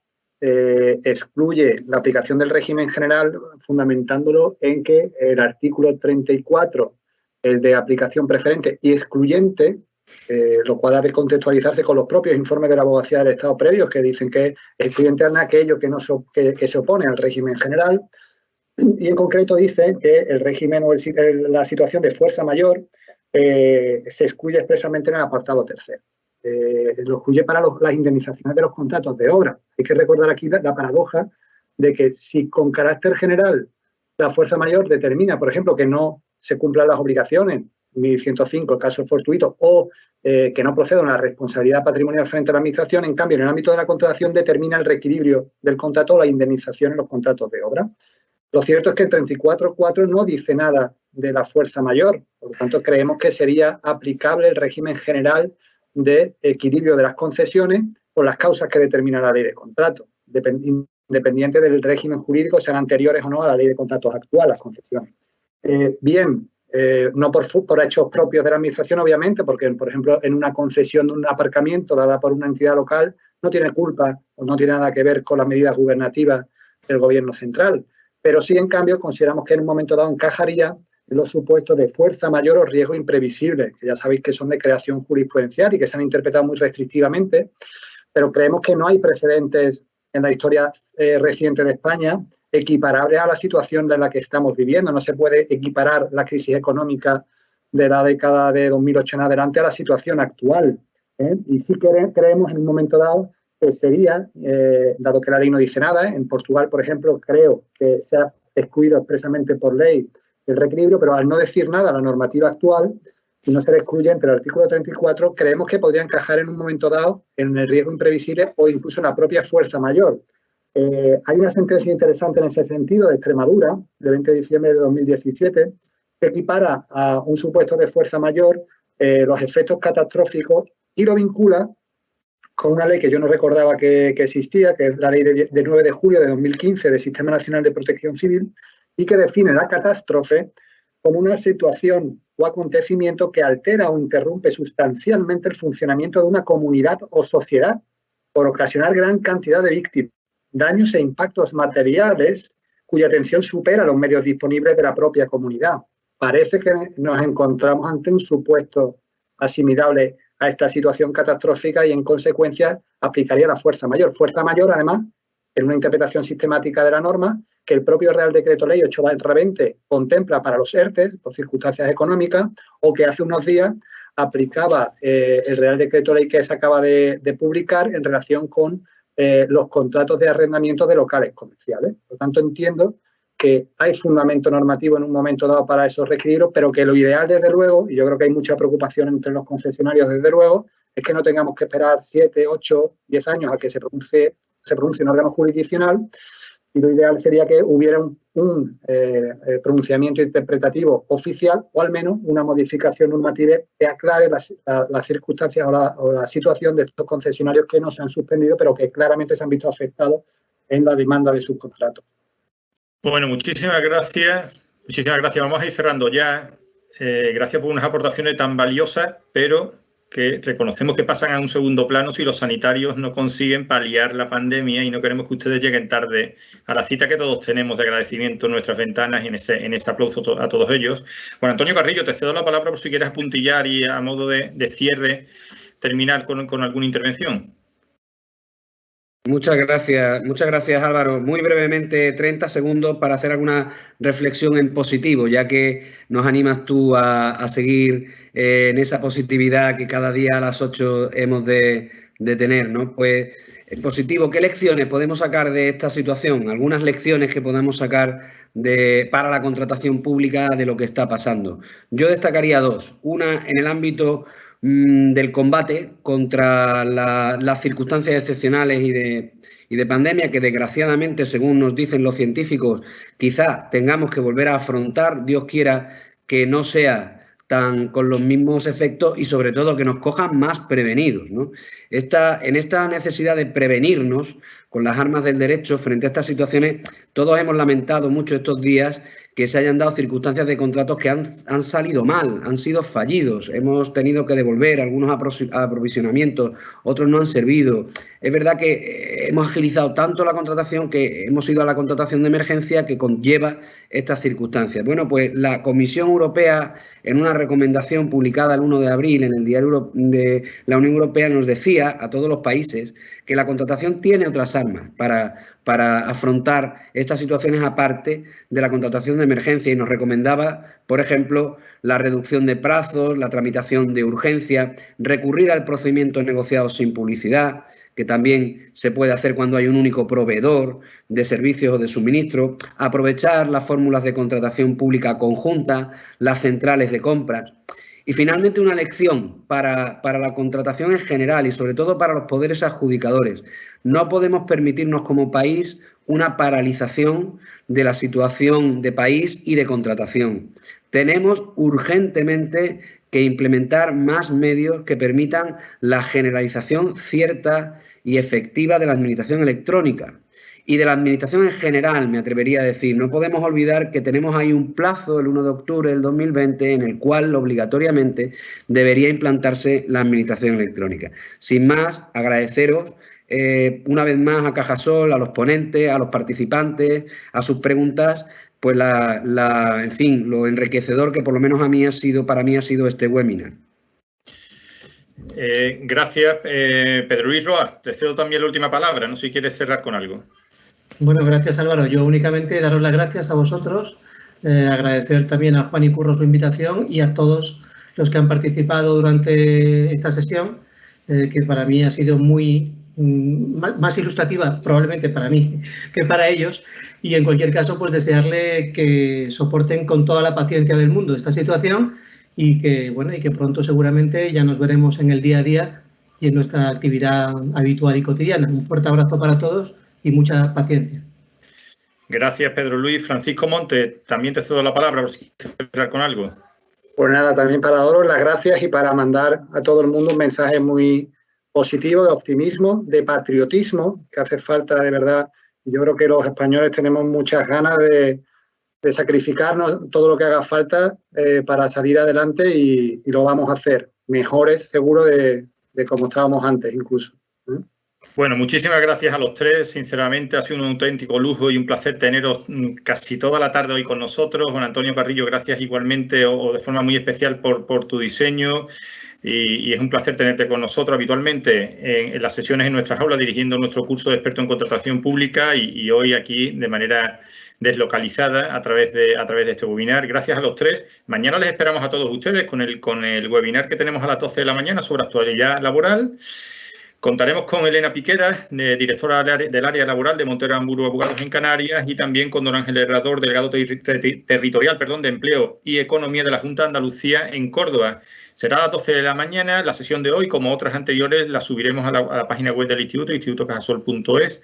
excluye la aplicación del régimen general, fundamentándolo en que el artículo 34 es de aplicación preferente y excluyente, lo cual ha de contextualizarse con los propios informes de la Abogacía del Estado previos, que dicen que es excluyente en aquello que se opone al régimen general. Y en concreto dice que el régimen o la situación de fuerza mayor se excluye expresamente en el apartado tercero. Lo excluye para las indemnizaciones de los contratos de obra. Hay que recordar aquí la paradoja de que si con carácter general la fuerza mayor determina, por ejemplo, que no se cumplan las obligaciones, 1105, el caso fortuito, o que no proceda una responsabilidad patrimonial frente a la administración, en cambio, en el ámbito de la contratación determina el reequilibrio del contrato o la indemnización en los contratos de obra. Lo cierto es que el 34.4 no dice nada de la fuerza mayor, por lo tanto, creemos que sería aplicable el régimen general de equilibrio de las concesiones por las causas que determina la ley de contrato, independiente del régimen jurídico, sean anteriores o no a la ley de contratos actual, las concesiones. No por hechos propios de la administración, obviamente, porque, por ejemplo, en una concesión de un aparcamiento dada por una entidad local no tiene culpa o no tiene nada que ver con las medidas gubernativas del gobierno central, pero sí, en cambio, consideramos que en un momento dado encajaría los supuestos de fuerza mayor o riesgo imprevisible, que ya sabéis que son de creación jurisprudencial y que se han interpretado muy restrictivamente, pero creemos que no hay precedentes en la historia reciente de España equiparables a la situación en la que estamos viviendo. No se puede equiparar la crisis económica de la década de 2008 en adelante a la situación actual. Y sí creemos en un momento dado que sería, dado que la ley no dice nada, en Portugal, por ejemplo, creo que se ha excluido expresamente por ley el reequilibrio, pero al no decir nada la normativa actual y no ser excluyente el artículo 34, creemos que podría encajar en un momento dado en el riesgo imprevisible o incluso en la propia fuerza mayor. Hay una sentencia interesante en ese sentido de Extremadura, de 20 de diciembre de 2017, que equipara a un supuesto de fuerza mayor los efectos catastróficos y lo vincula con una ley que yo no recordaba que existía, que es la ley de 9 de julio de 2015 del Sistema Nacional de Protección Civil, y que define la catástrofe como una situación o acontecimiento que altera o interrumpe sustancialmente el funcionamiento de una comunidad o sociedad por ocasionar gran cantidad de víctimas, daños e impactos materiales cuya atención supera los medios disponibles de la propia comunidad. parece que nos encontramos ante un supuesto asimilable a esta situación catastrófica y, en consecuencia, aplicaría la fuerza mayor. Fuerza mayor, además, en una interpretación sistemática de la norma que el propio Real Decreto Ley 8/20 contempla para los ERTE por circunstancias económicas, o que hace unos días aplicaba el Real Decreto Ley que se acaba de publicar en relación con los contratos de arrendamiento de locales comerciales. Por lo tanto, entiendo que hay fundamento normativo en un momento dado para esos requisitos, pero que lo ideal, desde luego, y yo creo que hay mucha preocupación entre los concesionarios, desde luego, es que no tengamos que esperar 7, 8, 10 años a que se pronuncie un órgano jurisdiccional, y lo ideal sería que hubiera un pronunciamiento interpretativo oficial, o al menos una modificación normativa que aclare las circunstancias o la situación de estos concesionarios que no se han suspendido, pero que claramente se han visto afectados en la demanda de sus contratos. Bueno, muchísimas gracias. Muchísimas gracias. Vamos a ir cerrando ya. Gracias por unas aportaciones tan valiosas, pero que reconocemos que pasan a un segundo plano si los sanitarios no consiguen paliar la pandemia, y no queremos que ustedes lleguen tarde a la cita que todos tenemos de agradecimiento en nuestras ventanas, y en ese aplauso a todos ellos. Bueno, Antonio Carrillo, te cedo la palabra por si quieres apuntillar y, a modo de cierre, terminar con alguna intervención. Muchas gracias Álvaro. Muy brevemente, 30 segundos para hacer alguna reflexión en positivo, ya que nos animas tú a seguir en esa positividad que cada día a las 8 hemos de tener, ¿no? Pues en positivo, ¿qué lecciones podemos sacar de esta situación? Algunas lecciones que podamos sacar para la contratación pública de lo que está pasando. Yo destacaría dos. Una, en el ámbito del combate contra las circunstancias excepcionales y de pandemia que, desgraciadamente, según nos dicen los científicos, quizá tengamos que volver a afrontar. Dios quiera que no sea con los mismos efectos, y sobre todo que nos cojan más prevenidos, ¿no? En esta necesidad de prevenirnos con las armas del derecho frente a estas situaciones, todos hemos lamentado mucho estos días que se hayan dado circunstancias de contratos que han salido mal, han sido fallidos. Hemos tenido que devolver algunos aprovisionamientos, otros no han servido. Es verdad que hemos agilizado tanto la contratación que hemos ido a la contratación de emergencia que conlleva estas circunstancias. Bueno, pues la Comisión Europea, en una recomendación publicada el 1 de abril en el Diario de la Unión Europea, nos decía a todos los países que la contratación tiene otras armas para afrontar estas situaciones aparte de la contratación de emergencia, y nos recomendaba, por ejemplo, la reducción de plazos, la tramitación de urgencia, recurrir al procedimiento negociado sin publicidad, que también se puede hacer cuando hay un único proveedor de servicios o de suministro, aprovechar las fórmulas de contratación pública conjunta, las centrales de compras. Y finalmente, una lección para la contratación en general y sobre todo para los poderes adjudicadores. No podemos permitirnos como país una paralización de la situación de país y de contratación. Tenemos urgentemente que implementar más medios que permitan la generalización cierta y efectiva de la administración electrónica. Y de la administración en general, me atrevería a decir. No podemos olvidar que tenemos ahí un plazo, el 1 de octubre del 2020, en el cual obligatoriamente debería implantarse la administración electrónica. Sin más, agradeceros una vez más a Cajasol, a los ponentes, a los participantes, a sus preguntas, pues en fin, lo enriquecedor que por lo menos para mí ha sido este webinar. Gracias, Pedro Luis Roa. Te cedo también la última palabra, no sé si quieres cerrar con algo. Bueno, gracias Álvaro. Yo únicamente daros las gracias a vosotros, agradecer también a Juan y Curro su invitación y a todos los que han participado durante esta sesión, que para mí ha sido más ilustrativa probablemente para mí que para ellos, y en cualquier caso pues desearle que soporten con toda la paciencia del mundo esta situación y que pronto seguramente ya nos veremos en el día a día y en nuestra actividad habitual y cotidiana. Un fuerte abrazo para todos y mucha paciencia. Gracias, Pedro Luis. Francisco Monte, también te cedo la palabra por si quieres cerrar con algo. Pues nada, también para daros las gracias y para mandar a todo el mundo un mensaje muy positivo, de optimismo, de patriotismo, que hace falta de verdad. Yo creo que los españoles tenemos muchas ganas de sacrificarnos todo lo que haga falta para salir adelante, y lo vamos a hacer mejores, seguro, de como estábamos antes incluso. Bueno, muchísimas gracias a los tres. Sinceramente, ha sido un auténtico lujo y un placer teneros casi toda la tarde hoy con nosotros. Juan Antonio Carrillo, gracias igualmente o de forma muy especial por tu diseño. Y es un placer tenerte con nosotros habitualmente en las sesiones en nuestras aulas, dirigiendo nuestro curso de experto en contratación pública y hoy aquí de manera deslocalizada a través de este webinar. Gracias a los tres. Mañana les esperamos a todos ustedes con el webinar que tenemos a las 12 de la mañana sobre actualidad laboral. Contaremos con Elena Piquera, directora del área laboral de Montero Aramburu Abogados en Canarias, y también con don Ángel Herrador, delegado territorial de Empleo y Economía de la Junta de Andalucía en Córdoba. Será a las 12 de la mañana. La sesión de hoy, como otras anteriores, la subiremos a la página web del Instituto, institutocajasol.es.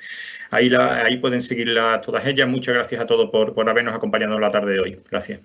Ahí pueden seguirla todas ellas. Muchas gracias a todos por habernos acompañado la tarde de hoy. Gracias.